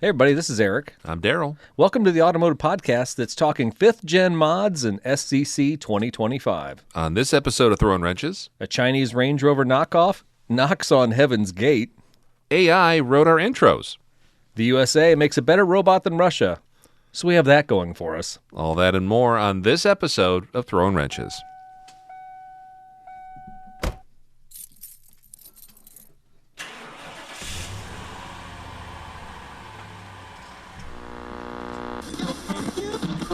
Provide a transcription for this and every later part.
Hey everybody, this is Eric. I'm Daryl. Welcome to the Automotive Podcast that's talking 5th Gen Mods and SCC 2025. On this episode of Throwin Wrenches, A Chinese Range Rover knockoff knocks on Heaven's Gate. AI wrote our intros. The USA makes a better robot than Russia. So we have that going for us. All that and more on this episode of Throwin Wrenches.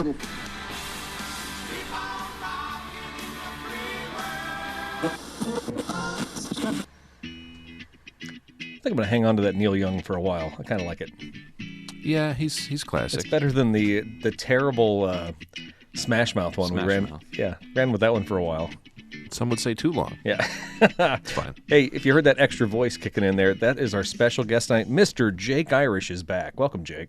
I think I'm going to hang on to that Neil Young for a while. I kind of like it. Yeah, he's classic. It's better than the terrible Smash Mouth one we ran. Mouth. Yeah, ran with that one for a while. Some would say too long. Yeah. It's fine. Hey, if you heard that extra voice kicking in there, that is our special guest tonight. Mr. Jake Irish is back. Welcome, Jake.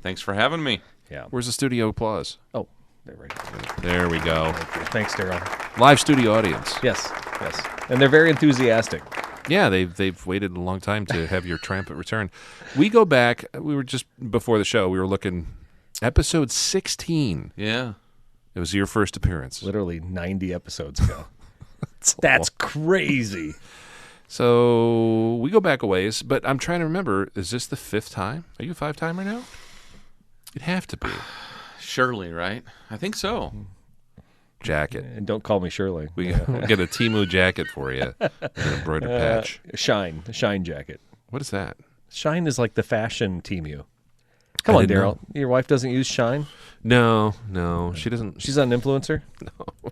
Thanks for having me. Yeah. Where's the studio applause? Oh, there we go. There we go. Thanks, Daryl. Live studio audience. Yes. And they're very enthusiastic. Yeah, they've waited a long time to have your triumphant return. We go back. We were just before the show. We were looking episode 16. Yeah. It was your first appearance. Literally 90 episodes ago. That's crazy. So we go back a ways, but I'm trying to remember, is this the 5th time? Are you a 5-timer now? You'd have to be. Surely, right? I think so. Jacket. And don't call me Shirley. We get a Temu jacket for you. An embroidered patch. The Shine jacket. What is that? Shine is like the fashion Temu. Come on, didn't Daryl. Your wife doesn't use Shine? No, she doesn't. She's not an influencer? No.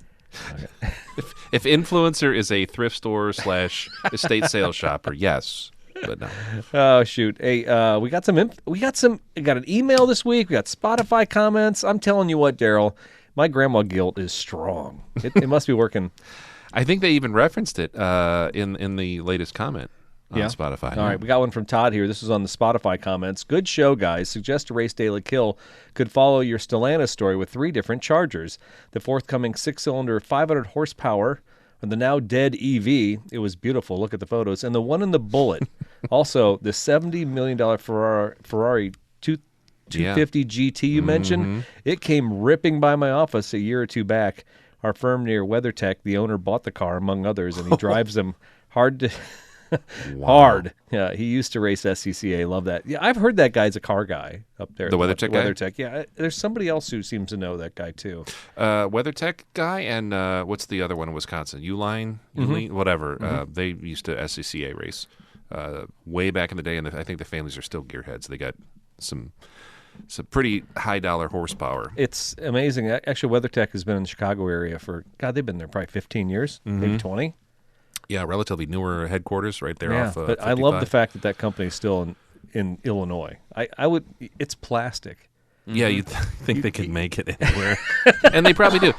If influencer is a thrift store / estate sales shopper, yes, but no. Oh shoot! Hey, we got an email this week. We got Spotify comments. I'm telling you what, Daryl, my grandma guilt is strong. It must be working. I think they even referenced it in the latest comment on Spotify. All right, we got one from Todd here. This is on the Spotify comments. Good show, guys. Suggest a race daily kill could follow your Stellantis story with 3 different Chargers. The forthcoming 6-cylinder, 500 horsepower, and the now dead EV. It was beautiful. Look at the photos. And the one in the Bullet. Also, the $70 million Ferrari 250 GT you mentioned. It came ripping by my office a year or two back. Our firm near WeatherTech, the owner bought the car, among others, and he drives them hard. Yeah, he used to race SCCA. Love that. Yeah, I've heard that guy's a car guy up there. The WeatherTech guy? WeatherTech, yeah. There's somebody else who seems to know that guy, too. WeatherTech guy and what's the other one in Wisconsin? Uline, whatever. They used to SCCA race way back in the day, and I think the families are still gearheads. They got some pretty high-dollar horsepower. It's amazing. Actually, WeatherTech has been in the Chicago area for, God, they've been there probably 15 years, maybe 20. Yeah, relatively newer headquarters right there off but 55. I love the fact that company is still in Illinois. I would. It's plastic. Yeah, you'd think they could make it anywhere. And they probably do.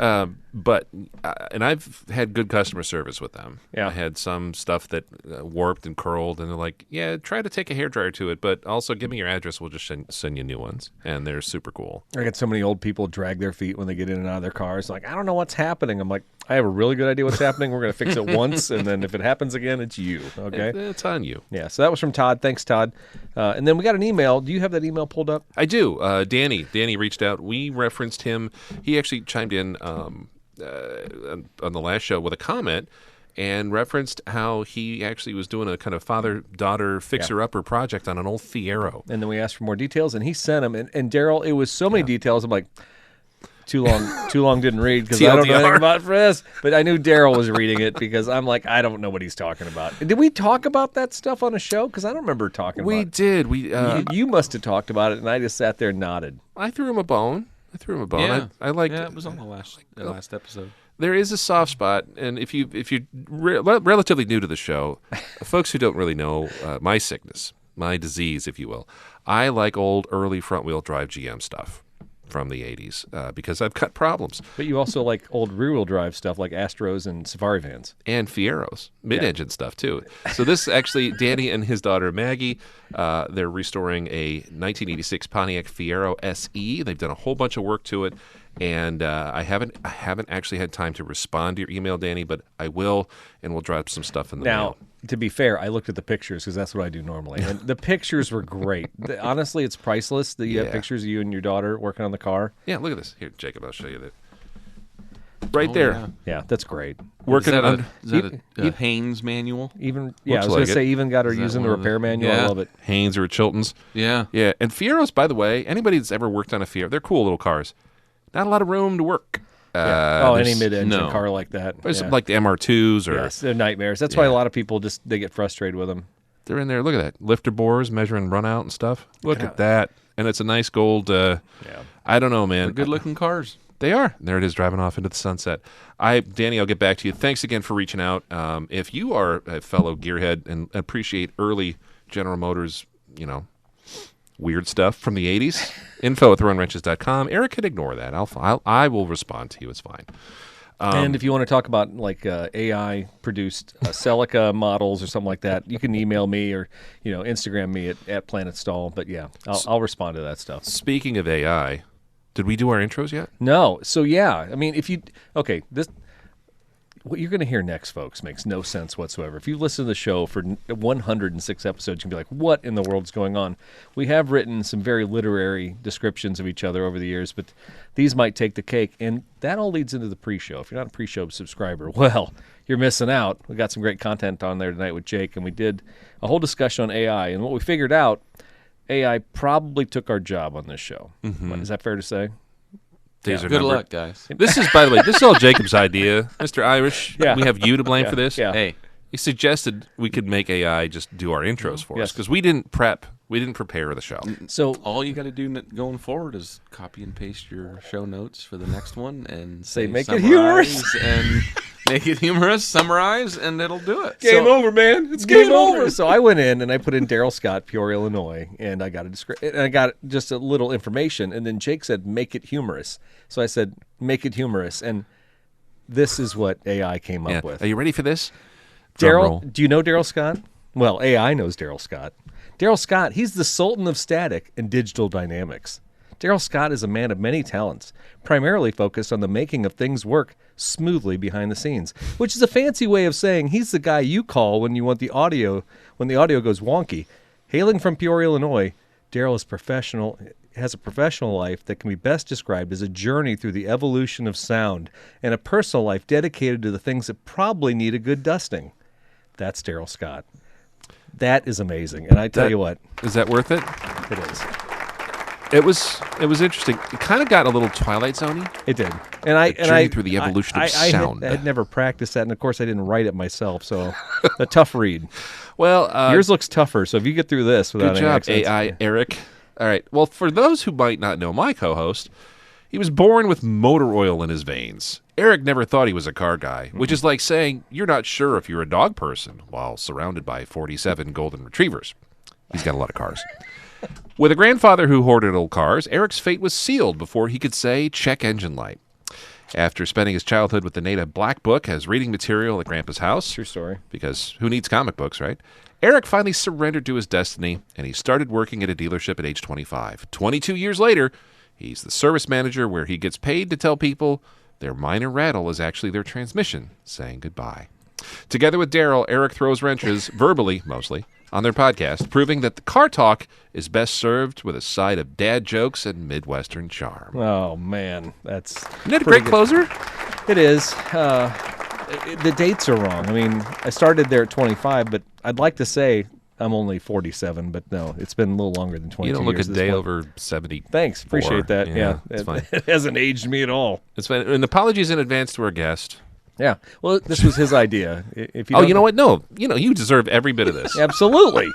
And I've had good customer service with them. Yeah. I had some stuff that warped and curled, and they're like, yeah, try to take a hairdryer to it, but also give me your address. We'll just send you new ones. And they're super cool. I get so many old people drag their feet when they get in and out of their cars. Like, I don't know what's happening. I'm like, I have a really good idea what's happening. We're going to fix it once, and then if it happens again, it's you. Okay? It's on you. Yeah, so that was from Todd. Thanks, Todd. And then we got an email. Do you have that email pulled up? I do. Danny reached out. We referenced him. He actually chimed in on the last show with a comment and referenced how he actually was doing a kind of father-daughter fixer-upper project on an old Fiero. And then we asked for more details, and he sent them. And Daryl, it was so many details. I'm like, too long didn't read because I don't know anything about this. But I knew Daryl was reading it because I'm like, I don't know what he's talking about. Did we talk about that stuff on a show? Because I don't remember talking about it. We did. You must have talked about it, and I just sat there and nodded. I threw him a bone. Yeah. I like. Yeah, it was on the last episode. There is a soft spot, and if you're relatively new to the show, folks who don't really know my sickness, my disease, if you will, I like old early front-wheel drive GM stuff from the 80s because I've got problems. But you also like old rear-wheel drive stuff like Astros and Safari vans. And Fieros, mid-engine stuff, too. So this actually, Danny and his daughter Maggie, they're restoring a 1986 Pontiac Fiero SE. They've done a whole bunch of work to it, And I haven't actually had time to respond to your email, Danny, but I will, and we'll drop some stuff in the Now, mail. to be fair, I looked at the pictures because that's what I do normally. And the pictures were great. Honestly, it's priceless that you have Yeah. pictures of you and your daughter working on the car. Yeah, look at this. Here, Jacob, I'll show you that. Right there. Yeah. Yeah, that's great. Working Is that on a Haynes manual? Even I was like going to it. say, even got her Is that using the one of the- repair manual. I Yeah. love it. Haynes or Chilton's. Yeah. Yeah, and Fieros, by the way, anybody that's ever worked on a Fiero, they're cool little cars. Not a lot of room to work. Any there's- mid-engine no. car like that. There's Yeah. like the MR2s or Yes, they're nightmares. That's why a lot of people they get frustrated with them. they're in there. Look at that. Lifter bores measuring run out and stuff. Look at that. And it's a nice gold. I don't know, man. They're good-looking cars. They are. There it is, driving off into the sunset. Danny, I'll get back to you. Thanks again for reaching out. If you are a fellow gearhead and appreciate early General Motors, weird stuff from the 80s, info@throwinwrenches.com. Eric can ignore that. I will respond to you. It's fine. And if you want to talk about like AI-produced Celica models or something like that, you can email me or Instagram me at Planet Stall. But yeah, I'll respond to that stuff. Speaking of AI, did we do our intros yet? No, so yeah, I mean, what you're going to hear next, folks, makes no sense whatsoever. If you listen to the show for 106 episodes, you can be like, what in the world's going on? We have written some very literary descriptions of each other over the years, but these might take the cake, and that all leads into the pre-show. If you're not a pre-show subscriber, well, you're missing out. We got some great content on there tonight with Jake, and we did a whole discussion on AI, and what we figured out, AI probably took our job on this show. Is that fair to say? Days are Good numbered. luck, guys. This is, by the way, this is all Jacob's idea. Mr. Irish, Yeah. we have you to blame for this. Yeah. Hey, He suggested we could make AI just do our intros for us Yes. because we didn't prepare the show. So all you got to do going forward is copy and paste your show notes for the next one and say make it summarize humorous. and make it humorous, summarize, and it'll do it. over, man. It's game over. So I went in and I put in Daryl Scott, Peoria, Illinois, and I got and I got just a little information. And then Jake said, "Make it humorous." So I said, "Make it humorous," and this is what AI came up with. Are you ready for this? Drum roll. Daryl, do you know Daryl Scott? Well, AI knows Daryl Scott. Daryl Scott, he's the Sultan of static and digital dynamics. Daryl Scott is a man of many talents, primarily focused on the making of things work smoothly behind the scenes, which is a fancy way of saying he's the guy you call when when the audio goes wonky. Hailing from Peoria, Illinois, Daryl has a professional life that can be best described as a journey through the evolution of sound and a personal life dedicated to the things that probably need a good dusting. That's Daryl Scott. That is amazing. And I tell you what, Is that worth it? it is. It was interesting. It kind of got a little Twilight Zone-y. It did. And I journey through the evolution of sound. I had never practiced that, and of course I didn't write it myself, so a tough read. Well, Yours looks tougher, so if you get through this without good any job, accents- AI Eric. All right. Well, for those who might not know my co-host, he was born with motor oil in his veins. Eric never thought he was a car guy, which is like saying you're not sure if you're a dog person while surrounded by 47 golden retrievers. He's got a lot of cars. With a grandfather who hoarded old cars, Eric's fate was sealed before he could say, check engine light. After spending his childhood with the native Black Book as reading material at Grandpa's house, True story. because who needs comic books, right? Eric finally surrendered to his destiny, and he started working at a dealership at age 25. 22 years later, he's the service manager where he gets paid to tell people their minor rattle is actually their transmission saying goodbye. Together with Daryl, Eric throws wrenches, verbally mostly, on their podcast, proving that the car talk is best served with a side of dad jokes and Midwestern charm. Oh man, that's Isn't that a pretty great good. closer? It is. The dates are wrong. I mean, I started there at 25, but I'd like to say I'm only 47, but no, it's been a little longer than 22 You don't look a years at this day point. over 70. Thanks, appreciate that. Yeah, it's fine. It hasn't aged me at all. It's fine. And apologies in advance to our guest. Yeah, well, this was his idea. If you Oh, don't you know what? No, you deserve every bit of this, Absolutely.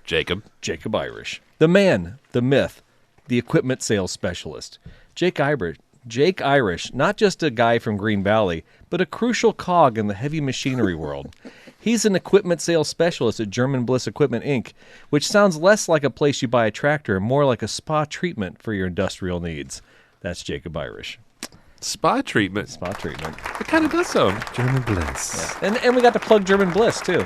Jacob. Jacob Irish. The man, the myth, the equipment sales specialist. Jake Irish, not just a guy from Green Valley, but a crucial cog in the heavy machinery world. He's an equipment sales specialist at German Bliss Equipment, Inc., which sounds less like a place you buy a tractor and more like a spa treatment for your industrial needs. That's Jacob Irish. Spa treatment. Spa treatment. It kind of does sound German bliss. And we got to plug German Bliss, too.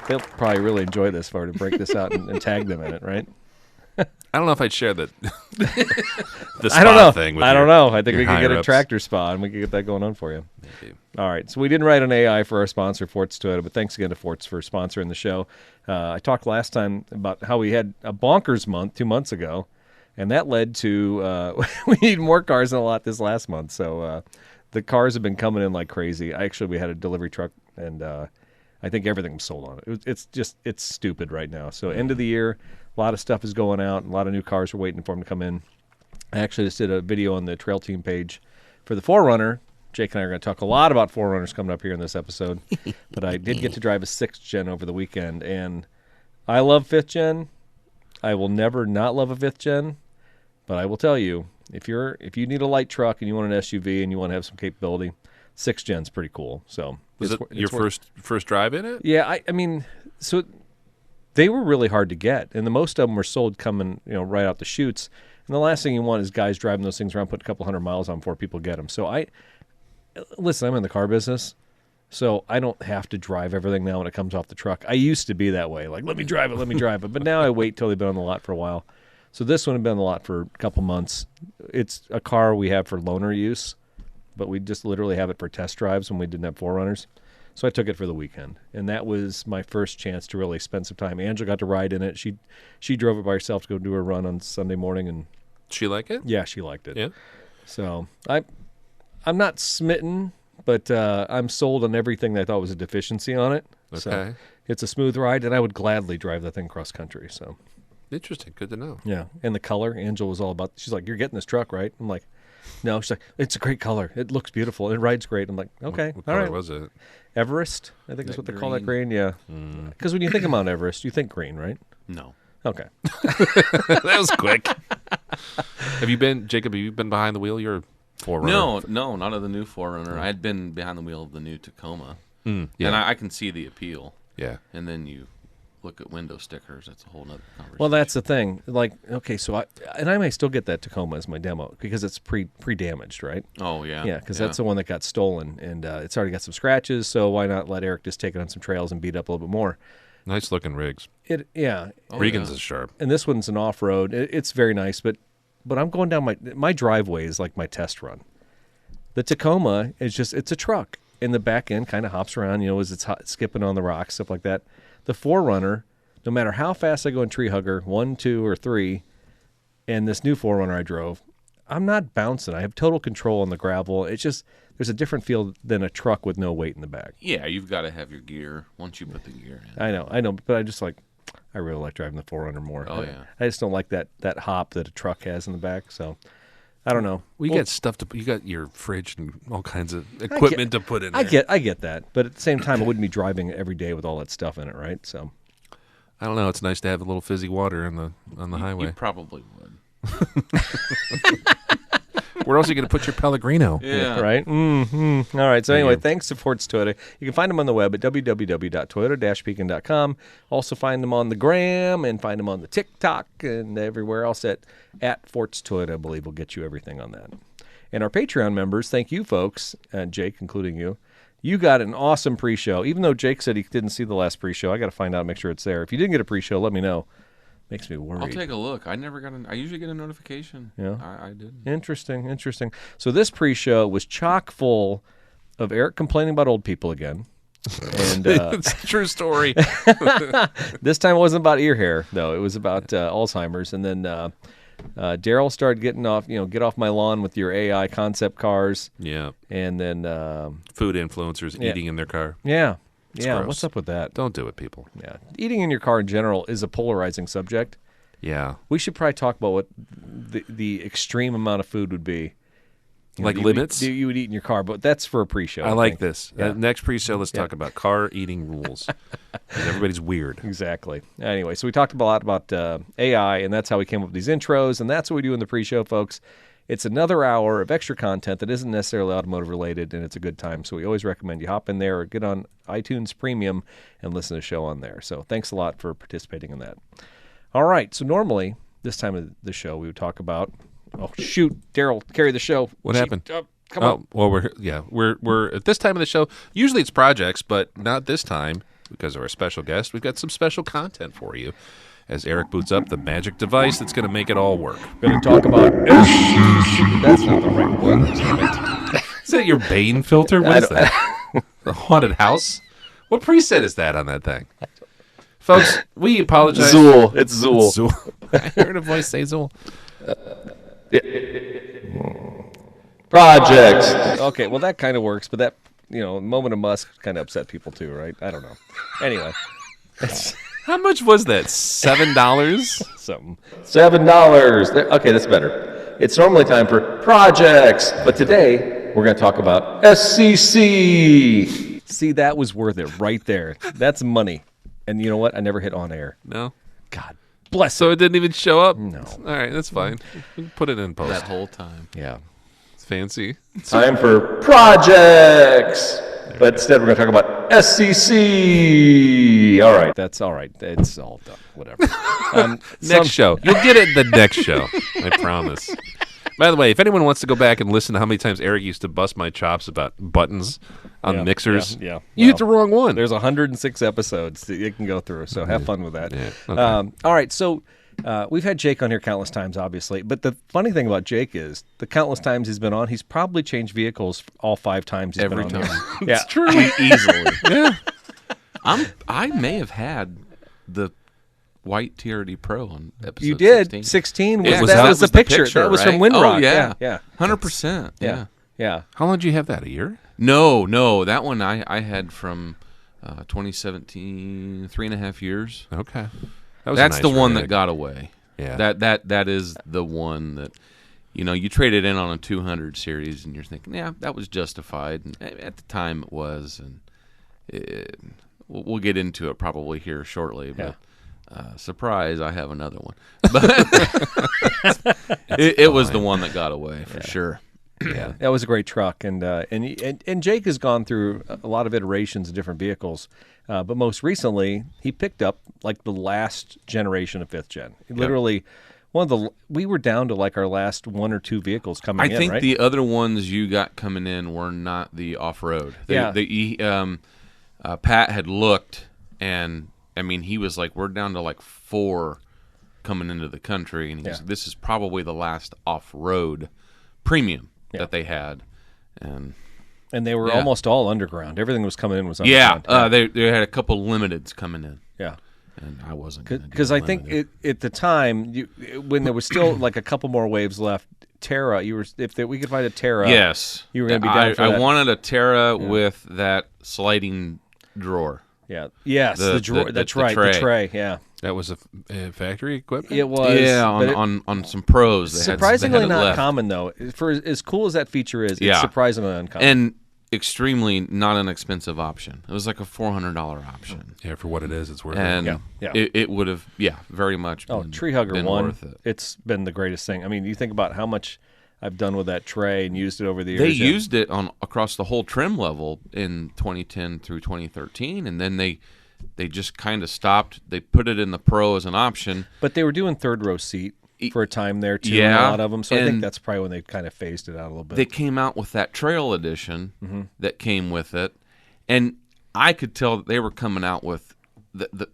They'll probably really enjoy this if I were to break this out and tag them in it, right? I don't know if I'd share the spot I don't know. thing with I don't know. I think we could get a higher-ups. tractor spot, and we could get that going on for you. Maybe. All right, so we didn't write an AI for our sponsor, Forts Toyota, but thanks again to Forts for sponsoring the show. I talked last time about how we had a bonkers month 2 months ago, and that led to we need more cars than a lot this last month. So the cars have been coming in like crazy. We had a delivery truck, and I think everything was sold on it. It's stupid right now. So end of the year, a lot of stuff is going out, and a lot of new cars are waiting for them to come in. I actually just did a video on the Trail Team page for the 4Runner. Jake and I are going to talk a lot about 4Runners coming up here in this episode. But I did get to drive a 6th gen over the weekend, and I love 5th gen. I will never not love a 5th gen. But I will tell you, if you need a light truck and you want an SUV and you want to have some capability, 6th gen's pretty cool. So Was it your first drive in it? Yeah, I mean, so they were really hard to get, and most of them were sold coming, right out the chutes. And the last thing you want is guys driving those things around, putting a couple hundred miles on before people get them. So listen, I'm in the car business, so I don't have to drive everything now when it comes off the truck. I used to be that way, like let me drive it. But now I wait till they've been on the lot for a while. So this one had been on the lot for a couple months. It's a car we have for loaner use, but we just literally have it for test drives when we didn't have 4Runners. So I took it for the weekend, and that was my first chance to really spend some time. Angela got to ride in it. She drove it by herself to go do her run on Sunday morning, and She like it? yeah, she liked it. Yeah. So I'm not smitten, but I'm sold on everything that I thought was a deficiency on it. So Okay. it's a smooth ride, and I would gladly drive that thing cross country. So Interesting. Good to know. yeah, and the color, Angela was all about. She's like, "You're getting this truck, right?" I'm like, "No." She's like, "It's a great color. It looks beautiful. And it rides great." I'm like, "Okay, What all color right." was it? Everest, I think is That what they call that green. green. Yeah, because when you think of Mount Everest, you think green, right? No. Okay. That was quick. Jacob, have you been behind the wheel? You're a 4Runner. No, not of the new 4Runner. I had been behind the wheel of the new Tacoma. Yeah. And I can see the appeal. Yeah. And then you look at window stickers. That's a whole nother conversation. Well, that's the thing. Like, okay, so I may still get that Tacoma as my demo because it's pre-damaged, right? Oh, yeah. Yeah, because that's the one that got stolen, and it's already got some scratches. So why not let Eric just take it on some trails and beat up a little bit more? Nice looking rigs. Yeah. Oh, Regan's yeah. is sharp. And this one's an off-road. It's very nice, but I'm going down my driveway is like my test run. The Tacoma is it's a truck, and the back end kind of hops around, as it's skipping on the rocks, stuff like that. The 4Runner, no matter how fast I go in tree hugger, 1, 2, or 3, and this new 4Runner I drove, I'm not bouncing. I have total control on the gravel. It's just there's a different feel than a truck with no weight in the back. Yeah, you've got to have your gear once you put the gear in. I know, but I really like driving the 4Runner more. Oh, yeah. I just don't like that hop that a truck has in the back. So I don't know. You got stuff you got your fridge and all kinds of equipment to put in there. I get that, but at the same time, I wouldn't be driving it every day with all that stuff in it, right? So I don't know. It's nice to have a little fizzy water on the highway. You probably would. Where else are you going to put your Pellegrino? Yeah. right. Mm-hmm. All right. So anyway, you. thanks to Forts Toyota. You can find them on the web at www.toyota-pekin.com. Also find them on the gram and find them on the TikTok and everywhere else at Forts Toyota. I believe will get you everything on that. And our Patreon members, thank you folks, Jake, including you. You got an awesome pre-show. Even though Jake said he didn't see the last pre-show, I got to find out, make sure it's there. If you didn't get a pre-show, let me know. Makes me worried. I'll take a look. I usually get a notification. Yeah. I didn't. Interesting. So this pre-show was chock full of Eric complaining about old people again. And It's a true story. this time it wasn't about ear hair, though. It was about Alzheimer's. And then Daryl started getting off, get off my lawn with your AI concept cars. Yeah. And then, Food influencers eating in their car. yeah. It's Yeah, gross. what's up with that? Don't do it, people. Yeah. Eating in your car in general is a polarizing subject. Yeah. We should probably talk about what the extreme amount of food would be. Like you limits? You would eat in your car, but that's for a pre-show. I like think. this. Yeah. Next pre-show, let's talk about car eating rules. 'Cause everybody's weird. Exactly. Anyway, so we talked a lot about AI, and that's how we came up with these intros, and that's what we do in the pre-show, folks. It's another hour of extra content that isn't necessarily automotive related, and it's a good time. So we always recommend you hop in there or get on iTunes Premium and listen to the show on there. So thanks a lot for participating in that. All right. So normally, this time of the show, we would talk about, oh, shoot, Daryl, carry the show. What happened? Come on. Well, we're at this time of the show. Usually it's projects, but not this time because of our special guest. We've got some special content for you. as Eric boots up the magic device that's going to make it all work. Going to talk about SCC. That's not the right one. Damn it. Is that your Bane filter? What is that? The haunted house? What preset is that on that thing? Folks, we apologize. Zool. It's Zool. Zool. I heard a voice say Zool. Projects. Okay, well, that kind of works, but that, moment of Musk kind of upset people too, right? I don't know. Anyway. How much was that? $7? Something. $7. Okay, that's better. It's normally time for projects, but today we're going to talk about SCC. See, that was worth it right there. That's money. And you know what? I never hit on air. No? God bless So it didn't even show up? No. All right, that's fine. We can put it in post. That whole time. Yeah. It's fancy. Time for projects. But instead, we're going to talk about SCC. All right. That's all right. It's all done. Whatever. Next show. You'll get it in the next show. I promise. By the way, if anyone wants to go back and listen to how many times Eric used to bust my chops about buttons on mixers, yeah. you hit the wrong one. There's 106 episodes that you can go through, so have fun with that. Yeah, okay. All right, so we've had Jake on here countless times, obviously, but the funny thing about Jake is the countless times he's been on, he's probably changed vehicles all 5 times he's Every been on time. here. Yeah, It's true. Easily. Yeah. I may have had the white TRD Pro on episode you did. 16. 16 was, Yeah, that was the picture. That was from right? Windrock. Oh, yeah. Yeah. 100%. Yeah. Yeah. How long did you have that? A year? No. That one I had from 2017, 3.5 years. Okay. That was That's a the nice one rig. that got away. Yeah. That is the one that, you traded in on a 200 series, and you're thinking, yeah, that was justified. And at the time, it was, and we'll get into it probably here shortly. But surprise, I have another one. But it was the one that got away for sure. Yeah, that was a great truck, and Jake has gone through a lot of iterations of different vehicles, but most recently he picked up like the last generation of 5th gen. Literally, we were down to like our last 1 or 2 vehicles coming in. I think right? the other ones you got coming in were not the off road. Pat had looked, and I mean he was like, we're down to like 4 coming into the country, and he's this is probably the last off road premium that they had, and they were almost all underground. Everything was coming in was underground. they had a couple limiteds coming in. Yeah, and I wasn't because I think at the time when there was still like a couple more waves left. Terra, we could find a Terra. Yes, you were going to be down for that. I wanted a Terra with that sliding drawer. Yeah. Yes, the drawer. That's right. tray. The tray. Yeah. That was a factory equipment? It was. Yeah, on some pros. Surprisingly not left. common, though. For as cool as that feature is, it's surprisingly uncommon. And extremely not an expensive option. It was like a $400 option. Yeah, for what it is, it's worth and it. it would have, very much been, Tree Hugger been 1, worth it. It's been the greatest thing. I mean, you think about how much I've done with that tray and used it over the years. They used it across the whole trim level in 2010 through 2013, and then they just kind of stopped. They put it in the Pro as an option. But they were doing third row seat for a time there, too, Yeah, a lot of them. So I think that's probably when they kind of phased it out a little bit. They came out with that Trail Edition that came with it, and I could tell that they were coming out with the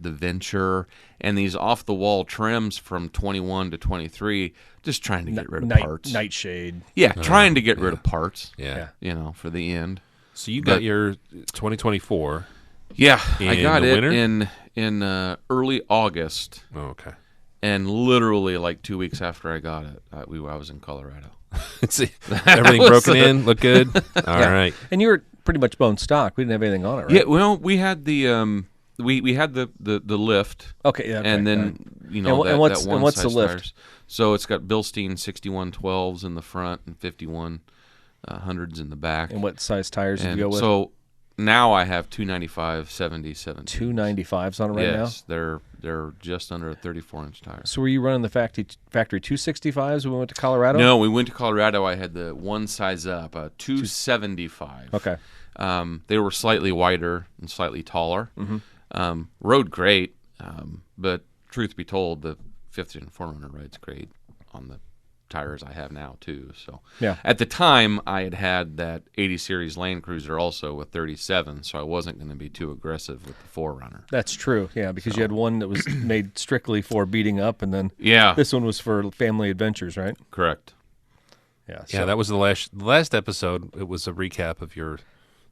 Venture and these off-the-wall trims from 21 to 23, just trying to get rid of parts. Nightshade. Yeah, trying to get rid of parts. Yeah. For the end. So you got your 2024. Yeah, I got the it winter? in early August, Oh, okay. and literally like 2 weeks after I got it, I was in Colorado. See, everything broken in, look good. All right. And you were pretty much bone stock. We didn't have anything on it, right? Yeah, well, we had the we had the lift. Okay, yeah. And then And what's the lift? Tires. So it's got Bilstein 6112s in the front and 5100s in the back. And what size tires did And you go with? so now I have 295 70 295s on it right now? Yes, they're just under a 34-inch tire. So were you running the factory 265s when we went to Colorado? No, we went to Colorado. I had the one size up, a 275. Okay. They were slightly wider and slightly taller. Rode great, but truth be told, the 5th Gen 4Runner rides great on the tires I have now too. So Yeah. at the time I had that 80 series Land Cruiser also with 37, so I wasn't going to be too aggressive with the 4Runner. That's true. Yeah, because you had one that was made strictly for beating up, and then Yeah, this one was for family adventures, right? correct. Yeah. Yeah, that was the last episode. It was a recap of your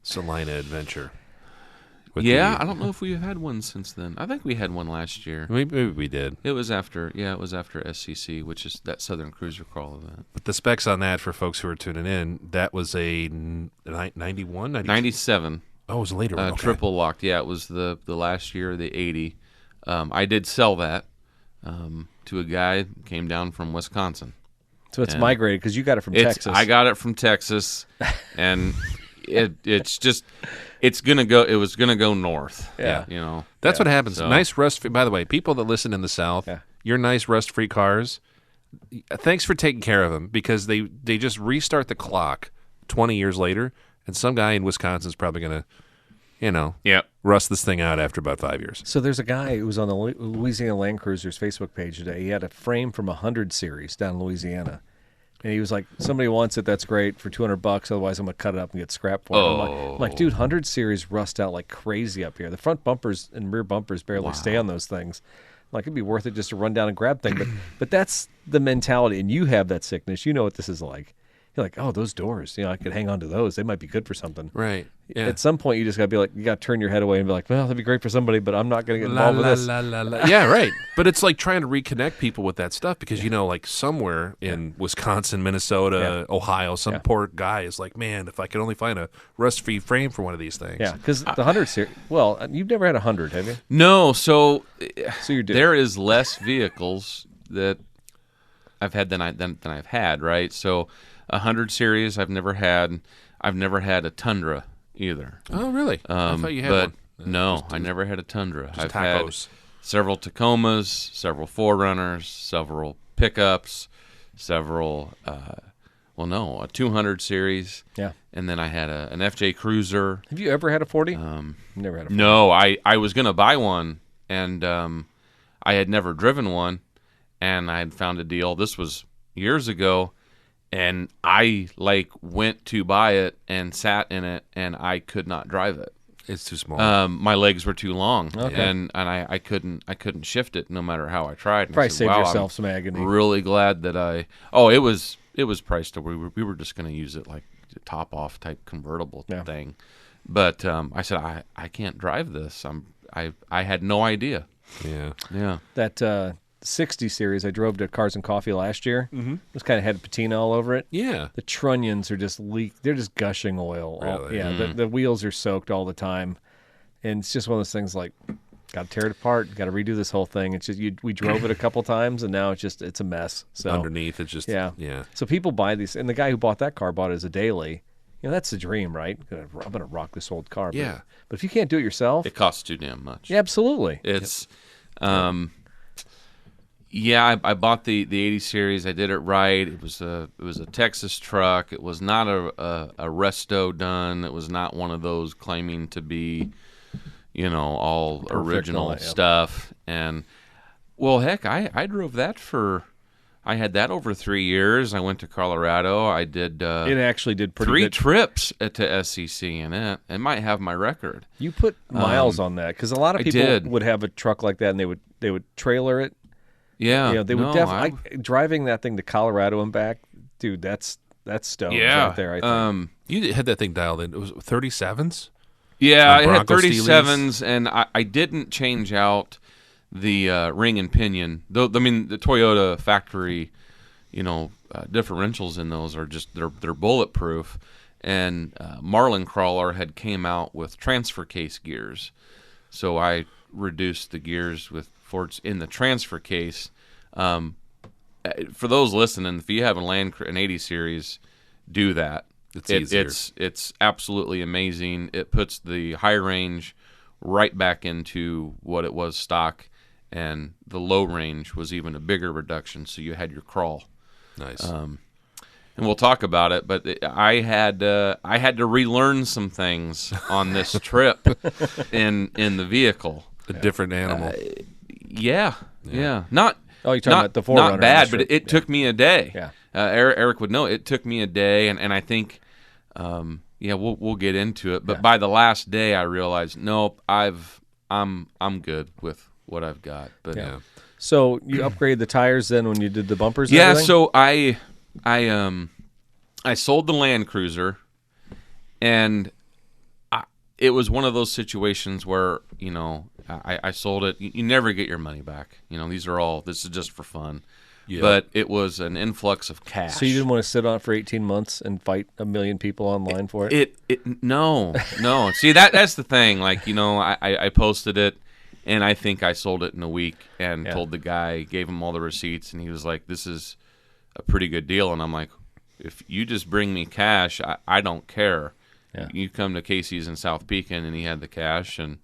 Salina adventure. with Yeah, the- I don't know if we've had one since then. I think we had one last year. Maybe we did. It was after SCC, which is that Southern Cruiser Crawl event. But the specs on that, for folks who are tuning in, that was a 91? 97. Oh, it was later. Okay. Triple locked. Yeah, it was the last year of the 80. I did sell that to a guy who came down from Wisconsin. So it's And migrated because you got it from Texas. I got it from Texas, and it was gonna go north. Yeah. You know. That's what happens. So- Nice rust. By the way, people that listen in the South, your nice rust-free cars. Thanks for taking care of them, because they just restart the clock 20 years later, and some guy in Wisconsin's probably gonna, rust this thing out after about 5 years. So there's a guy who was on the Louisiana Land Cruisers Facebook page today. He had a frame from 100 series down in Louisiana. And he was like, somebody wants it, that's great, for $200. Otherwise, I'm going to cut it up and get scrap for it. I'm like, dude, 100 series rust out like crazy up here. The front bumpers and rear bumpers barely stay on those things. Like, it'd be worth it just to run down and grab things. But that's the mentality. And you have that sickness. You know what this is like. You're like, oh, those doors. I could hang on to those. They might be good for something. Right. Yeah. At some point, you just got to be like, you got to turn your head away and be like, well, that'd be great for somebody, but I'm not going to get involved with this. Yeah, right. But it's like trying to reconnect people with that stuff, because, like somewhere in Wisconsin, Minnesota, Ohio, some poor guy is like, man, if I could only find a rust-free frame for one of these things. Yeah, because the 100 series, well, you've never had a 100, have you? No, so you're due. there is less vehicles that I've had than I've had, right? So 100 series I've never had. I've never had a Tundra either. Oh, really? I thought you had but one. No, I never had a Tundra. I've tacos. had several Tacomas, several 4Runners, several pickups, several a 200 series. Yeah. And then I had an FJ Cruiser. Have you ever had a 40? Never had a 40. No, I was going to buy one, and I had never driven one, and I had found a deal. This was years ago, and I went to buy it and sat in it, and I could not drive it. It's too small. My legs were too long, Okay. and I couldn't shift it no matter how I tried. And I Probably said, saved wow, yourself I'm some agony. really glad that it was priced to we were just going to use it like a top off type convertible thing, but I said I can't drive this. I had no idea. Yeah. That 60 series I drove to Cars and Coffee last year. Mm-hmm. It was kind of had patina all over it. Yeah. The trunnions are just they're just gushing oil. Really? The wheels are soaked all the time. And it's just one of those things like, got to tear it apart, got to redo this whole thing. It's just we drove it a couple times, and now it's a mess. So Underneath, it's just, yeah. So people buy these, and the guy who bought that car bought it as a daily. That's the dream, right? I'm going to rock this old car. Yeah. But if you can't do it yourself, It costs too damn much. yeah, absolutely. It's, I bought the 80 series. I did it right. It was a Texas truck. It was not a resto done. It was not one of those claiming to be, all Perfect original all that, yeah. stuff. And well, heck, I drove that I had that over 3 years. I went to Colorado. I did It actually did pretty 3 good. trips to SCC in it. It might have my record. You put miles on that because a lot of I people did. would have a truck like that, and they would trailer it. Yeah, They would definitely driving that thing to Colorado and back, dude. That's stones right there. I think. You had that thing dialed in. It was 37s? Yeah, I had Bronco 37s, and I didn't change out the ring and pinion. Though I mean, the Toyota factory, differentials in those are just they're bulletproof. And Marlin Crawler had came out with transfer case gears, so I reduced the gears with Fords in the transfer case. For those listening, if you have an 80 series, do that. It's easier. It's absolutely amazing. It puts the high range right back into what it was stock, and the low range was even a bigger reduction. So you had your crawl. Nice. And we'll talk about it. But I had to relearn some things on this trip in the vehicle. A different animal. Yeah. Not Oh, you're talking about the 4Runner. not bad, but it took me a day. Yeah. Eric would know. It took me a day, and I think, we'll get into it. But by the last day, I realized, nope, I'm good with what I've got. But So you upgraded the tires then when you did the bumpers? And yeah. everything? So I sold the Land Cruiser, and it was one of those situations where I sold it. You never get your money back. This is just for fun. Yeah. But it was an influx of cash. So you didn't want to sit on it for 18 months and fight a million people online for it? No. See, that's the thing. Like, I posted it, and I think I sold it in a week and told the guy, gave him all the receipts, and he was like, this is a pretty good deal. And I'm like, if you just bring me cash, I don't care. Yeah. You come to Casey's in South Pekin, and he had the cash and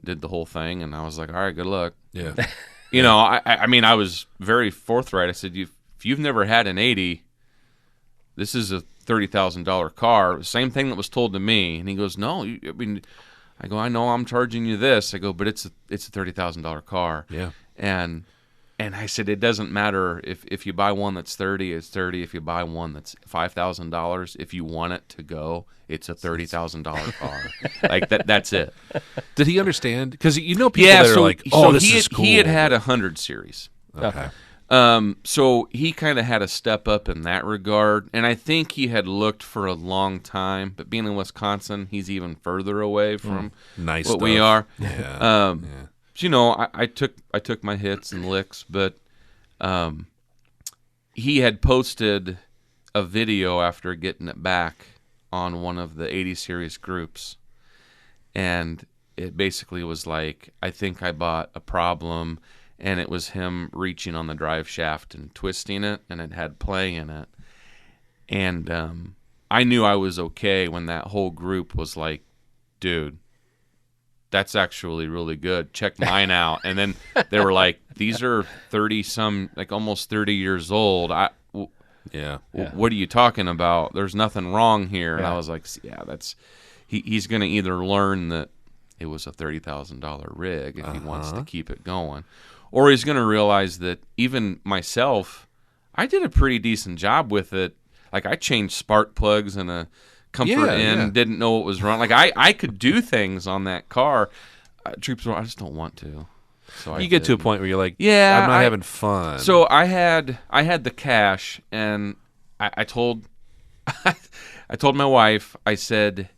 did the whole thing, and I was like, all right, good luck. Yeah. I was very forthright. I said, if you've never had an 80, this is a $30,000 car. Same thing that was told to me. And he goes, no. I go, I know I'm charging you this. I go, but it's a $30,000 car. Yeah. And I said, it doesn't matter if you buy one that's 30, it's 30. If you buy one that's $5,000, if you want it to go, it's a $30,000 car. Like that's it. Did he understand? Because people that are like, oh, this is cool. He had 100 series. Okay. So he kind of had to step up in that regard, and I think he had looked for a long time. But being in Wisconsin, he's even further away from nice what stuff. we are. Yeah. I took my hits and licks, but he had posted a video after getting it back on one of the 80 series groups, and it basically was like, I think I bought a problem, and it was him reaching on the drive shaft and twisting it, and it had play in it. And I knew I was okay when that whole group was like, dude, that's actually really good. Check mine out. And then they were like, these are 30-some, like almost 30 years old. What are you talking about? There's nothing wrong here. And I was like, he's going to either learn that it was a $30,000 rig if he wants to keep it going, or he's going to realize that even myself, I did a pretty decent job with it. Like, I changed spark plugs and a comfort didn't know what was wrong. Like, I could do things on that car. Troops, I just don't want to. So you get to a point where you're like, I'm not having fun. So I had the cash, and I told I told my wife, I said,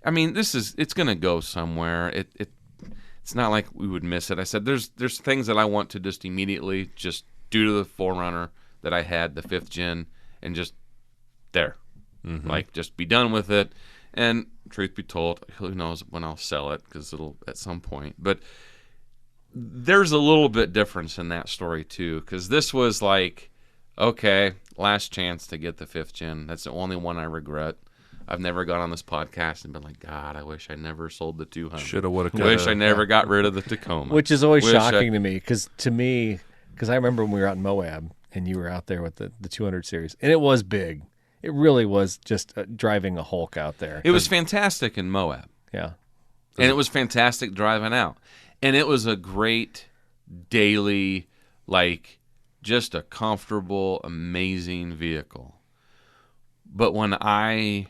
I mean, it's going to go somewhere. It's not like we would miss it. I said, there's things that I want to just immediately just do to the 4Runner that I had, the 5th gen, and just there. Mm-hmm. Like, just be done with it. And truth be told, who knows when I'll sell it, because it'll at some point. But there's a little bit difference in that story, too, because this was like, okay, last chance to get the 5th gen. That's the only one I regret. I've never gone on this podcast and been like, God, I wish I never sold the 200. Shoulda, woulda, coulda. Wish I never got rid of the Tacoma. Which is always shocking to me, because I remember when we were out in Moab and you were out there with the 200 series, and it was big. It really was just driving a Hulk out there. It was fantastic in Moab. Yeah. And it was fantastic driving out. And it was a great daily, like, just a comfortable, amazing vehicle. But when I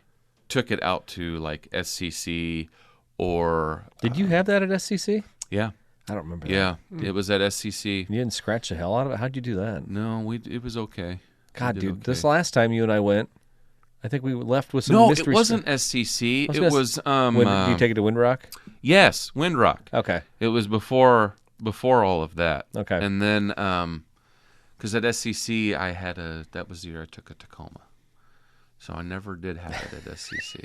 took it out to, like, SCC or... Did you have that at SCC? Yeah. I don't remember that. It was at SCC. You didn't scratch the hell out of it? How'd you do that? No, it was okay. God, dude, this last time you and I went, I think we left with some mystery. No, it wasn't SCC. It was... did you take it to Windrock? Yes, Windrock. Okay. It was before all of that. Okay. And then, because at SCC, that was the year I took a Tacoma. So I never did have it at SCC.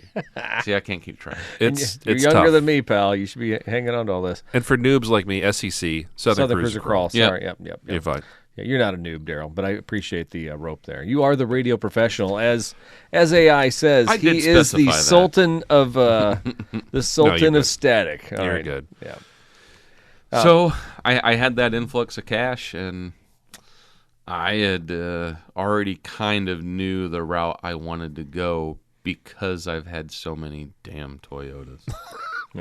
See, I can't keep track. You're younger tough. than me, pal. You should be hanging on to all this. And for noobs like me, SCC, Southern Cruiser Crawl. Sorry, yep. You're fine. Yeah, you're not a noob, Daryl, but I appreciate the rope there. You are the radio professional, as AI says. He is the Sultan of of static. All You're right. good. Yeah. So I had that influx of cash, and I had already kind of knew the route I wanted to go because I've had so many damn Toyotas.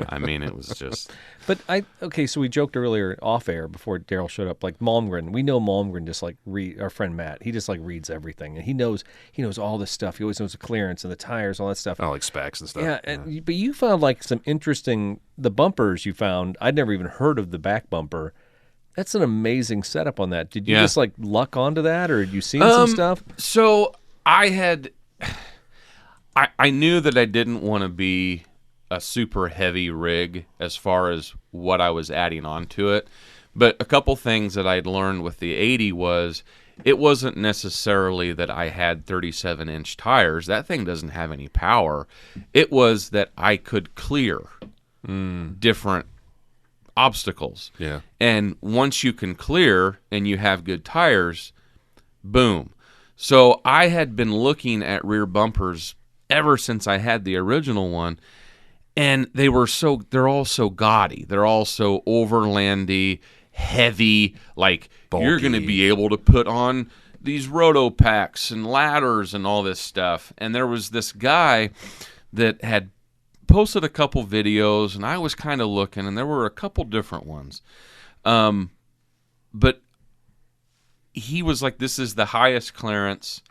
I mean, it was just. But so we joked earlier off air before Daryl showed up, like Malmgren. We know Malmgren just like our friend Matt. He just like reads everything, and he knows all this stuff. He always knows the clearance and the tires, all that stuff. Oh, like specs and stuff. Yeah, but you found like some interesting the bumpers. You found I'd never even heard of the back bumper. That's an amazing setup on that. Did you just like luck onto that, or had you seen some stuff? So I knew that I didn't want to be a super heavy rig as far as what I was adding onto it. But a couple things that I'd learned with the 80 was it wasn't necessarily that I had 37-inch tires. That thing doesn't have any power. It was that I could clear different obstacles. Yeah. And once you can clear and you have good tires, boom. So I had been looking at rear bumpers ever since I had the original one. And they're all so gaudy. They're all so overlandy, heavy. Like, bulky. You're going to be able to put on these roto packs and ladders and all this stuff. And there was this guy that had posted a couple videos, and I was kind of looking, and there were a couple different ones. But he was like, this is the highest clearance.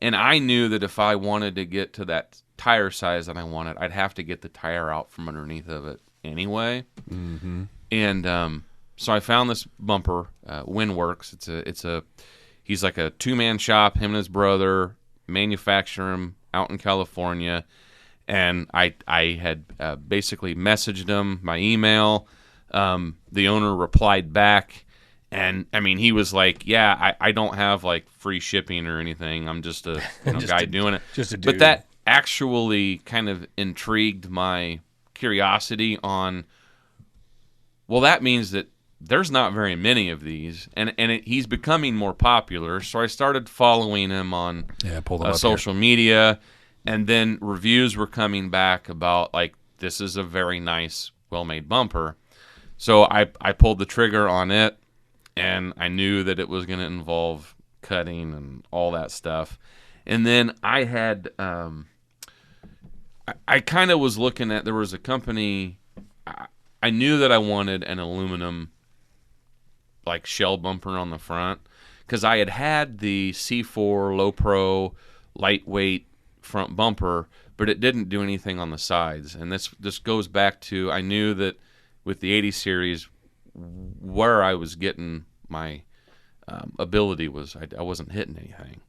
And I knew that if I wanted to get to that tire size that I wanted, I'd have to get the tire out from underneath of it anyway. Mm-hmm. And so I found this bumper, Windworks. He's like a two-man shop. Him and his brother manufacture him out in California. And I had basically messaged him my email. The owner replied back. And, I mean, he was like, yeah, I don't have, like, free shipping or anything. I'm just a guy doing it. Just a dude. But that actually kind of intrigued my curiosity on, well, that means that there's not very many of these. And he's becoming more popular. So I started following him on social media. And then reviews were coming back about, like, this is a very nice, well-made bumper. So I pulled the trigger on it. And I knew that it was going to involve cutting and all that stuff. And then I had, I kind of was looking at, there was a company, I knew that I wanted an aluminum, like, shell bumper on the front. Because I had the C4 Low Pro lightweight front bumper, but it didn't do anything on the sides. And this goes back to, I knew that with the 80 series, where I was getting my ability was I wasn't hitting anything.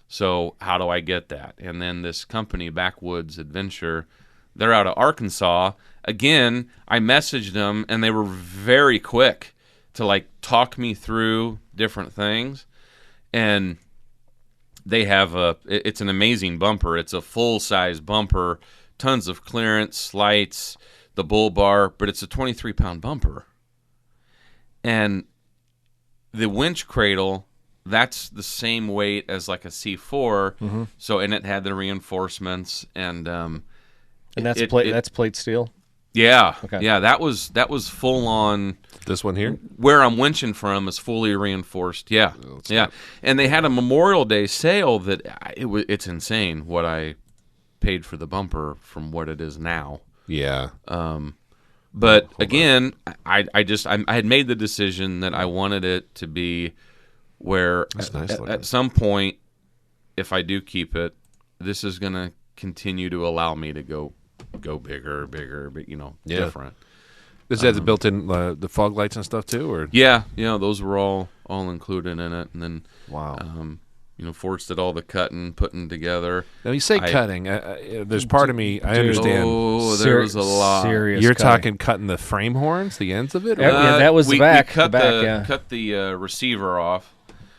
So how do I get that? And then this company, Backwoods Adventure, they're out of Arkansas. Again, I messaged them, and they were very quick to, like, talk me through different things. And they have it's an amazing bumper. It's a full-size bumper, tons of clearance, lights, the bull bar, but it's a 23-pound bumper. And the winch cradle, that's the same weight as like a C4. Mm-hmm. So, and it had the reinforcements and that's plate steel. Yeah, okay. Yeah, that was full on. This one here, where I'm winching from, is fully reinforced. Yeah, And they had a Memorial Day sale that it's insane what I paid for the bumper from what it is now. Yeah. But again, I had made the decision that I wanted it to be where at some point, if I do keep it, this is going to continue to allow me to go bigger, but different. Does that have built-in the fog lights and stuff too, or? Yeah, those were all included in it, and then wow. Forts did all the cutting, putting together. Now you say cutting. There's part of me. I understand. Oh, there was a lot. Serious. You're cutting. talking cutting the frame horns, the ends of it. Yeah, that was the back. We cut the receiver off.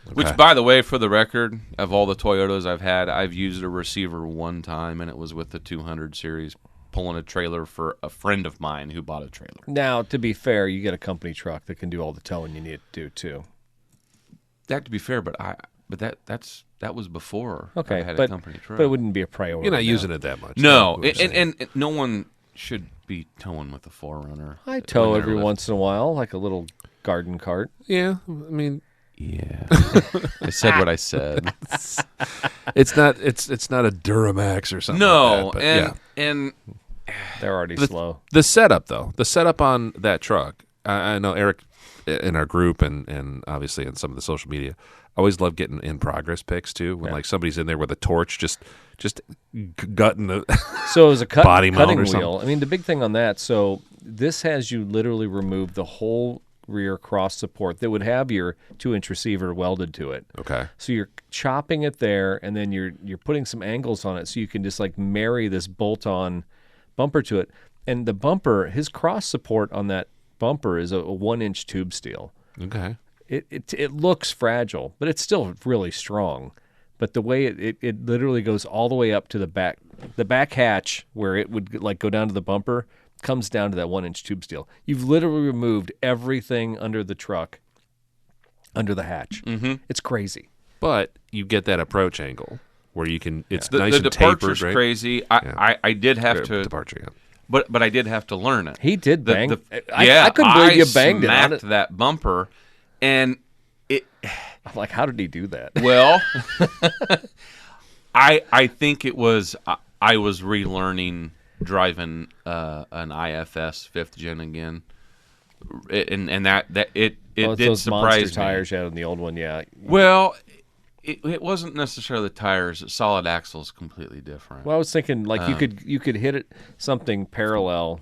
Okay. Which, by the way, for the record, of all the Toyotas I've had, I've used a receiver one time, and it was with the 200 series, pulling a trailer for a friend of mine who bought a trailer. Now, to be fair, you get a company truck that can do all the towing you need it to do too. That to be fair, but that was before I had a company truck. But it wouldn't be a priority. You're not using it that much. No, and no one should be towing with a 4Runner. I tow every once in a while, like a little garden cart. Yeah, I mean, yeah. I said what I said. It's not a Duramax or something. No, like that, and They're already slow. The setup, though, the setup on that truck, I know Eric in our group and obviously in some of the social media, I always love getting in progress pics too. When like somebody's in there with a torch, just gutting the So it was a body mount cutting or wheel. something. I mean, the big thing on that. So this has you literally remove the whole rear cross support that would have your 2-inch receiver welded to it. Okay. So you're chopping it there, and then you're putting some angles on it, so you can just like marry this bolt-on bumper to it. And the bumper, his cross support on that bumper is a 1-inch tube steel. Okay. It looks fragile, but it's still really strong. But the way it literally goes all the way up to the back hatch where it would like go down to the bumper, comes down to that 1-inch tube steel. You've literally removed everything under the truck, under the hatch. Mm-hmm. It's crazy. But you get that approach angle where you can. It's The nice and departure's tapered, right? crazy. I did have to departure. Yeah. But I did have to learn it. He did bang. Yeah, I couldn't believe you banged it on smacked it. that bumper, and it. I'm like, how did he do that? Well, I think it was I was relearning driving an IFS 5th gen again, and that it It's did those surprise monster me. tires you had on the old one, yeah. Well, it wasn't necessarily the tires. Solid axle is completely different. Well, I was thinking like you could hit it something parallel,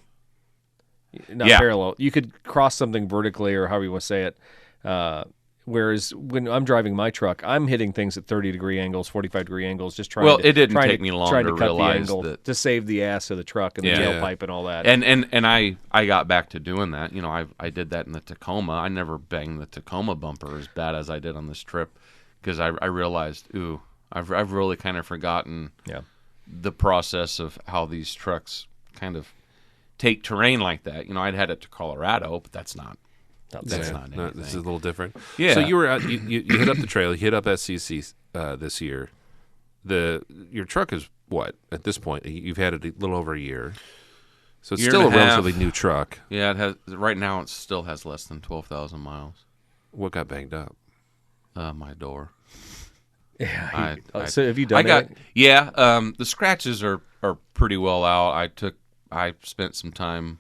not Yeah. parallel. You could cross something vertically or however you want to say it. Whereas when I'm driving my truck, I'm hitting things at 30-degree angles, 45-degree angles, just trying. Well, to, it didn't trying take to, me long trying to cut the realize angle that- to save the ass of the truck and the Yeah. tailpipe and all that. And I got back to doing that. You know, I did that in the Tacoma. I never banged the Tacoma bumper as bad as I did on this trip because I realized, I've really kind of forgotten the process of how these trucks kind of take terrain like that. You know, I'd had it to Colorado, but that's not anything. This is a little different. Yeah. So you were out, you hit up the trail, you hit up SCC this year. Your truck is what at this point? You've had it a little over a year, so it's Year still a and a half. relatively new truck. Yeah, it has. Right now, it still has less than 12,000 miles. What got banged up? My door. Yeah. I- So have you done I got it? the scratches are pretty well out. I spent some time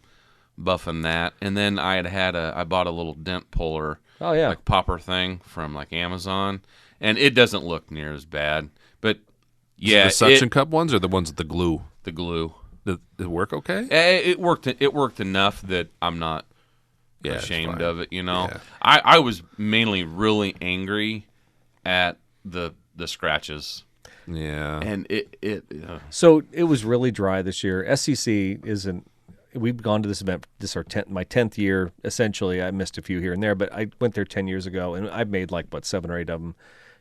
buffing that, and then I bought a little dent puller, Oh yeah. like popper thing from like Amazon, and it doesn't look near as bad. But yeah, The suction cup ones or the ones with the glue? the glue, Did it work okay? it worked. It worked enough that I'm not It's ashamed fine. of it. You know, Yeah. I was mainly really angry at the scratches, Yeah. and it So it was really dry this year. SCC isn't. We've gone to this event. This is my 10th year. Essentially, I missed a few here and there, but I went there 10 years ago, and I've made like 7 or 8 of them.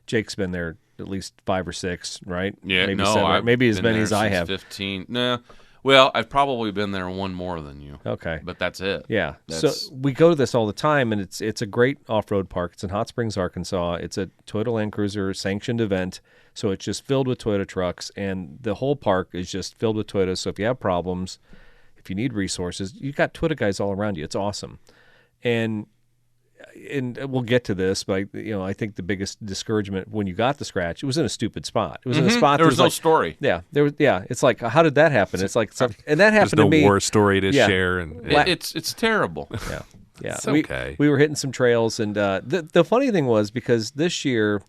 Jake's been there at least 5 or 6, right? Yeah, maybe no, 7, I've maybe as been many there as I since have. 15. No, well, I've probably been there one more than you. Okay. But that's it. Yeah. That's- So we go to this all the time, and it's a great off-road park. It's in Hot Springs, Arkansas. It's a Toyota Land Cruiser sanctioned event, so it's just filled with Toyota trucks, and the whole park is just filled with Toyota. So if you have problems, if you need resources, you got Toyota guys all around you. It's awesome, and we'll get to this, but I think the biggest discouragement when you got the scratch, it was in a stupid spot. It was in a spot There was no like, story. Yeah, there was. Yeah, it's like, how did that happen? It's like, and that There's happened no to me. war story to Yeah. share, and It's terrible. Yeah, yeah. It's okay. We were hitting some trails, and the funny thing was because this year,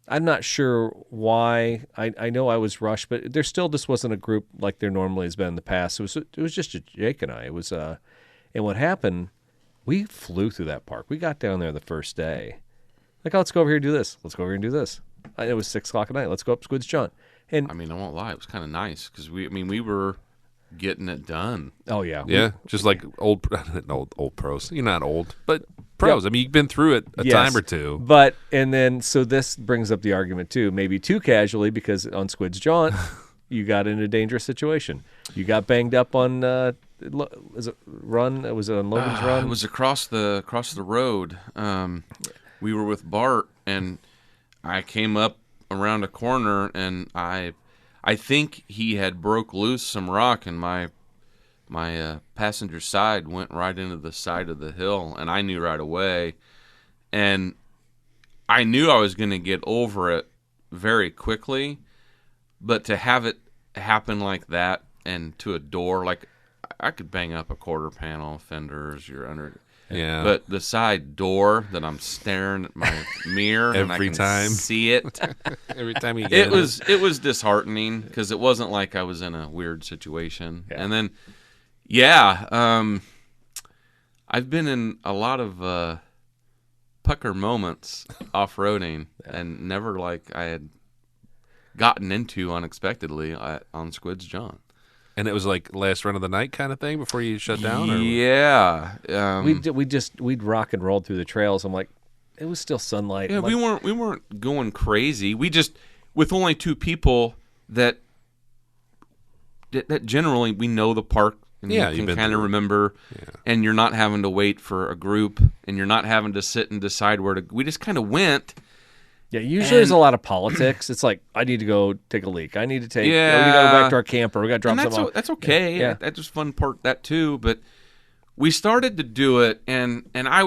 I'm not sure why. I know I was rushed, but there still just wasn't a group like there normally has been in the past. It was just Jake and I. It was and what happened? We flew through that park. We got down there the first day. Like, oh, let's go over here and do this. Let's go over here and do this. And it was 6:00 at night. Let's go up Squid's John. And I mean, I won't lie. It was kind of nice because we were getting it done. oh yeah, yeah, just like old pros. You're not old, but pros. Yep. I mean, you've been through it a Yes. time or two. But and then so this brings up the argument too, maybe too casually, because on Squid's Jaunt, you got in a dangerous situation. You got banged up on is it run? Was it on Logan's Run? It was across the road. We were with Bart, and I came up around a corner, and I think he had broke loose some rock, and my passenger side went right into the side of the hill, and I knew right away. And I knew I was going to get over it very quickly, but to have it happen like that and to a door, like I could bang up a quarter panel, fenders, your under. Yeah. But the side door that I'm staring at my mirror and I Every can time. see it. Every time you get It was disheartening because it wasn't like I was in a weird situation. Yeah. And then, I've been in a lot of pucker moments off-roading and never like I had gotten into unexpectedly on Squid's John. And it was like last run of the night kind of thing before you shut down? Or? Yeah. We'd rock and roll through the trails. I'm like, it was still sunlight. Yeah, I'm like, we weren't going crazy. We just, with only two people that generally we know the park and Yeah, you you've can been kind of through it. remember, Yeah. and you're not having to wait for a group, and you're not having to sit and decide where to. We just kind of went. yeah, usually there's a lot of politics. It's like, I need to go take a leak. I need to take, we got to go back to our camper. We got to drop And something off. that's okay. Yeah. That's just fun part that too. But we started to do it, and I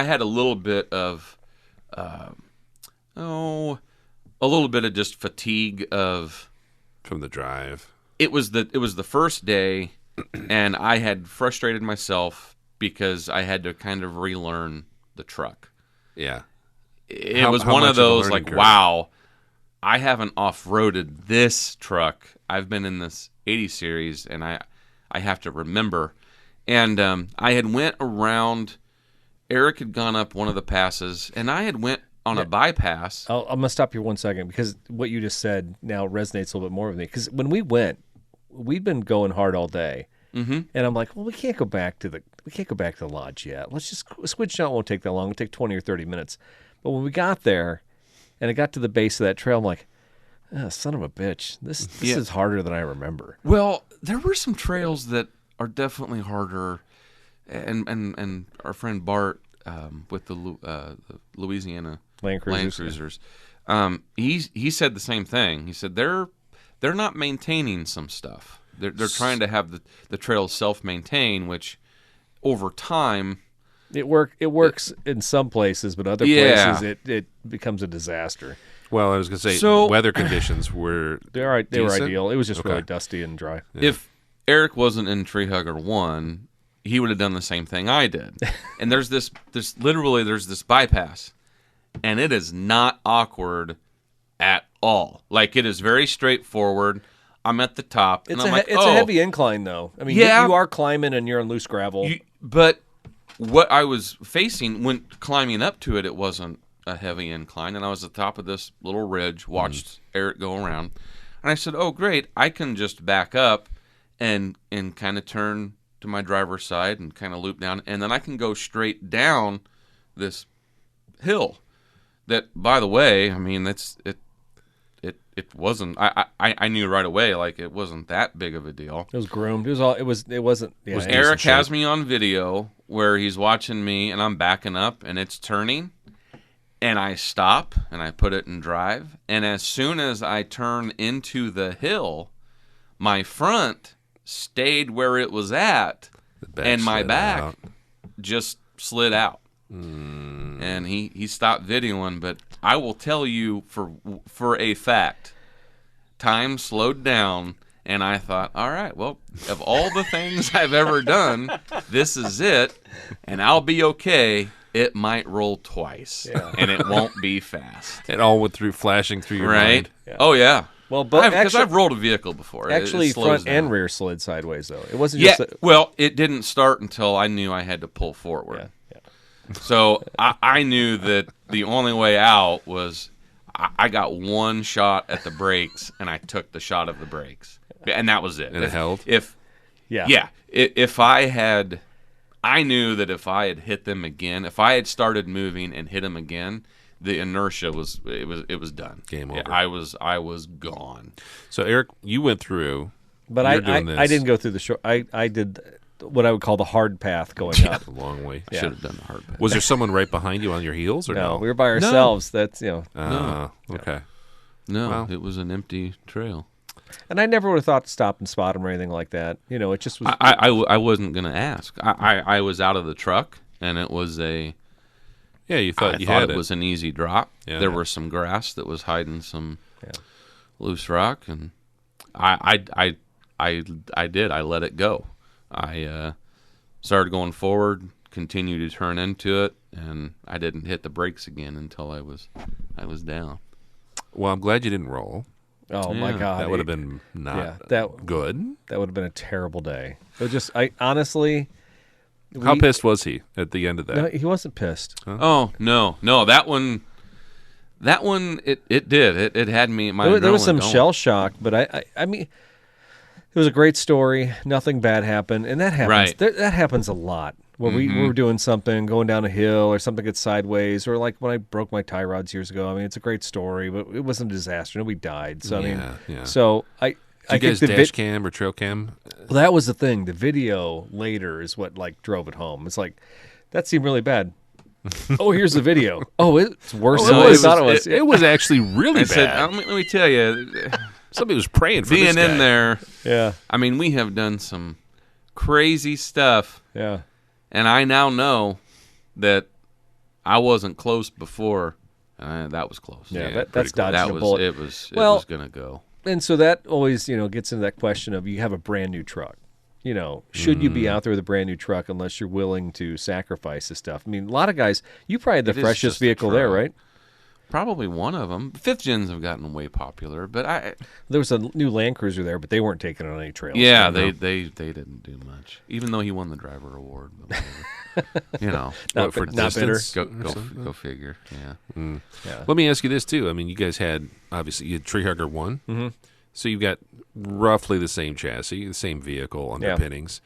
had a little bit of, a little bit of just fatigue of. From the drive. It was the first day, and I had frustrated myself because I had to kind of relearn the truck. Yeah. It was how one much of of a those learning like, curve? wow, I haven't off-roaded this truck. I've been in this 80 series, and I have to remember. And I had went around. Eric had gone up one of the passes, and I had went on a bypass. I'm going to stop here 1 second because what you just said now resonates a little bit more with me. Because when we went, we'd been going hard all day. Mm-hmm. And I'm like, well, we can't go back to the lodge yet. Let's just switch shot. Won't take that long. It'll take 20 or 30 minutes. But when we got there, and it got to the base of that trail, I'm like, son of a bitch. This is harder than I remember. Well, there were some trails that are definitely harder, and our friend Bart with the Louisiana Land Cruisers, he said the same thing. He said they're not maintaining some stuff. They're trying to have the trails self-maintain, which over time It works in some places, but other places it becomes a disaster. Well, I was going to say, So- weather conditions were They were decent? ideal. It was just Okay. really dusty and dry. If Eric wasn't in Tree Hugger 1, he would have done the same thing I did. And there's this bypass, and it is not awkward at all. Like, it is very straightforward. I'm at the top, and It's I'm like, it's a heavy incline though. I mean, Yeah. you are climbing and you're on loose gravel. But what I was facing when climbing up to it, it wasn't a heavy incline, and I was at the top of this little ridge, watched Eric go around, and I said, "Oh, great! I can just back up and kind of turn to my driver's side and kind of loop down, and then I can go straight down this hill." That, by the way, I mean, it wasn't. I knew right away, like, it wasn't that big of a deal. It was groomed. It wasn't. Yeah, Was it Eric decent has shape. me on video where he's watching me and I'm backing up and it's turning, and I stop and I put it in drive, and as soon as I turn into the hill, my front stayed where it was at, back and my slid back out. just slid out. And he stopped videoing, but I will tell you for a fact, time slowed down, and I thought, all right, well, of all the things I've ever done, this is it, and I'll be okay. It might roll twice, and it won't be fast. It all went through, flashing through your Right? mind. Yeah. Oh, yeah. Well, but Because I've rolled a vehicle before. actually it slows front down. and rear slid sideways though. It wasn't Yeah, just. well, it didn't start until I knew I had to pull forward. Yeah. So I knew that the only way out was I got one shot at the brakes, and I took the shot of the brakes, and that was it. And it held? If I knew that if I had hit them again, if I had started moving and hit them again, the inertia was done. Game Yeah, over. I was gone. So, Eric, you went through. But You're I doing this. didn't go through the short. I did what I would call the hard path going up. A long way. Yeah. Should have done the hard path. Was there someone right behind you on your heels, or No, no? we were by ourselves. That's Okay. No, Wow. it was an empty trail. and I never would have thought to stop and spot him or anything like that. It just was. I wasn't going to ask. I was out of the truck, and it was Yeah, you thought I you thought had it was an easy drop. Yeah. There was some grass that was hiding some Yeah. loose rock, and I did. I let it go. I started going forward, continued to turn into it, and I didn't hit the brakes again until I was down. Well, I'm glad you didn't roll. Oh my God, That would have been good. That would have been a terrible day. It was just, I honestly. How pissed was he at the end of that? No, he wasn't pissed. Huh? Oh no, that one, it did. It had me. There was some shell shock, but I mean, it was a great story. Nothing bad happened, and that happens. Right. That happens a lot. Where we were doing something, going down a hill, or something gets sideways, or like when I broke my tie rods years ago. I mean, it's a great story, but it wasn't a disaster. Nobody died. So I mean, so I. Did you guys dash cam or trail cam? Well, that was the thing. The video later is what like drove it home. It's like that seemed really bad. Oh, here's the video. Oh, it's worse than I thought it was. It was actually really bad. Let me tell you, somebody was praying for being this guy. in there. Yeah. I mean, we have done some crazy stuff. Yeah. And I now know that I wasn't close before. That was close. Yeah, that's dodging a bullet. It was going to go. And so that always, gets into that question of you have a brand new truck. Should you be out there with a brand new truck unless you're willing to sacrifice this stuff? I mean, a lot of guys, you probably had the freshest vehicle there, right? Probably one of them. Fifth gens have gotten way popular, but there was a new Land Cruiser there, but they weren't taking it on any trails. Yeah, they didn't do much, even though he won the driver award. But not for not distance? Go figure. Yeah. Yeah. Let me ask you this too. I mean, you guys had Tree Hugger 1, mm-hmm. so you've got roughly the same chassis, the same vehicle underpinnings.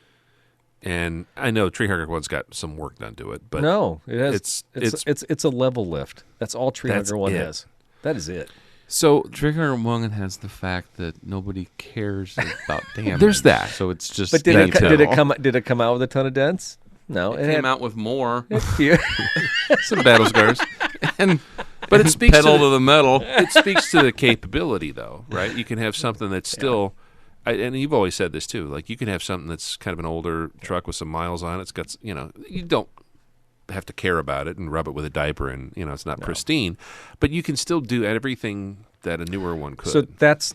And I know Tree Hugger 1's got some work done to it, but no, it has. It's a level lift. That's all Tree Hugger 1 has. That is it. So Tree Hugger 1 has the fact that nobody cares about damage. There's that. So it's just. But did it come out with a ton of dents? No, it came out with more. Some battle scars. But it speaks pedal to the metal. It speaks to the capability, though, right? You can have something that's still. And you've always said this too. Like you can have something that's kind of an older truck with some miles on it. It's got, you don't have to care about it and rub it with a diaper, and it's not pristine, but you can still do everything that a newer one could. So that's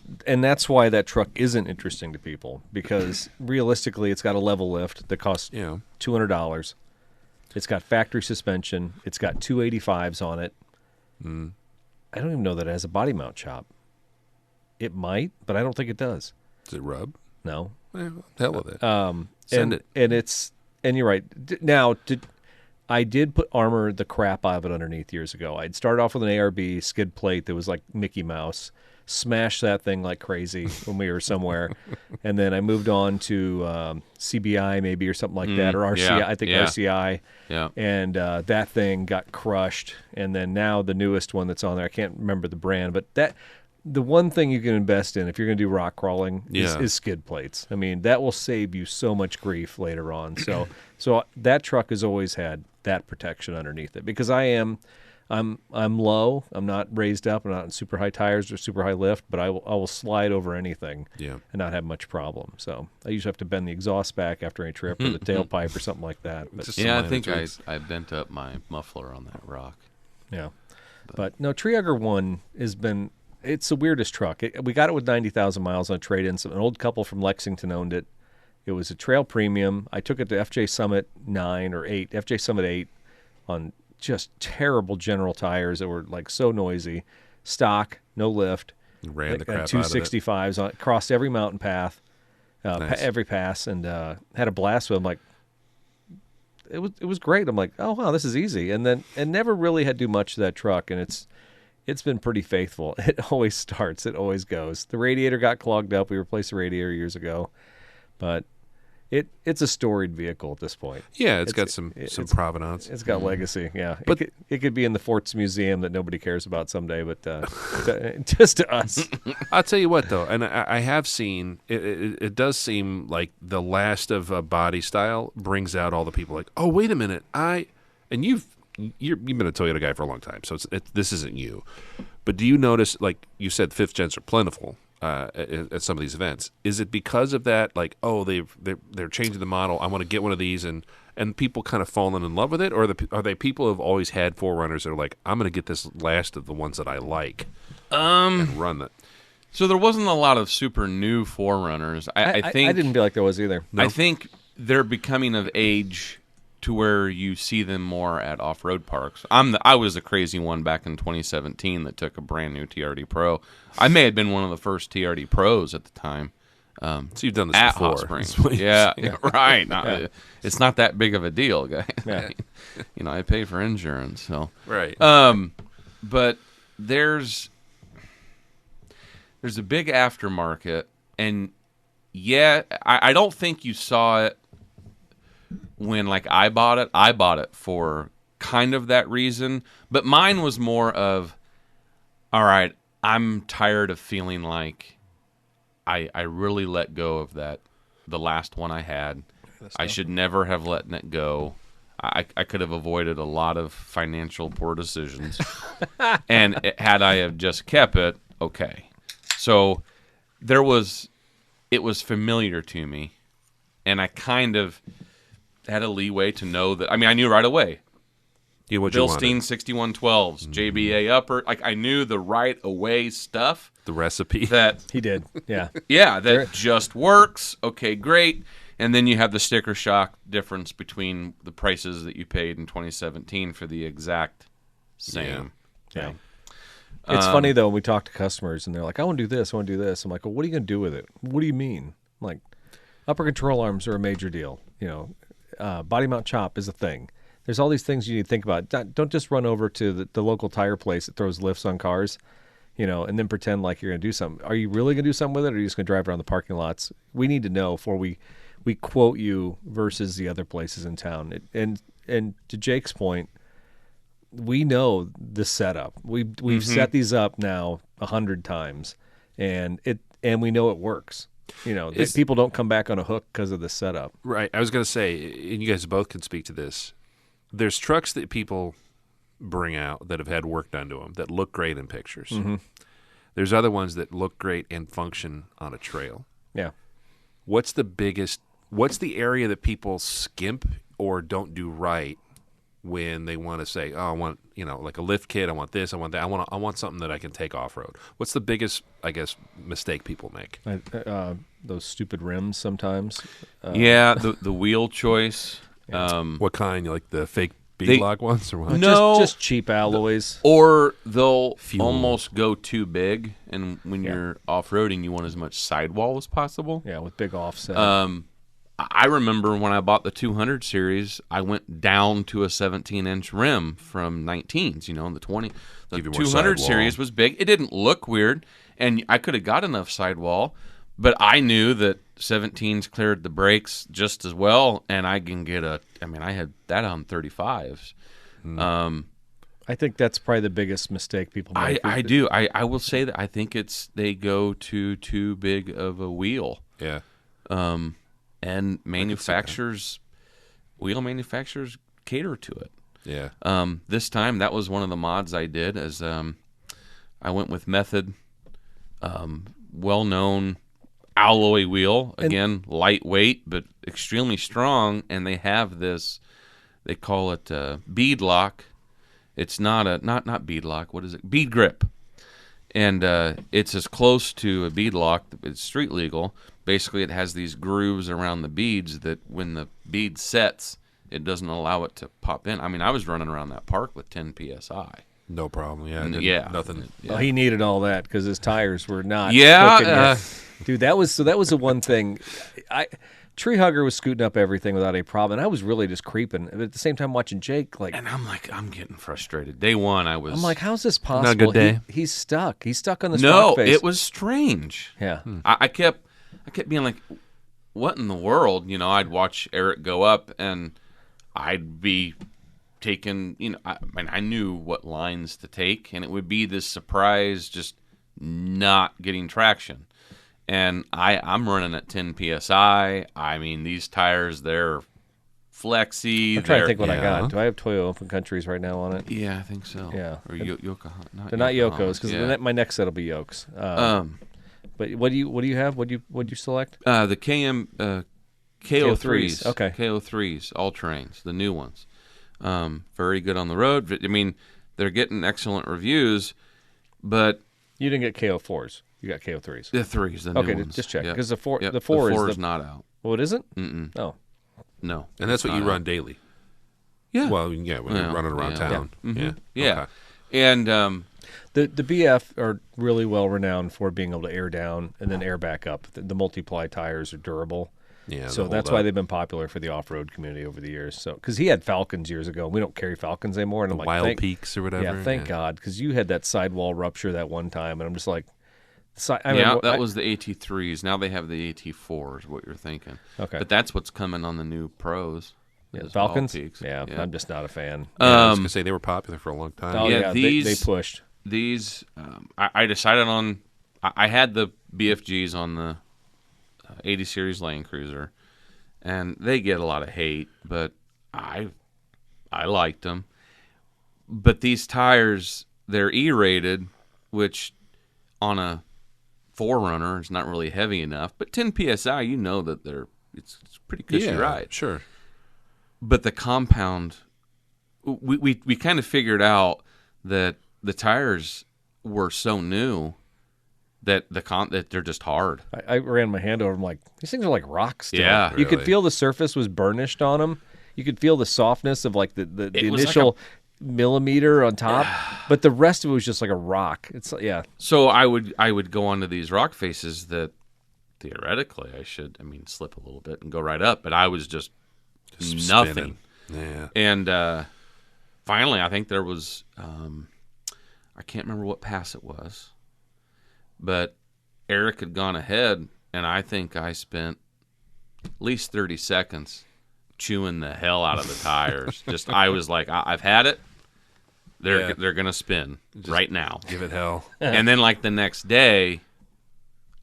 why that truck isn't interesting to people, because realistically, it's got a level lift that costs $200. It's got factory suspension. It's got 285s on it. I don't even know that it has a body mount chop. It might, but I don't think it does. Does it rub? No. Hell with it. Send it. And you're right. Now, I did armor the crap out of it underneath years ago. I'd started off with an ARB skid plate that was like Mickey Mouse. Smashed that thing like crazy when we were somewhere. And then I moved on to CBI maybe or something like that, or RCI. I think RCI. Yeah. And that thing got crushed. And then now the newest one that's on there, I can't remember the brand, but the one thing you can invest in if you're going to do rock crawling is skid plates. I mean, that will save you so much grief later on. So that truck has always had that protection underneath it, because I'm low. I'm not raised up. I'm not in super high tires or super high lift, but I will slide over anything and not have much problem. So I usually have to bend the exhaust back after any trip or the tailpipe or something like that. But I think I bent up my muffler on that rock. Yeah. But no, Tree Hugger 1 has been. It's the weirdest truck. We got it with 90,000 miles on a trade-in. So an old couple from Lexington owned it. It was a trail premium. I took it to FJ Summit 9 or 8, FJ Summit 8 on just terrible General tires that were like so noisy. Stock, no lift. Ran the crap out of it. 265s on it. Crossed every mountain path, Nice. every pass, and had a blast with them. Like, it was great. I'm like, oh wow, this is easy. And never really had to do much to that truck, and it's been pretty faithful. It always starts. It always goes. The radiator got clogged up. We replaced the radiator years ago, but it's a storied vehicle at this point. Yeah, it's got some provenance. It's got legacy. Yeah, but it could be in the Forts Museum that nobody cares about someday, but just to us. I'll tell you what, though, and I have seen it does seem like the last of a body style brings out all the people like, oh, wait a minute, you've been a Toyota guy for a long time, so this isn't you. But do you notice, like you said, fifth gens are plentiful at some of these events? Is it because of that? Like, oh, they're changing the model. I want to get one of these, and people kind of falling in love with it, or are they people who have always had 4Runners that are like, I'm going to get this last of the ones that I like and run that? So there wasn't a lot of super new 4Runners. I think I didn't feel like there was either. No? I think they're becoming of age to where you see them more at off-road parks. I was the crazy one back in 2017 that took a brand new TRD Pro. I may have been one of the first TRD Pros at the time. So you've done this at before. Hot Springs. Yeah, right. It's not that big of a deal, guys. Yeah. I pay for insurance, so Right. but there's a big aftermarket, and I don't think you saw it when I bought it. I bought it for kind of that reason, but mine was more of, all right, I'm tired of feeling like I really let go of the last one I had. I should never have let it go. I could have avoided a lot of financial poor decisions. And had I have just kept it, okay. So it was familiar to me, and I kind of had a leeway to know that. I mean, I knew right away. What you wanted. Bilstein 6112s, JBA upper. I knew the right away stuff. The recipe. That He did. Yeah. yeah, that just works. Okay, great. And then you have the sticker shock difference between the prices that you paid in 2017 for the exact same. Yeah. It's funny, though, when we talk to customers, and they're like, I want to do this, I want to do this. I'm like, well, what are you going to do with it? What do you mean? I'm like, upper control arms are a major deal. Body mount chop is a thing. There's all these things you need to think about. Don't just run over to the local tire place that throws lifts on cars, and then pretend like you're going to do something. Are you really going to do something with it, or are you just going to drive around the parking lots? We need to know before we quote you versus the other places in town. And to Jake's point, we know the setup. We've set these up now 100 times, and we know it works. People don't come back on a hook because of the setup. Right. I was going to say, and you guys both can speak to this. There's trucks that people bring out that have had work done to them that look great in pictures. Mm-hmm. There's other ones that look great and function on a trail. Yeah. What's the area that people skimp or don't do right when they want to say, oh, I want, like a lift kit, I want this, I want that, I want something that I can take off-road? What's the biggest, I guess, mistake people make? Those stupid rims sometimes. The wheel choice. What kind? Like the fake beadlock ones or what? No. Just cheap alloys. Or they'll almost go too big, and when you're off-roading, you want as much sidewall as possible. Yeah, with big offset. I remember when I bought the 200 series, I went down to a 17-inch rim from 19s. The 20. The 200 series was big. It didn't look weird, and I could have got enough sidewall, but I knew that 17s cleared the brakes just as well, and I had that on 35s. I think that's probably the biggest mistake people make. I do. I will say that I think they go to too big of a wheel. Yeah. And wheel manufacturers cater to it. Yeah. This time, that was one of the mods I did, as I went with Method, well-known alloy wheel. Again, lightweight, but extremely strong, and they have this, they call it bead lock. It's not bead lock, what is it? Bead grip. And it's as close to a bead lock, it's street legal. Basically, it has these grooves around the beads that when the bead sets, it doesn't allow it to pop in. I mean, I was running around that park with 10 PSI. No problem. Yeah. Nothing. Well, he needed all that because his tires were not. Yeah. Dude, that was the one thing. Tree Hugger was scooting up everything without a problem, and I was really just creeping. But at the same time, watching Jake, and I'm getting frustrated. Day one, I'm like, how's this possible? Not a good day. He's stuck. He's stuck on the No, stock face. it was strange. Yeah. I kept being like, what in the world? I'd watch Eric go up, and I'd be taking, I knew what lines to take, and it would be this surprise, just not getting traction. And I'm running at 10 PSI. I mean, these tires, they're flexy. I'm trying to think what I got. Do I have Toyo Open Countries right now on it? Yeah, I think so. Yeah. Or Yokohama. They're not Yokos, because my next set will be Yokes. But what do you have? What do you select? The KM KO3s. Okay. KO3s, all terrains, the new ones. Very good on the road. I mean, they're getting excellent reviews, but you didn't get KO4s. You got KO3s. The 3s, the new ones. Okay, just check, Yep. because the 4 is is not out. Well, it isn't? Mm-mm. Oh. No. And that's what you run daily. Yeah. Well, when you're running around town. Yeah. Yeah. Okay. And The BF are really well renowned for being able to air down and then air back up. The multiply tires are durable. Yeah. So that's why they've been popular for the off-road community over the years. So because he had Falcons years ago, we don't carry Falcons anymore. And I'm like, Wild Peaks or whatever. Yeah, thank God, because you had that sidewall rupture that one time, and I'm just like, that was the AT3s. Now they have the AT4s. What you're thinking? Okay, but that's what's coming on the new Pros. Yeah, Falcons. Peaks. Yeah, I'm just not a fan. I was gonna say they were popular for a long time. Oh yeah, they pushed. These, I decided on. I had the BFGs on the 80 series Land Cruiser, and they get a lot of hate, but I liked them. But these tires, they're E-rated, which on a 4Runner is not really heavy enough. But 10 psi, you know that it's a pretty cushy ride. Sure. But the compound, we kind of figured out that the tires were so new that that they're just hard. I ran my hand over them like, these things are like rocks still. Yeah. You could Really? feel the surface was burnished on them. You could feel the softness of like the initial millimeter on top, but the rest of it was just like a rock. It's So I would go onto these rock faces that theoretically I should, slip a little bit and go right up, but I was just nothing. Spinning. Yeah. And finally, I think there was, I can't remember what pass it was, but Eric had gone ahead, and I think I spent at least 30 seconds chewing the hell out of the tires. I was like, I've had it. They're going to spin right now. Give it hell. And then like the next day,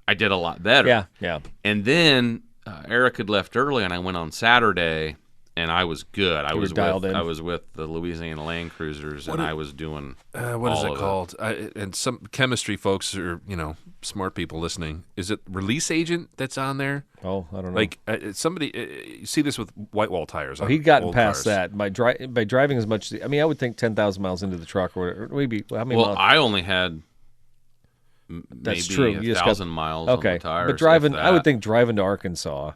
I did a lot better. Yeah. And then Eric had left early, and I went on Saturday, and I was good. I was with the Louisiana Land Cruisers, and I was doing what is it called? And some chemistry folks are, smart people listening. Is it release agent that's on there? Oh, I don't know. Like somebody, you see this with white wall tires. He'd gotten old past cars. that by driving as much. I would think 10,000 miles into the truck or maybe how many miles? I only had That's maybe true. You just 1,000 miles on the tires. But driving, if I would that. think driving to Arkansas,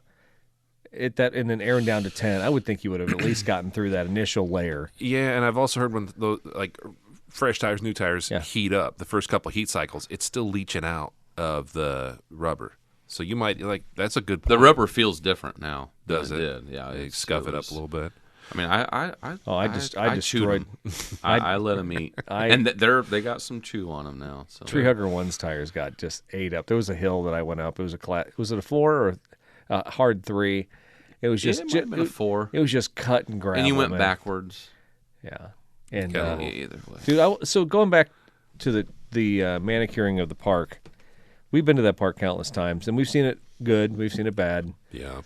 and then airing down to 10, I would think you would have at least gotten through that initial layer. Yeah, and I've also heard when those fresh tires, new tires heat up, the first couple heat cycles, it's still leaching out of the rubber. So you might that's a good point. The rubber feels different now. Does than it? did. Yeah, They scuff it up a little bit. I I destroyed. I let them eat, and they got some chew on them now. So Tree Hugger 1's tires got just ate up. There was a hill that I went up. It was was it a 4 or a hard 3? It was just it might have been a 4. It was just cut and gravel. And you went man. backwards. Yeah, and Either way. dude, so going back to the manicuring of the park, we've been to that park countless times, and we've seen it good, we've seen it bad. Yeah.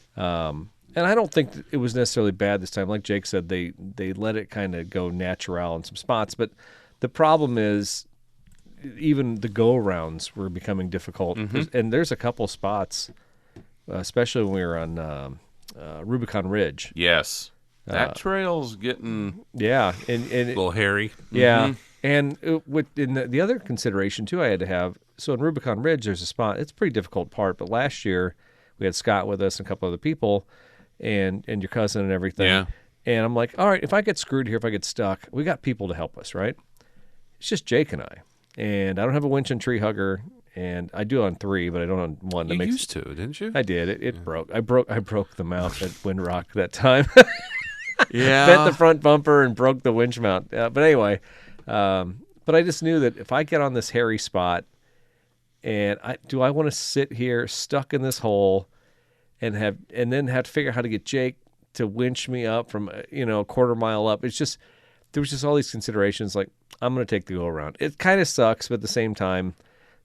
And I don't think that it was necessarily bad this time. Like Jake said, they let it kind of go natural in some spots. But the problem is even the go-arounds were becoming difficult. Mm-hmm. And there's a couple spots, especially when we were on Rubicon Ridge. Yes, that trail's getting Yeah. And A little hairy. yeah. And the other consideration, too, I had to have, so in Rubicon Ridge, there's a spot. It's a pretty difficult part. But last year, we had Scott with us and a couple other people, and your cousin and everything. Yeah. And I'm like, all right, if I get screwed here, if I get stuck, we got people to help us, right? It's just Jake and I. And I don't have a winch and Tree Hugger, and I do on 3, but I don't on 1. You used to, didn't you? I did. It broke. I broke the mount at Windrock that time. Yeah. Bent the front bumper and broke the winch mount. But anyway, but I just knew that if I get on this hairy spot, and I want to sit here stuck in this hole and then have to figure out how to get Jake to winch me up from a quarter mile up. It's just there was just all these considerations. Like, I'm going to take the go around. It kind of sucks, but at the same time,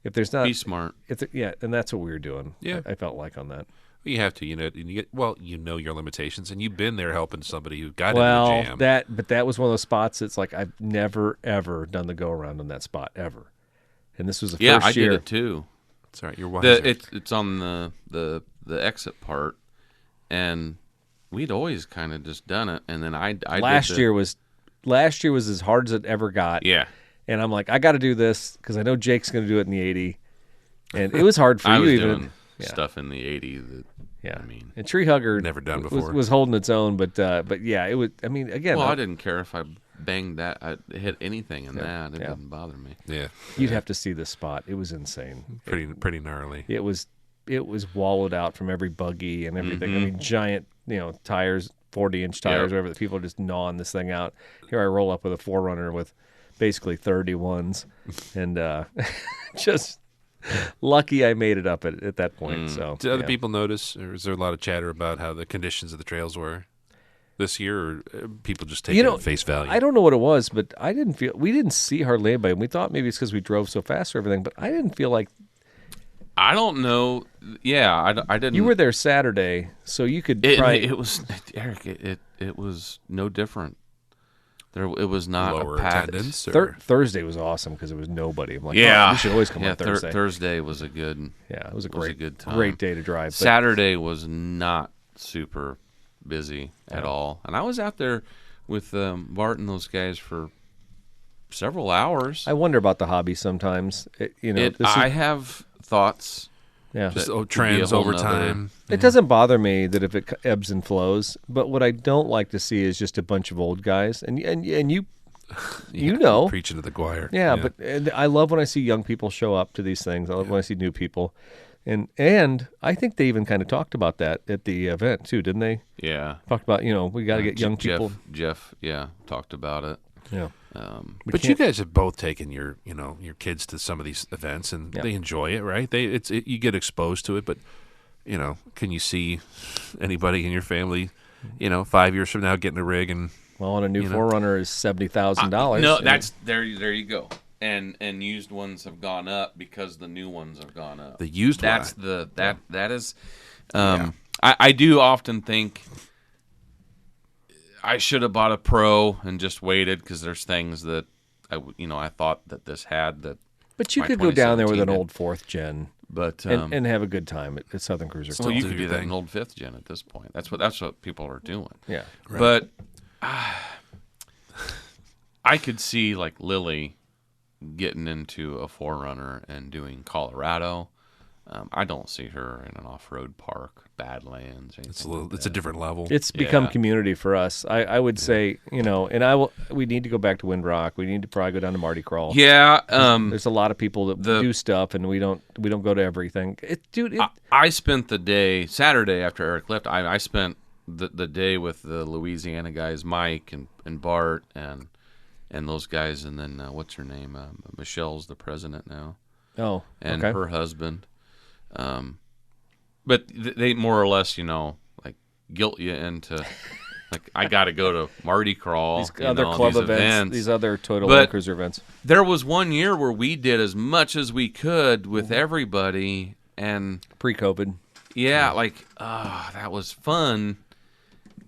if there's not Be smart. and that's what we were doing. Yeah. I felt like on that. You have to, you know your limitations, and you've been there helping somebody who got in the jam. That was one of those spots. It's like I've never ever done the go around on that spot ever, and this was the first year. I did it too. It's all right. You're wiser. It's on the exit part, and we'd always kind of just done it, and then I last year was as hard as it ever got. Yeah. And I'm like, I got to do this because I know Jake's going to do it in the 80, and it was hard for you even. stuff in the 80s that. Yeah, I mean, and Tree Hugger Never done before. was holding its own, but yeah, it was. I mean, again, well, I didn't care if I banged that. I hit anything in that. It yeah. didn't bother me. Yeah, you'd have to see the spot. It was insane. pretty gnarly. It was wallowed out from every buggy and everything. I mean, giant, tires, 40-inch tires, whatever. The people are just gnawing this thing out. Here I roll up with a 4Runner with basically 31s, and just lucky I made it up at that point. So, did other people notice, or is there a lot of chatter about how the conditions of the trails were this year, or people just take it at face value? I don't know what it was, but we didn't see hardly anybody. We thought maybe it's because we drove so fast or everything, but I didn't feel like. I don't know. Yeah, I didn't. You were there Saturday, so you could. It was Eric. It was no different. It was not Lower a packed. attendance. Thursday was awesome because there was nobody. I'm like, yeah, we should always come on Thursday. Thursday was a good. Yeah, it was a good time. Great day to drive. But Saturday was not super busy at all, and I was out there with Bart and those guys for several hours. I wonder about the hobby sometimes. I have thoughts. Yeah, just trends over time. It doesn't bother me that if it ebbs and flows, but what I don't like to see is just a bunch of old guys, and you know, preaching to the choir. Yeah, but I love when I see young people show up to these things. I love when I see new people, and I think they even kind of talked about that at the event too, didn't they? Yeah, talked about we got to get young people. Jeff, talked about it. Yeah. But you guys have both taken your kids to some of these events, and they enjoy it, right? You get exposed to it, but can you see anybody in your family, 5 years from now getting a rig and on a new 4Runner is $70,000? No, that's there. There you go. And used ones have gone up because the new ones have gone up. The used that is. I do often think I should have bought a Pro and just waited because there's things that I thought that this had that. But you could go down there with an did. old 4th gen, but and have a good time at Southern Cruiser. Well, you could do that in an old 5th gen at this point. That's what people are doing. Yeah, right. But I could see like Lily getting into a 4Runner and doing Colorado. I don't see her in an off-road park, Badlands. It's a different level. It's become community for us. I would say, and we need to go back to Windrock. We need to probably go down to Mardi Gras. Yeah, there's a lot of people that do stuff, and we don't go to everything. I spent the day Saturday after Eric left. I spent the day with the Louisiana guys, Mike and Bart and those guys, and then what's her name? Michelle's the president now. Oh, and her husband. But they more or less, like guilt you into, like, I got to go to Mardi Gras, these other club events, these other Toyota Land Cruiser events. There was one year where we did as much as we could with everybody, and pre-COVID. Yeah, that was fun.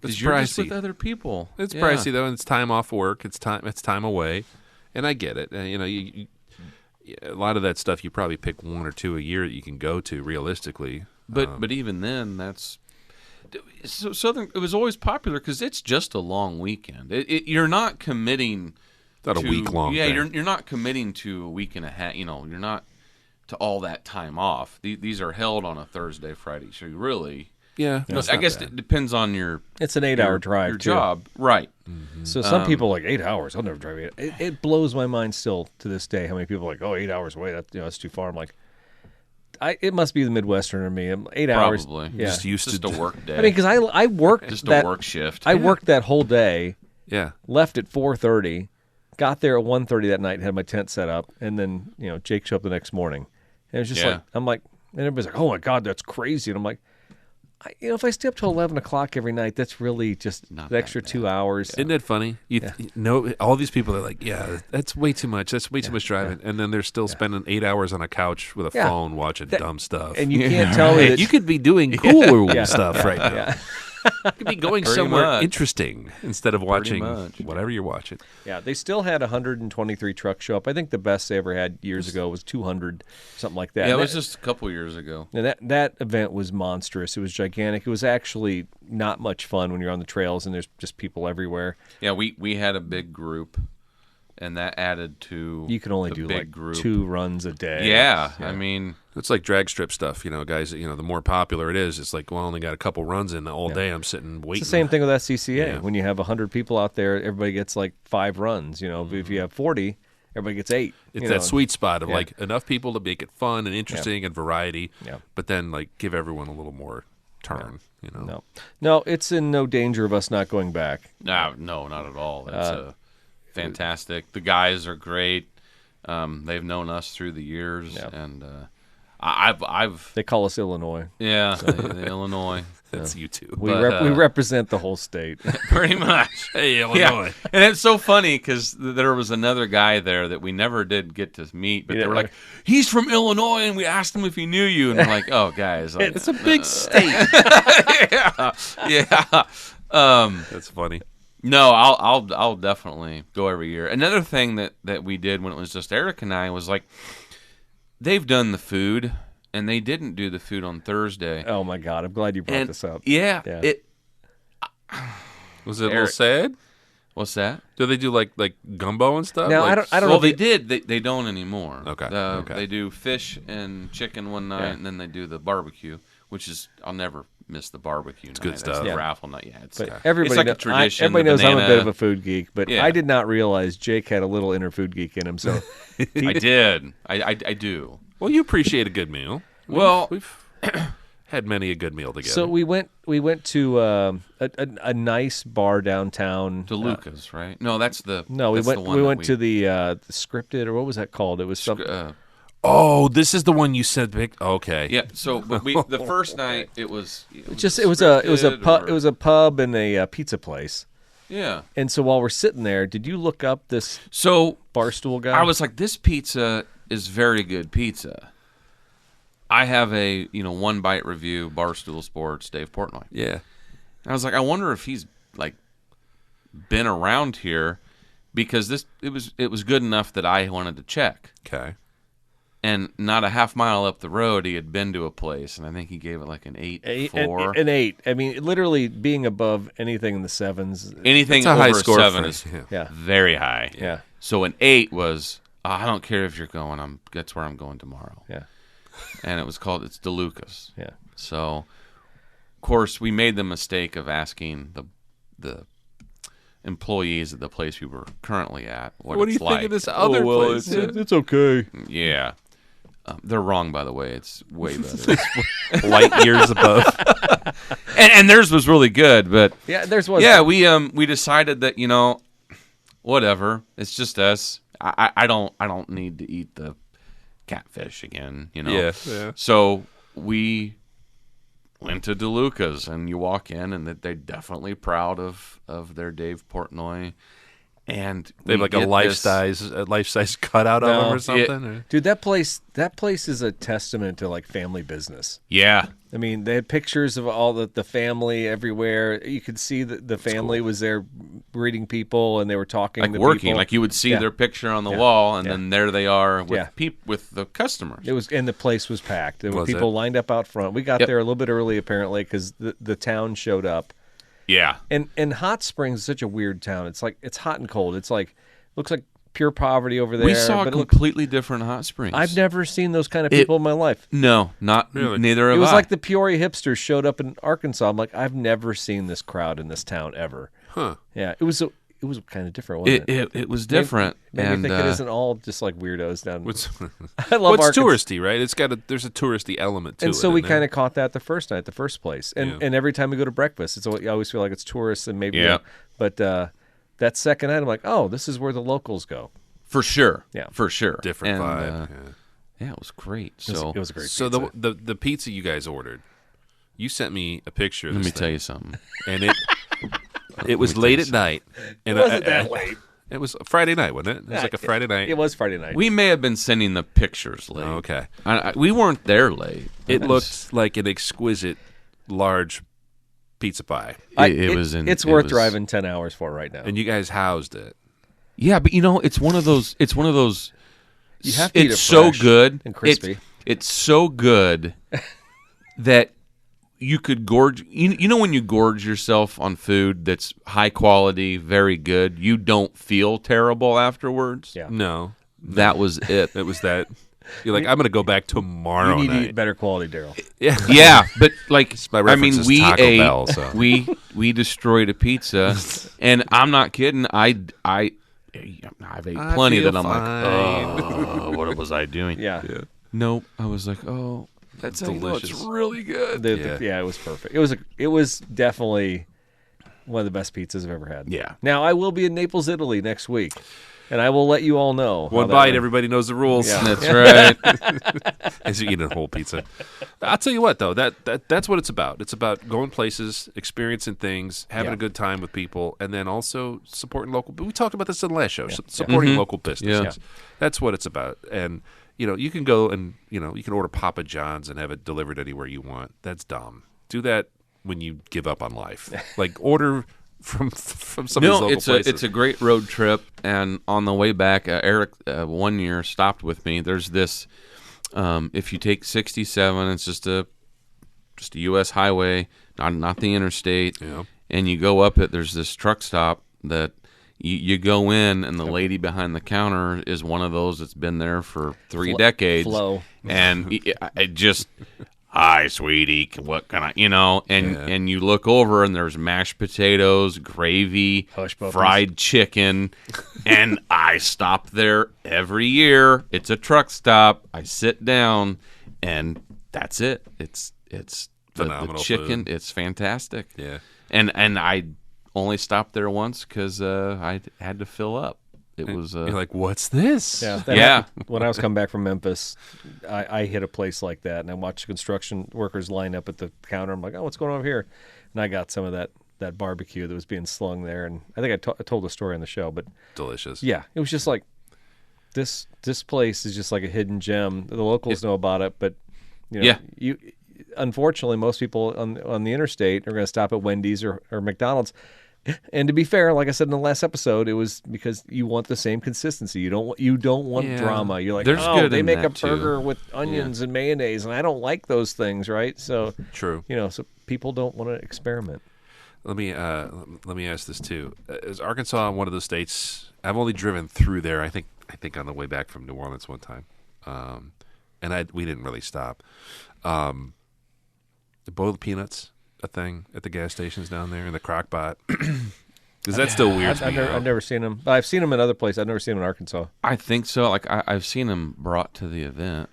It's you're pricey just with other people. It's pricey though, and it's time off work. It's time away, and I get it. And, a lot of that stuff you probably pick one or two a year that you can go to realistically. But even then, that's Southern. It was always popular because it's just a long weekend. You're not committing. It's not a week long. Yeah, thing. you're not committing to a week and a half. You're not to all that time off. These are held on a Thursday, Friday. So you really. Yeah, I guess it depends on your. It's an 8-hour drive. Your job, right? Mm-hmm. So some people are like 8 hours. I'll never drive it. It blows my mind still to this day how many people are like, 8 hours away. That's too far. I'm like, it must be the Midwestern in me. 8 hours. Probably. Yeah. Just used to a work day. I mean, because I worked just that a work shift. I worked that whole day. Yeah. Left at 4:30, got there at 1:30 that night, had my tent set up, and then Jake showed up the next morning. And it was just and everybody's like, oh my God, that's crazy. And I'm like, if I stay up till 11 o'clock every night, that's really just an extra 2 hours. Isn't that funny? All these people are like, that's way too much. That's way too much driving. And then they're still spending 8 hours on a couch with a phone watching dumb stuff. And you can't tell me that you could be doing cooler stuff right now. Yeah. You could be going somewhere interesting instead of watching whatever you're watching. Yeah, they still had 123 trucks show up. I think the best they ever had years ago was 200, something like that. Yeah, it was just a couple years ago. And that event was monstrous. It was gigantic. It was actually not much fun when you're on the trails and there's just people everywhere. Yeah, we had a big group, and that added to You can only the do big like group. 2 runs a day. Yeah, I mean, It's like drag strip stuff, guys. The more popular it is, it's like, well, I only got a couple runs in all day. I'm sitting waiting. It's the same thing with SCCA. Yeah. When you have 100 people out there, everybody gets like 5 runs. If you have 40, everybody gets 8. It's that sweet spot of Yeah. like enough people to make it fun and interesting and variety, Yeah. but then like give everyone a little more turn. No, it's in no danger of us not going back. no, not at all. It's fantastic. The guys are great. They've known us through the years, and I've They call us Illinois. Illinois. That's you too. We But, we represent the whole state. Pretty much. Hey, Illinois. And it's so funny because there was another guy there that we never did get to meet, but they were like, he's from Illinois, and we asked him if he knew you. And I'm like, oh, guys. It's a big state. yeah. That's funny. No, I'll definitely go every year. Another thing that we did when it was just Eric and I was like, they've done the food, and they didn't do the food on Thursday. Oh my God! I'm glad you brought this up. Yeah. Was it a little sad? What's that? Do they do like gumbo and stuff? Now, Like, I don't know. Well, if they you- did. They don't anymore. Okay. Okay. They do fish and chicken one night, Yeah. and then they do the barbecue, which is I'll never miss the barbecue. It's good stuff. The Yeah. raffle night. Yeah, it's But everybody, it's like a kno- tradition. everybody the knows I'm a banana- bit of a food geek, but Yeah. I did not realize Jake had a little inner food geek in him. So I did. I do. Well, you appreciate a good meal. Well- we've had many a good meal together. So we went to a nice bar downtown. To Lucas, right? No, that's the No, that's we the went one we that went to the scripted, or what was that called? It was something. oh, this is the one you said. Okay. Yeah. So but the first night it was It was a pub. scripted It was a pub and a pizza place. yeah. And so while we're sitting there, did you look up this So Barstool guy? I was like, this pizza is very good pizza. I have a 1-bite review, Barstool Sports, Dave Portnoy. Yeah. I was like, I wonder if he's like been around here because it was good enough that I wanted to check. Okay. And not a half mile up the road, he had been to a place, and I think he gave it like an 8.4. An 8. I mean, literally being above anything in the 7s. Anything It's a over high a score 7 for- is Yeah. very high. Yeah. So an 8 was, I don't care if you're going. That's where I'm going tomorrow. Yeah. And it's DeLucas. Yeah. So, of course, we made the mistake of asking the employees at the place we were currently at what What do you it's like. think of this other place? It's okay. Yeah. They're wrong, by the way. It's way better. Light years above. and theirs was really good, but Yeah, there's one. yeah, we decided that whatever. It's just us. I don't need to eat the catfish again. Yeah. So we went to DeLucas, and you walk in, and they're definitely proud of their Dave Portnoy. And They have like a life size cutout of No, them or something. or- Dude, that place is a testament to like family business. Yeah. I mean, they had pictures of all the family everywhere. You could see that the family was there greeting people, and they were talking Like to working, people. like you would see Yeah. their picture on the wall, and Yeah. then there they are with Yeah. with the customers. It was, and the place was packed. There were Was people it? lined up out front. We got Yep. there a little bit early, apparently, because the town showed up. Yeah. And Hot Springs is such a weird town. It's like it's hot and cold. It's like looks like pure poverty over there. We saw a but it looked- completely different Hot Springs. I've never seen those kind of people in my life. No, not Really? neither have It was I. like the Peoria hipsters showed up in Arkansas. I'm like, I've never seen this crowd in this town ever. Huh. Yeah, it was kind of different, wasn't it? it was different. Maybe and think it isn't all just like weirdos down. What's, I love what's Arkansas. touristy, right? There's a touristy element to it. And so we isn't kind there? of caught that the first night, the first place. And Yeah. and every time we go to breakfast, I always feel like it's tourists and maybe. Yeah. But that second night, I'm like, oh, this is where the locals go. for sure. Yeah. For sure. different And, vibe. yeah. yeah, it was great. It was, So it was a great So pizza. the pizza you guys ordered, you sent me a picture. Of let this me tell thing, you something. and it was late at night. And It wasn't that late. It was a Friday night, wasn't it? It was like a Friday night. It was Friday night. We may have been sending the pictures late. Oh, okay. We weren't there late. It looked like an exquisite, large pizza pie, It's worth driving 10 hours for right now. and you guys housed it. Yeah, but it's one of those. You have to eat it's it so fresh good and crispy. It's so good that you could gorge. You know when you gorge yourself on food that's high quality, very good, you don't feel terrible afterwards. Yeah. No, That was it. it was that. You're like, I'm going to go back tomorrow You need to night. eat better quality, Daryl. Yeah. Yeah, but like My I reference mean, is we Taco ate, Bell, so. we destroyed a pizza, and I'm not kidding. I've ate plenty feel that I'm fine. like, oh, what was I doing? Yeah. Nope. I was like, oh, that's delicious. It's really good. Yeah, it was perfect. It was definitely one of the best pizzas I've ever had. Yeah. Now I will be in Naples, Italy next week, and I will let you all know. how One that bite, went. everybody knows the rules. Yeah. That's right. As you eat a whole pizza. I'll tell you what, though, that's what it's about. It's about going places, experiencing things, having Yeah. a good time with people, and then also supporting local. But we talked about this in the last show. Supporting local businesses. Yeah. That's what it's about. And you can go and you can order Papa John's and have it delivered anywhere you want. That's dumb. Do that when you give up on life. Like order from some of these local places. It's a great road trip, and on the way back, Eric 1 year stopped with me. There's this. If you take 67, it's just a U.S. highway, not the interstate, Yeah. and you go up it. There's this truck stop that you go in, and the lady behind the counter is one of those that's been there for 3 decades. Flo. And I just, hi, sweetie, what can I, and you look over, and there's mashed potatoes, gravy, Hush puppies. fried chicken, and I stop there every year. It's a truck stop. I sit down, and that's it. It's the Phenomenal chicken. food. It's fantastic. Yeah. And I only stopped there once because I had to fill up. It was You're like, what's this? Yeah. Yeah. When I was coming back from Memphis, I hit a place like that, and I watched construction workers line up at the counter. I'm like, oh, what's going on over here? And I got some of that barbecue that was being slung there, and I think I told the story on the show, but Delicious. yeah, it was just like this place is just like a hidden gem. The locals know about it, but Yeah. you unfortunately most people on the interstate are going to stop at Wendy's or McDonald's. And to be fair, like I said in the last episode, it was because you want the same consistency. You don't want Yeah. drama. You're like, There's good they in make a that, too. burger with onions and mayonnaise, and I don't like those things, right? So True. so people don't want to experiment. Let me ask this too. Is Arkansas one of those states? I've only driven through there. I think on the way back from New Orleans one time, and we didn't really stop. The boiled peanuts, a thing at the gas stations down there in the crock pot. Because that still weirds me out. I've never seen them. I've seen them in other places. I've never seen them in Arkansas. I think so. Like I've seen them brought to the event.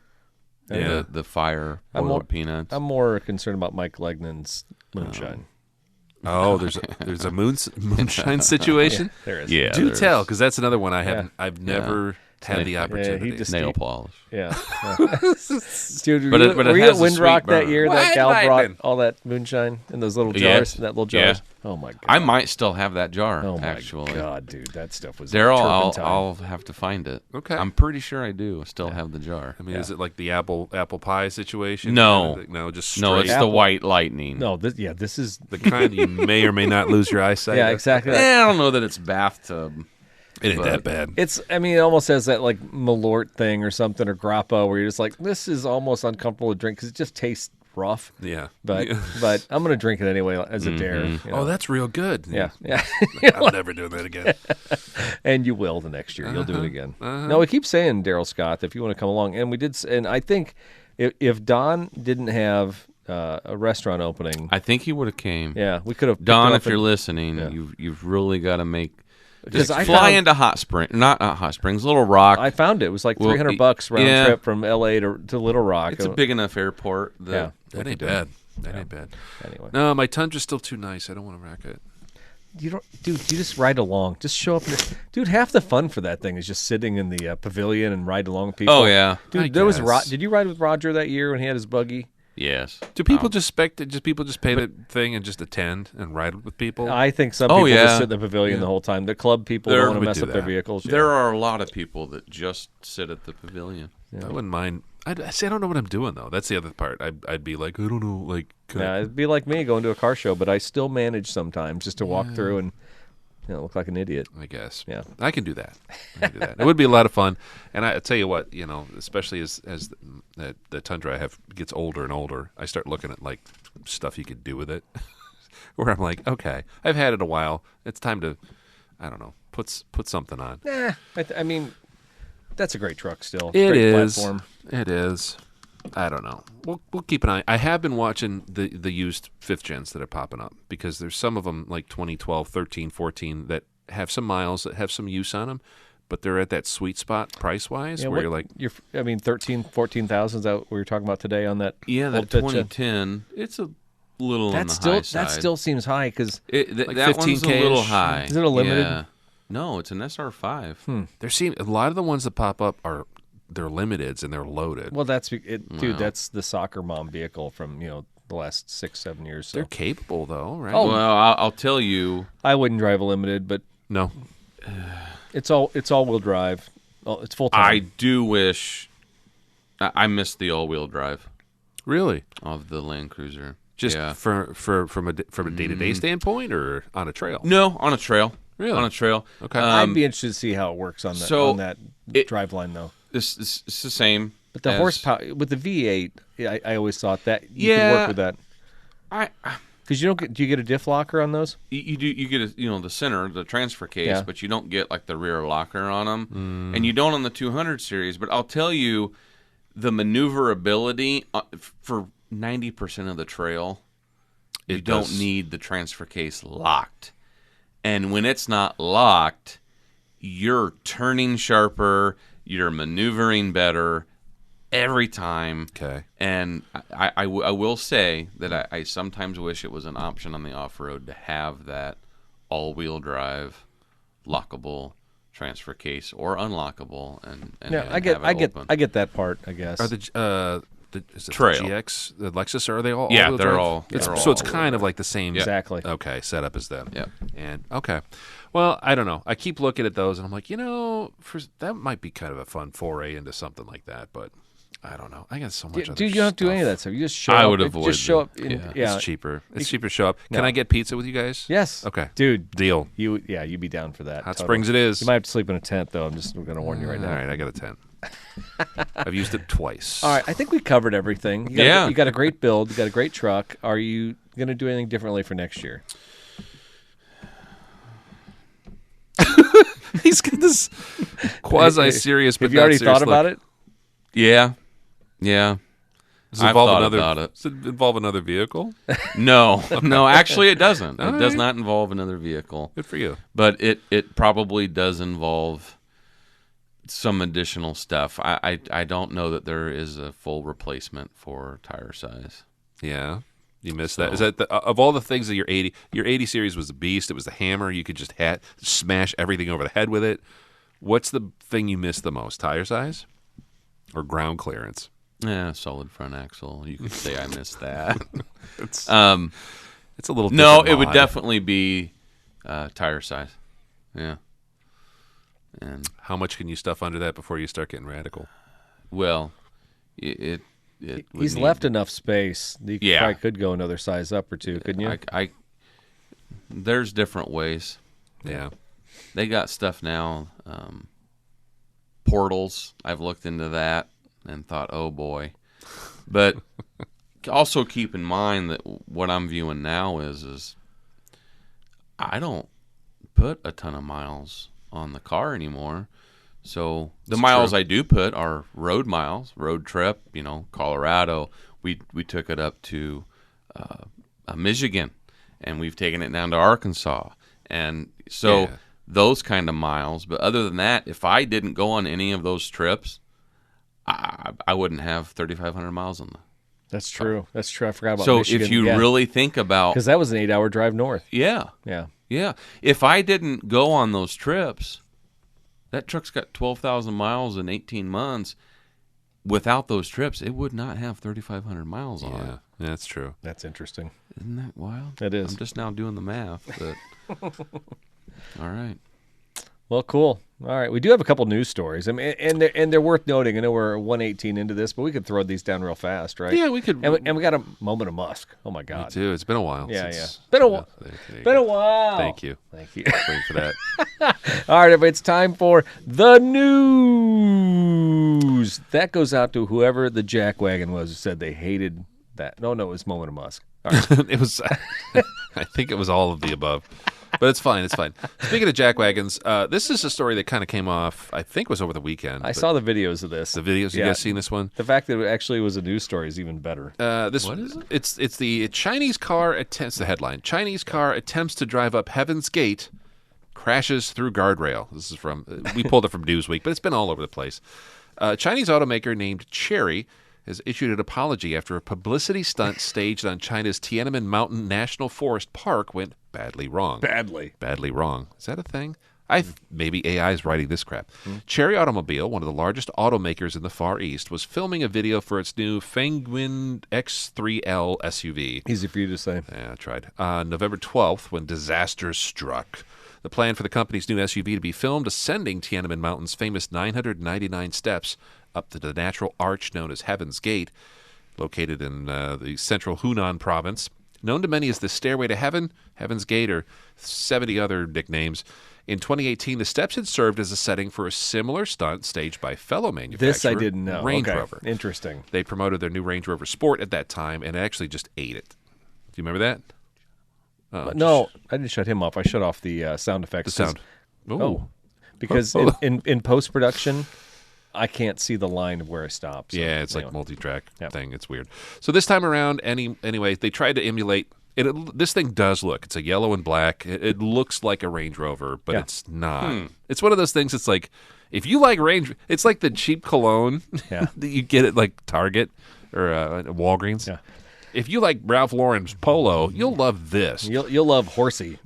Yeah. The fire I'm boiled more- peanuts. I'm more concerned about Mike Legnan's moonshine. Oh, there's a moonshine situation. There is. yeah, Do there's tell, because that's another one I Yeah. haven't. I've never had the Yeah, opportunity. he just- nail polish. Yeah. Dude, But it were you has at a Windrock sweet that burn. year Why that Gal have I brought been? all that moonshine in those little jars? Yes. That little Yeah. jars? Oh, my God. I might still have that jar. Oh, my actually, God, dude. That stuff was Daryl, turpentine. I'll have to find it. Okay. I'm pretty sure I do. Still have the jar. I mean, is it like the apple pie situation? No. No, just straight. No, it's the Apple. white lightning. No, this is... the kind you may or may not lose your eyesight. Yeah, at. exactly. I don't know that it's bathtub. It ain't that but- bad. It almost has that, like, Malort thing or something, or Grappa, where you're just like, this is almost uncomfortable to drink because it just tastes rough. Yeah. But I'm going to drink it anyway as a dare. you know. Oh, that's real good. Yeah, yeah. I'm never doing that again. And you will the next year. You'll do it again. No, we keep saying Daryl Scott if you want to come along, and we did. And I think if Don didn't have a restaurant opening, I think he would have came. yeah, we could have. Don, picked if it you're up listening, Yeah. you've really got to make. 'Cause Just I fly found- into Hot Spring, not Hot Springs, Little Rock. I found it. It was like Well, $300 round yeah. trip from L.A. to Little Rock. It's a big enough airport. Yeah. That ain't bad. That ain't bad. Anyway, No, my Tundra's still too nice. I don't want to rack it. you don't, dude. You just ride along. Just show up. Dude, half the fun for that thing is just sitting in the pavilion and ride along with people. Oh yeah, dude. I There was. guess. Did you ride with Roger that year when he had his buggy? yes. Do people just people just pay the thing and just attend and ride with people? I think some Oh, people just yeah. sit in the pavilion the whole time. The club people There don't want to would mess do up their that. vehicles. Yeah. There are a lot of people that just sit at the pavilion. I wouldn't mind. I don't know what I'm doing though. That's the other part. I'd be like, I don't know, like. Yeah, it'd be like me going to a car show, but I still manage sometimes just to walk through and look like an idiot. I guess. Yeah. I can do that. It would be a lot of fun. And I tell you what, especially as the Tundra I have gets older and older, I start looking at like stuff you could do with it. Where I'm like, okay, I've had it a while. It's time to, I don't know, put something on. I mean, that's a great truck still. It great is. platform. It is. I don't know. We'll keep an eye. I have been watching the used 5th gens that are popping up because there's some of them like 2012, 13, 14 that have some miles, that have some use on them, but they're at that sweet spot price-wise where you're like... 13, 14,000, is that what we were talking about today on that? Yeah, that 2010, it's a little on the high side. That still seems high because... like that one's a little 15K-ish. high. Is it a limited? Yeah. No, it's an SR5. A lot of the ones that pop up they're limiteds and they're loaded. Well, dude. That's the soccer mom vehicle from the last 6-7 years. So. They're capable though, right? Oh. Well, I'll tell you. I wouldn't drive a limited, but no, it's all-wheel drive. Oh, it's full time. I do wish I missed the all-wheel drive really, of the Land Cruiser. just Yeah. from a day-to-day standpoint, or on a trail. No, on a trail. Really? On a trail. Okay. I'd be interested to see how it works on that drive line though. It's the same. But the horsepower with the V8, I always thought that you could Yeah. work with that. I Because do you get a diff locker on those? You get the center, the transfer case, Yeah. but you don't get like the rear locker on them, and you don't on the 200 series. But I'll tell you, the maneuverability for 90% of the trail, you don't need the transfer case locked, and when it's not locked, you're turning sharper, you're maneuvering better every time. Okay. And I will say that I sometimes wish it was an option on the off-road to have that all-wheel drive lockable transfer case or unlockable and Yeah, have I open. get that part. I guess. Are is it Trail. the GX, the Lexus, are they all? Yeah, all-wheel they're drive? all- It's, they're so all it's all-wheel kind of drive. like the same. Exactly. Okay, setup as them. Yep. And okay, well, I don't know. I keep looking at those, and I'm like, that might be kind of a fun foray into something like that, but I don't know. I got so much. Dude, you don't have to do any of that stuff. You just show I up. would avoid Just show them. up. It's cheaper. It's cheaper to show up. Can I get pizza with you guys? Yes. Okay. Dude, Deal. you'd be down for that. Hot totally. Springs it is. You might have to sleep in a tent though. I'm just going to warn you right All now. right, I got a 10. I've used it twice. All right, I think we covered everything. You got a great build. You got a great truck. Are you going to do anything differently for next year? He's got this quasi-serious, but Have you already thought about it? Yeah. Does it I've involve thought another? about it. Does it involve another vehicle? No, actually it doesn't. All It does right. not involve another vehicle. Good for you. But it probably does involve some additional stuff. I don't know that there is a full replacement for tire size. Yeah, you missed that. Is that of all the things that your 80 series was the beast? It was the hammer. You could just smash everything over the head with it. What's the thing you missed the most? Tire size or ground clearance? Yeah, solid front axle. You could say I missed that. It's a little No, different it would mod. definitely be tire size. Yeah. And How much can you stuff under that before you start getting radical? well, it would He's need- left enough space. You Yeah. probably could go another size up or two, couldn't you? There's different ways. Yeah. They got stuff now. Portals. I've looked into that and thought, oh boy. But also keep in mind that what I'm viewing now is I don't put a ton of miles on the car anymore. So the That's miles true. I do put are road miles, road trip. Colorado. We took it up to Michigan, and we've taken it down to Arkansas, and so Yeah. those kind of miles. But other than that, if I didn't go on any of those trips, I wouldn't have 3,500 miles on them. That's true. That's true. I forgot about So Michigan. if you really think about, because that was an 8-hour drive north. yeah, Yeah. if I didn't go on those trips, that truck's got 12,000 miles in 18 months. Without those trips, it would not have 3,500 miles on it. Yeah, that's true. That's interesting. Isn't that wild? It is. I'm just now doing the math. But all right. Well, cool. All right, we do have a couple news stories. I mean, and they're worth noting. I know we're 118 into this, but we could throw these down real fast, right? Yeah, we could. And we got a moment of Musk. Oh my Me God. too. It's been a while. Yeah, since, Been a while. There you Been go. a while. Thank you. Thank you. Waiting for that. All right, everybody, it's time for the news. That goes out to whoever the jackwagon was who said they hated that. No, it was moment of Musk. All right. It was. I think it was all of the above. But it's fine. It's fine. Speaking of jackwagons, this is a story that kind of came off, I think it was over the weekend. I saw the videos of this. the videos. You Yeah. guys seen this one? The fact that it actually was a news story is even better. What is it? It's the Chinese car attempts, the headline. Chinese car attempts to drive up Heaven's Gate, crashes through guardrail. This is from, we pulled it from Newsweek, but it's been all over the place. Chinese automaker named Chery has issued an apology after a publicity stunt staged on China's Tiananmen Mountain National Forest Park went badly wrong. Badly wrong. Is that a thing? Maybe AI is writing this crap. Chery Automobile, one of the largest automakers in the Far East, was filming a video for its new Fengguin X3L SUV. Easy for you to say. Yeah, I tried. On November 12th, when disaster struck. The plan for the company's new SUV to be filmed ascending Tiananmen Mountain's famous 999 steps up to the natural arch known as Heaven's Gate, located in the central Hunan province. Known to many as the Stairway to Heaven, Heaven's Gate, or 70 other nicknames. In 2018, the steps had served as a setting for a similar stunt staged by fellow manufacturer This I didn't know. Range Okay. Rover. Interesting. They promoted their new Range Rover Sport at that time and actually just ate it. Do you remember that? Oh, No, I didn't shut him off. I shut off the sound effects. The sound. Oh, because Oh. in post production, I can't see the line of where I stop. So, Yeah, it's like anyway. multi-track Yep. thing. It's weird. So this time around, anyway, they tried to emulate. This thing does look. It's a yellow and black. It looks like a Range Rover, but Yeah. it's not. It's one of those things. It's like if you like Range, it's like the cheap cologne Yeah. that you get at like Target or Walgreens. Yeah. If you like Ralph Lauren's polo, you'll love this. You'll love Horsey.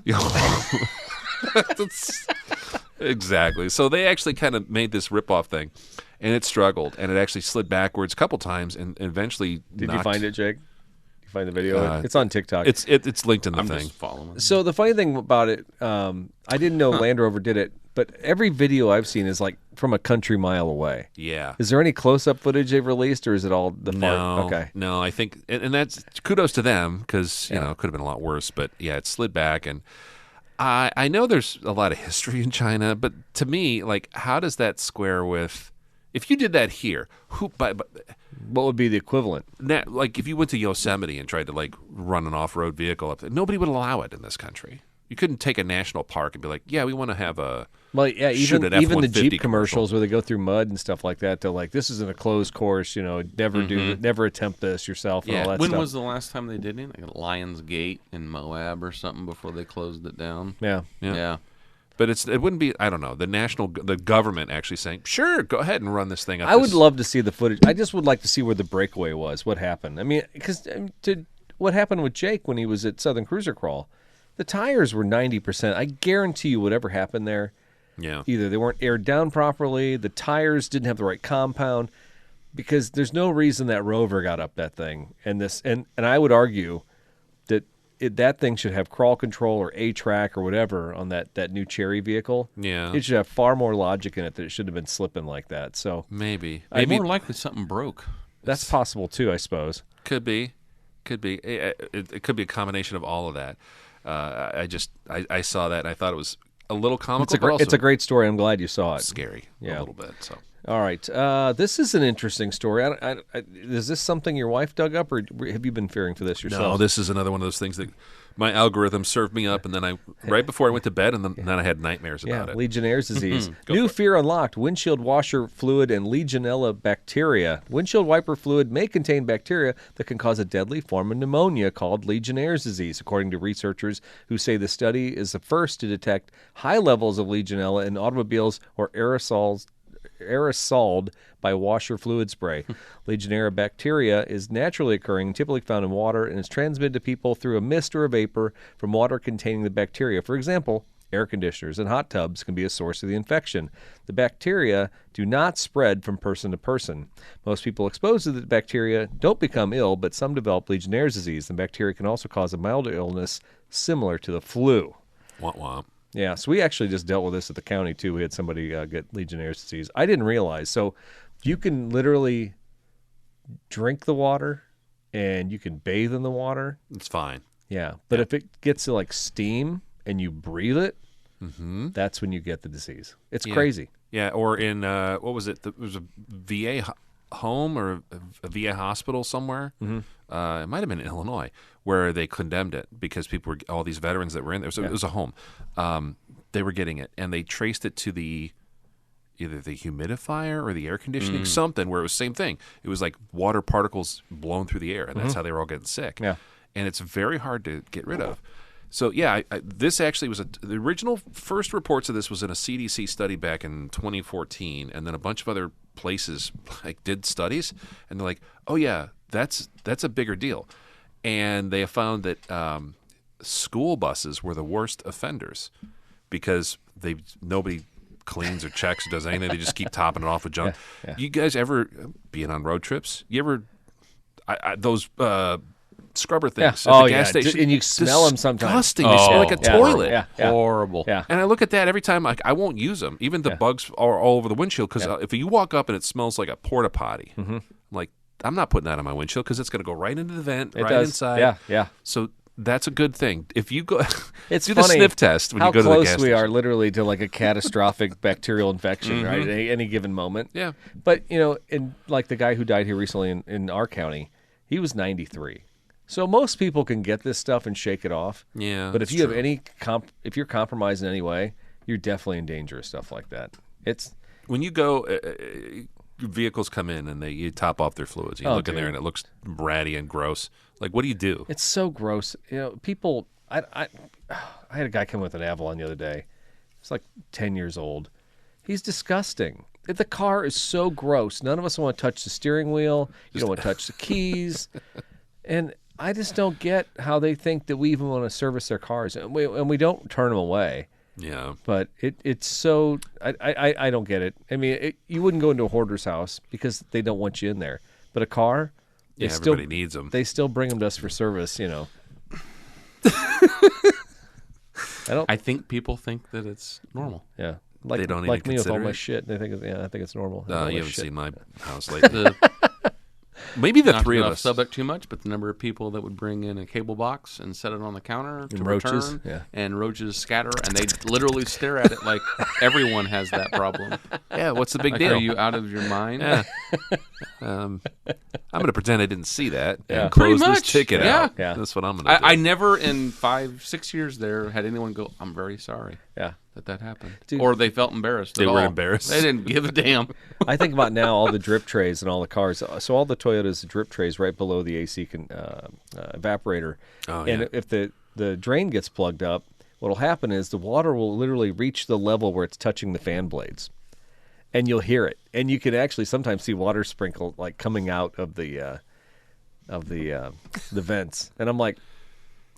That's- exactly. So they actually kind of made this rip-off thing, and it struggled, and it actually slid backwards a couple times, and eventually Did you knocked- find it, Jake? You find the video? It's on TikTok. It's linked in the I'm thing. just following. So the funny thing about it, I didn't know Land Rover did it, but every video I've seen is like from a country mile away. Yeah. Is there any close-up footage they've released, or is it all the far? No. Okay. No, I think, and that's kudos to them because you know it could have been a lot worse. But yeah, it slid back, and I know there's a lot of history in China, but to me, like, how does that square with if you did that here? What would be the equivalent? Like if you went to Yosemite and tried to like run an off-road vehicle up there, nobody would allow it in this country. You couldn't take a national park and be like, yeah, we want to have a Well, yeah, shoot even an the F-150 Jeep commercials where they go through mud and stuff like that. They're like, "This isn't a closed course. You know, never attempt this yourself." And Yeah. all that When stuff. was the last time they did it? Like at Lions Gate in Moab or something before they closed it down? Yeah. Yeah. But it wouldn't be, I don't know, the government actually saying, sure, go ahead and run this thing up. I would love to see the footage. I just would like to see where the breakaway was. What happened? I mean, because what happened with Jake when he was at Southern Cruiser Crawl? The tires were 90%. I guarantee you, whatever happened there, Yeah. either they weren't aired down properly, the tires didn't have the right compound, because there's no reason that Rover got up that thing. And I would argue that that thing should have crawl control or A-track or whatever on that new Chery vehicle. Yeah. It should have far more logic in it that it shouldn't have been slipping like that. So Maybe. More likely something broke. that's possible too, I suppose. Could be. It could be a combination of all of that. I saw that and I thought it was a little comical, but also It's a great story. I'm glad you saw it. scary Yeah. a little bit. So All right. This is an interesting story. Is this something your wife dug up, or have you been fearing for this yourself? no, this is another one of those things that my algorithm served me up, and then right before I went to bed, and then I had nightmares about it. Legionnaire's disease. New fear unlocked. Windshield washer fluid and Legionella bacteria. Windshield wiper fluid may contain bacteria that can cause a deadly form of pneumonia called Legionnaire's disease, according to researchers who say the study is the first to detect high levels of Legionella in automobiles or aerosoled by washer fluid spray. Legionnaire bacteria is naturally occurring, typically found in water, and is transmitted to people through a mist or a vapor from water containing the bacteria. For example, air conditioners and hot tubs can be a source of the infection. The bacteria do not spread from person to person. Most people exposed to the bacteria don't become ill, but some develop Legionnaire's disease. The bacteria can also cause a mild illness similar to the flu. Womp womp. Yeah, so we actually just dealt with this at the county, too. We had somebody get Legionnaire's disease. I didn't realize. So you can literally drink the water and you can bathe in the water. It's fine. Yeah, but if it gets to like steam and you breathe it, that's when you get the disease. It's crazy. Yeah, or in, what was it? There was a VA home or a VA hospital somewhere. It might have been in Illinois, where they condemned it because people were, all these veterans that were in there. So it was a home. They were getting it, and they traced it to either the humidifier or the air conditioning, something where it was the same thing. It was like water particles blown through the air, and that's how they were all getting sick. Yeah. And it's very hard to get rid of. So, yeah, this actually was the original first reports of this was in a CDC study back in 2014, and then a bunch of other places like did studies, and they're like, oh, yeah, that's a bigger deal. And they have found that school buses were the worst offenders because nobody cleans or checks or does anything. They just keep topping it off with junk. Yeah. You guys ever, being on road trips, you ever, those scrubber things at the gas station. And you smell them sometimes. Disgusting. They smell like a toilet. Yeah. Horrible. Yeah. And I look at that every time. Like, I won't use them. Even the bugs are all over the windshield because if you walk up and it smells like a porta potty, I'm like, I'm not putting that on my windshield because it's going to go right into the vent, right inside. Yeah. So that's a good thing. If you go, It's do funny the sniff test when how you go to the gas close we station. are literally to like a catastrophic bacterial infection, right? At any given moment. Yeah. But, in like the guy who died here recently in our county, he was 93. So most people can get this stuff and shake it off. Yeah, But if that's you have true. if you're compromised in any way, you're definitely in danger of stuff like that. It's When you go, vehicles come in and you top off their fluids. You look in there and it looks ratty and gross. Like, what do you do? It's so gross. People. I had a guy come with an Avalon the other day. He's like 10 years old. He's disgusting. The car is so gross. None of us want to touch the steering wheel. You don't want to touch the keys. And I just don't get how they think that we even want to service their cars. And we don't turn them away. Yeah. But it's so I don't get it. I mean, you wouldn't go into a hoarder's house because they don't want you in there. But a car, Everybody needs them. They still bring them to us for service. I think people think that it's normal. Yeah. They don't even like me with all consider my it. shit. They think I think it's normal. You All my haven't shit. seen my house lately. Maybe the Not three to of get off us. subject too much, but the number of people that would bring in a cable box and set it on the counter to roaches, return, and roaches scatter, and they literally stare at it like everyone has that problem. Yeah, what's the big Like, deal? are you out of your mind? Yeah. I'm going to pretend I didn't see that and Pretty close this much. ticket out. Yeah. That's what I'm going to do. I never in 5-6 years there had anyone go, I'm very sorry Yeah. that happened. Dude. Or they felt embarrassed. They at were all. embarrassed. They didn't give a damn. I think about now all the drip trays and all the cars. So all the Toyotas drip trays right below the AC evaporator. Oh, and yeah. if the drain gets plugged up, what'll happen is the water will literally reach the level where it's touching the fan blades, and you'll hear it. And you can actually sometimes see water sprinkle like coming out of the vents. And I'm like,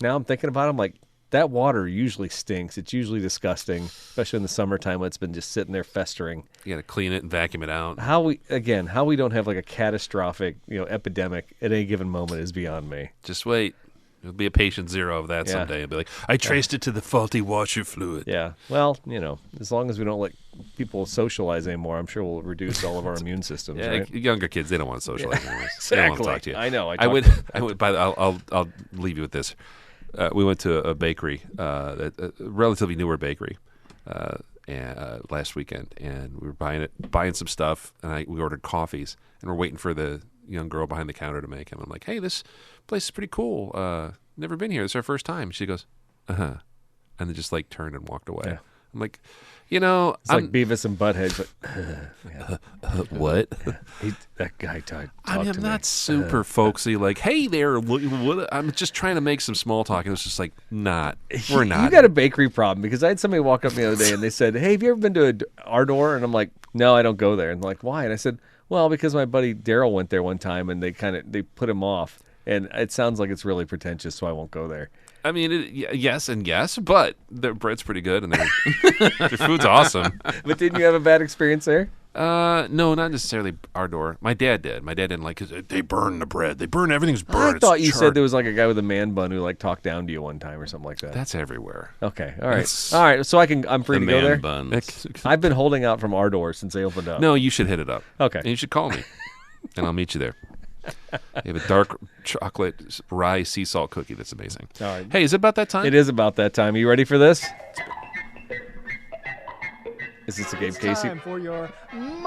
now I'm thinking about it, I'm like, that water usually stinks. It's usually disgusting, especially in the summertime when it's been just sitting there festering. You got to clean it and vacuum it out. How we don't have like a catastrophic, epidemic at any given moment is beyond me. Just wait. It'll be a patient zero of that someday. It'll be like, I traced it to the faulty washer fluid. Yeah. Well, as long as we don't let people socialize anymore, I'm sure we'll reduce all of our immune systems. Yeah, Right? younger kids, they don't want to socialize anymore. They don't want to talk to you. I know. I went. I'll leave you with this. We went to a bakery, a relatively newer bakery, last weekend, and we were buying some stuff, and we ordered coffees, and we're waiting for the young girl behind the counter to make them. I'm like, hey, this place is pretty cool. Never been here. This is our first time. She goes, and then just like turned and walked away. Yeah. I'm like, It's like Beavis and Butthead, but what? that guy talked I mean, to I'm me. not super folksy. Like, hey there, I'm just trying to make some small talk, and it's just like, we're not. You got a bakery problem because I had somebody walk up the other day and they said, "Hey, have you ever been to our door?" And I'm like, "No, I don't go there." And they're like, "Why?" And I said, "Well, because my buddy Daryl went there one time and they put him off, and it sounds like it's really pretentious, so I won't go there." I mean, yes and yes, but their bread's pretty good and their food's awesome. But didn't you have a bad experience there? No, not necessarily our door. My dad did. My dad didn't like because they burn the bread. They burn everything's burned. I thought you It's said charred. there was like a guy with a man bun who like talked down to you one time or something like that. That's everywhere. Okay, all right, all right. So I'm free The to go there. man buns. I've been holding out from our door since they opened up. No, you should hit it up. Okay. And you should call me, and I'll meet you there. You have a dark chocolate rye sea salt cookie that's amazing. All right. Hey, is it about that time? It is about that time. Are you ready for this? Is this a Gabe Casey? Time for your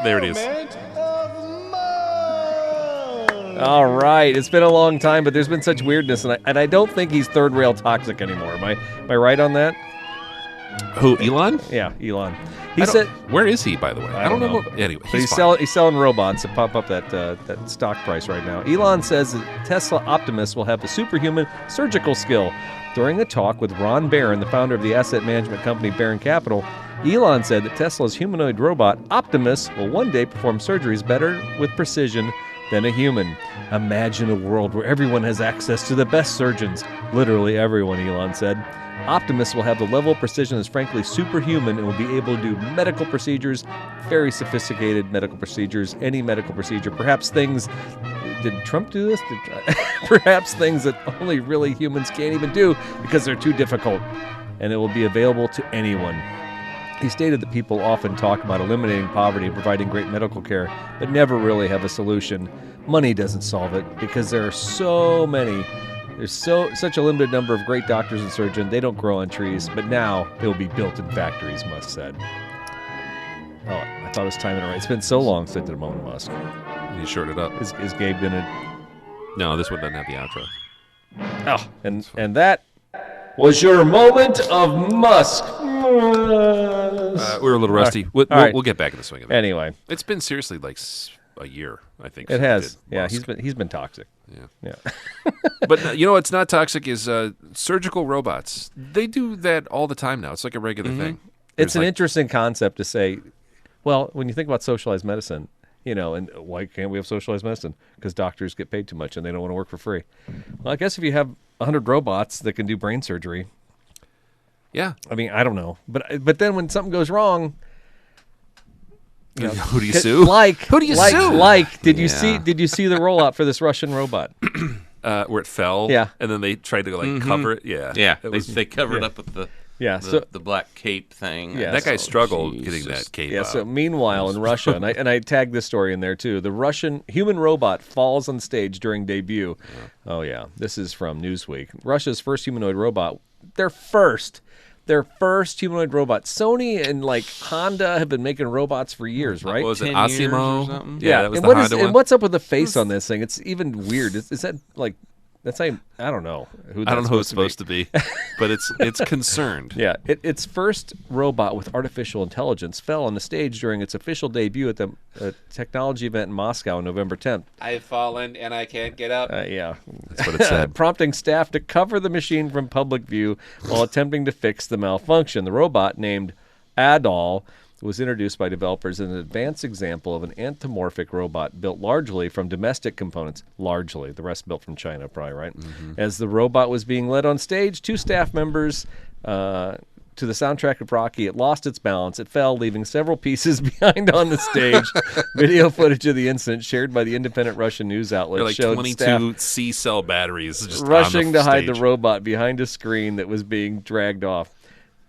There it is. moment of mode. All right. It's been a long time, but there's been such weirdness, and I don't think he's third rail toxic anymore. Am I right on that? Who, Elon? Yeah, Elon. I He don't- said. where is he, by the way? I don't know. Anyway, But he's selling robots to pump up that stock price right now. Elon says that Tesla Optimus will have a superhuman surgical skill. During a talk with Ron Barron, the founder of the asset management company Barron Capital, Elon said that Tesla's humanoid robot Optimus will one day perform surgeries better with precision than a human. Imagine a world where everyone has access to the best surgeons. Literally everyone, Elon said. Optimus will have the level of precision that's frankly superhuman and will be able to do medical procedures, very sophisticated medical procedures, any medical procedure. Perhaps things. Did Trump do this? Perhaps things that only really humans can't even do because they're too difficult. And it will be available to anyone. He stated that people often talk about eliminating poverty and providing great medical care, but never really have a solution. Money doesn't solve it because there are so many. There's such a limited number of great doctors and surgeons. They don't grow on trees, but now they will be built in factories, Musk said. Oh, I thought I was timing it right. It's been so long since I did a moment, Musk. You shorted it up. Is Gabe gonna? No, this one doesn't have the outro. Oh, and that was your moment of Musk. We're a little rusty. We'll, All right. we'll get back in the swing of it. Anyway, It's been seriously like a year, I think. it since we has. did Yeah, Musk. he's been toxic. Yeah. Yeah. But you know what's not toxic is surgical robots. They do that all the time now. It's like a regular thing. It's an like, interesting concept to say. Well, when you think about socialized medicine, and why can't we have socialized medicine? Because doctors get paid too much and they don't want to work for free. Well, I guess if you have 100 robots that can do brain surgery, Yeah. I mean, I don't know, but then when something goes wrong, Who do you sue? who do you sue? Did you Yeah. see the rollout for this Russian robot? Where it fell. Yeah. And then they tried to cover it. Yeah. Yeah, It was, they covered up with the Yeah, so the black cape thing. Yeah, that guy Oh, struggled Jesus. getting that cape yeah. out. So meanwhile, in Russia, and I tagged this story in there too. The Russian human robot falls on stage during debut. Yeah. Oh yeah, this is from Newsweek. Russia's first humanoid robot. Their first humanoid robot. Sony and like Honda have been making robots for years, right? What was it? 10 years or Asimo? something? Yeah, that was and the what is Honda one. and what's up with the face on this thing? It's even weird. Is that like that's I don't know who I don't know who it's that's supposed to be, but it's concerned. Yeah, its first robot with artificial intelligence fell on the stage during its official debut at the technology event in Moscow on November 10th. I've fallen and I can't get up. Yeah, That's what it said. prompting staff to cover the machine from public view while attempting to fix the malfunction. The robot, named Adol, was introduced by developers as an advanced example of an anthropomorphic robot built largely from domestic components. Largely. The rest built from China, probably, right? As the robot was being led on stage, two staff members to the soundtrack of Rocky, it lost its balance. It fell, leaving several pieces behind on the stage. Video footage of the incident shared by the independent Russian news outlet They're like showed 22 staff C-cell batteries just rushing on the to hide the stage. robot behind a screen that was being dragged off.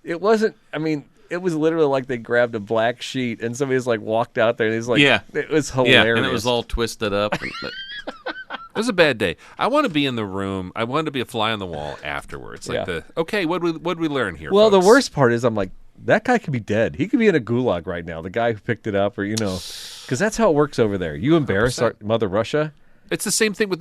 It wasn't, I mean, it was literally like they grabbed a black sheet and somebody's like walked out there and he's like, Yeah. it was Yeah, hilarious. and it was all twisted up. But It was a bad day. I want to be in the room. I wanted to be a fly on the wall afterwards. Like Yeah. okay, what we learn here? Well, the folks? worst part is I'm like, that guy could be dead. He could be in a gulag right now, the guy who picked it up, or, because that's how it works over there. You embarrass our Mother Russia. It's the same thing with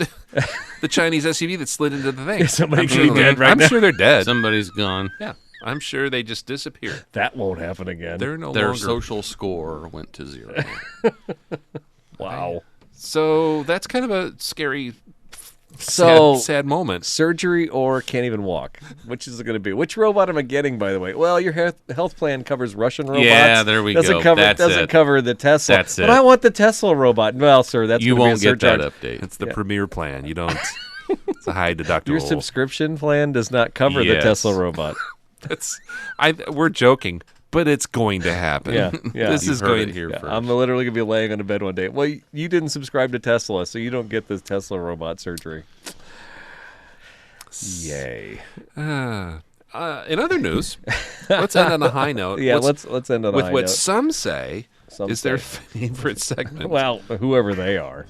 the Chinese SUV that slid into the thing. Yeah, somebody I'm could be dead right I'm now. sure they're dead. somebody's gone. Yeah, I'm sure they just disappeared. That won't happen again. They're no Their longer. social score went to 0. Wow. So that's kind of a scary, So, sad moment. surgery or can't even walk? Which is it going to be? Which robot am I getting, by the way? Well, your health plan covers Russian robots. Yeah, there we doesn't go. Cover, That's doesn't it. cover the Tesla. That's But it. I want the Tesla robot. Well, sir, that's You gonna won't be a get that surcharge. update. It's the premier plan. You don't. It's a high deductible. Your subscription plan does not cover the Yes. Tesla robot. We're joking, but it's going to happen. Yeah. This You've is heard going it here Yeah, first. I'm literally going to be laying on a bed one day. Well, you didn't subscribe to Tesla, so you don't get this Tesla robot surgery. Yay. In other news, let's end on a high note. Yeah, What's- let's end on a with high what note. some say Some is their say. favorite segment. Well, whoever they are.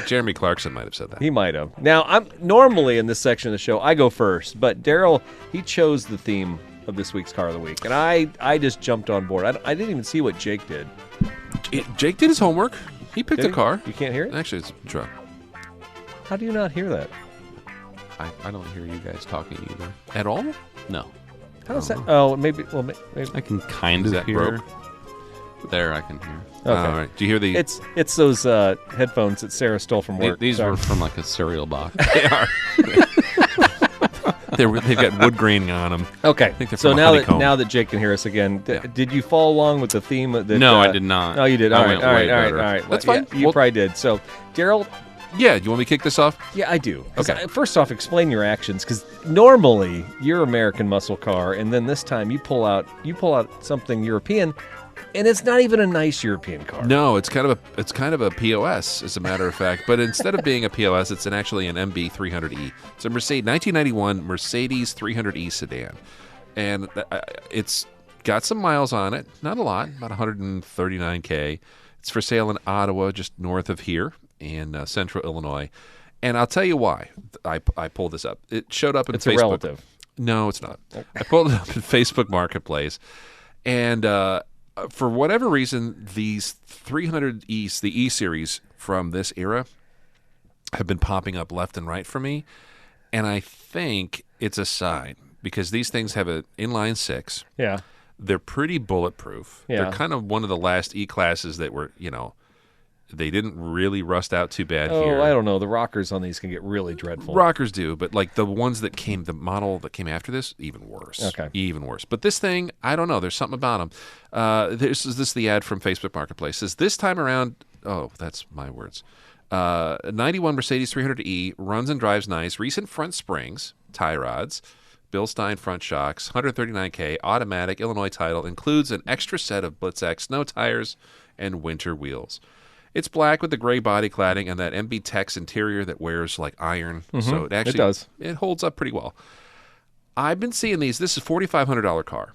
Jeremy Clarkson might have said that. He might have. Now, I'm normally in this section of the show, I go first, but Daryl, he chose the theme of this week's Car of the Week, and I just jumped on board. I didn't even see what Jake did. Jake did his homework. He picked Did a he? car. You can't hear it? Actually, it's a truck. How do you not hear that? I don't hear you guys talking either. At all? No. How's that? Oh, maybe. Well, maybe. I can kind Is of that hear. broke? There, I can hear. Okay. All right. Do you hear the... It's those headphones that Sarah stole from work. These Sorry. were from like a cereal box. They are. They've got wood grain on them. Okay. think they're So from a now honeycomb. that Jake can hear us again, Yeah. did you follow along with the theme? That, No, I did not. Oh, you did. I All right. went All right. way All right. better. All right. That's Well, fine. You Well- probably did. So, Daryl. Yeah, do you want me to kick this off? Yeah, I do. 'Cause Okay. First off, explain your actions, because normally you're American muscle car, and then this time you pull out something European, and it's not even a nice European car. No, it's kind of a POS, as a matter of fact. But instead of being a POS, it's actually an MB 300E. It's a 1991 Mercedes 300E sedan, and it's got some miles on it. Not a lot, about 139K. It's for sale in Ottawa, just north of here in central Illinois. And I'll tell you why I pulled this up. It showed up in It's Facebook. a relative. No, it's not. I pulled it up in Facebook Marketplace, and for whatever reason, these 300Es, the E series from this era, have been popping up left and right for me, and I think it's a sign because these things have an inline six. Yeah. They're pretty bulletproof. Yeah. They're kind of one of the last E classes that were, they didn't really rust out too bad Oh, here. I don't know. The rockers on these can get really dreadful. Rockers do, but like the model that came after this, even worse. Okay. Even worse. But this thing, I don't know. There's something about them. This is the ad from Facebook Marketplace. It says, this time around, oh, that's my words. 91 Mercedes 300E runs and drives nice. Recent front springs, tie rods, Bill Stein front shocks, 139K, automatic, Illinois title, includes an extra set of Blitzak snow tires and winter wheels. It's black with the gray body cladding and that MB Tex interior that wears like iron. So it actually does. It holds up pretty well. I've been seeing these. This is a $4,500 car.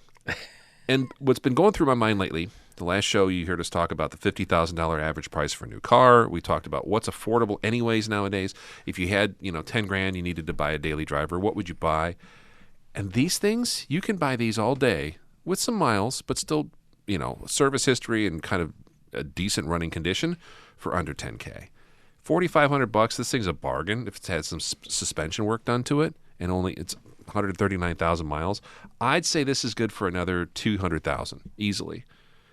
And what's been going through my mind lately, the last show you heard us talk about the $50,000 average price for a new car. We talked about what's affordable anyways nowadays. If you had, 10 grand, you needed to buy a daily driver, what would you buy? And these things, you can buy these all day with some miles, but still, service history and kind of a decent running condition for under 10K. $4,500. This thing's a bargain if it's had some suspension work done to it, and it's 139,000 miles. I'd say this is good for another 200,000 easily.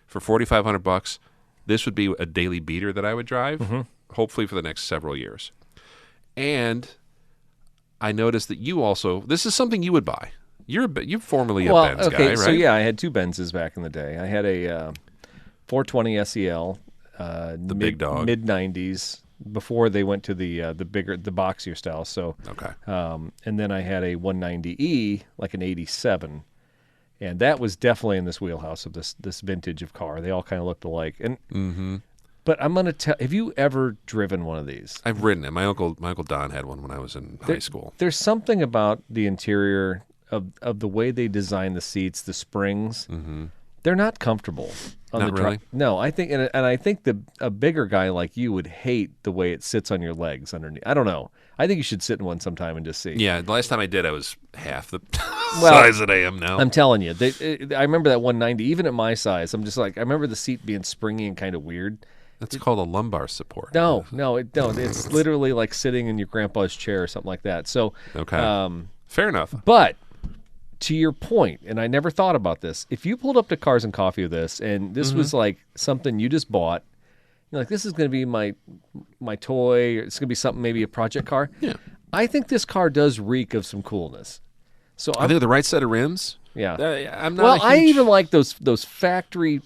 For $4,500, this would be a daily beater that I would drive, hopefully for the next several years. And I noticed that you also, this is something you would buy. You're formerly a Benz guy, right? So yeah, I had two Benzes back in the day. I had a 420 SEL, The big dog. mid '90s, before they went to the boxier style. So Okay. and then I had a 190E, like an '87, and that was definitely in this wheelhouse of this vintage of car. They all kind of looked alike. And but I'm gonna tell. Have you ever driven one of these? I've ridden it. My uncle Don had one when I was in high school. There's something about the interior of the way they design the seats, the springs. They're not comfortable. Not really? No, I think, and I think a bigger guy like you would hate the way it sits on your legs underneath. I don't know. I think you should sit in one sometime and just see. Yeah, the last time I did, I was half the size that I am now. I'm telling you, I remember that 190. Even at my size, I'm just like, I remember the seat being springy and kind of weird. That's called a lumbar support. No, it don't. It's literally like sitting in your grandpa's chair or something like that. So, Okay. Fair enough. but to your point, and I never thought about this, if you pulled up to Cars and Coffee with this, and this was like something you just bought, you're like, this is going to be my toy, or it's going to be something, maybe a project car. Yeah. I think this car does reek of some coolness. So I think the right set of rims. yeah. I'm not. Well, a I huge- even like those factory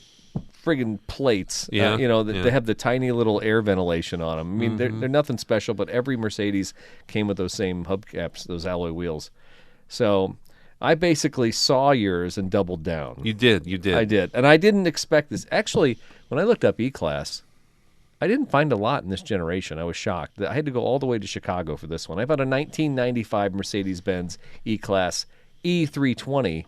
friggin' plates. Yeah, They have the tiny little air ventilation on them. I mean, they're nothing special, but every Mercedes came with those same hubcaps, those alloy wheels. So I basically saw yours and doubled down. You did. I did. And I didn't expect this. Actually, when I looked up E-Class, I didn't find a lot in this generation. I was shocked. I had to go all the way to Chicago for this one. I found a 1995 Mercedes-Benz E-Class E320,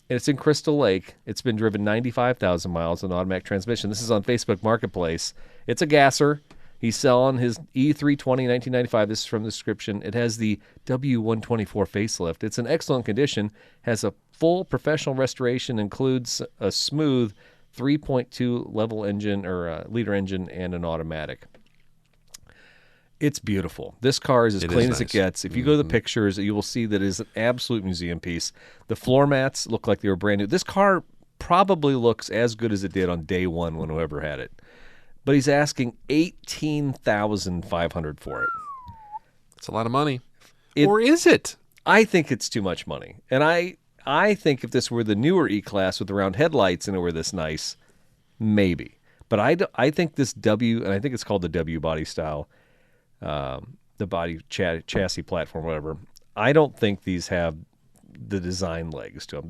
and it's in Crystal Lake. It's been driven 95,000 miles on automatic transmission. This is on Facebook Marketplace. It's a gasser. He's selling his E320 1995. This is from the description. It has the W124 facelift. It's in excellent condition, has a full professional restoration, includes a smooth 3.2 level engine or liter engine and an automatic. It's beautiful. This car is as clean as it gets. If you go to the pictures, you will see that it is an absolute museum piece. The floor mats look like they were brand new. This car probably looks as good as it did on day one when whoever had it. But he's asking $18,500 for it. It's a lot of money. Or is it? I think it's too much money. And I think if this were the newer E-Class with the round headlights and it were this nice, maybe. But I think this W, and I think it's called the W body style, the body chassis platform, whatever. I don't think these have the design legs to them.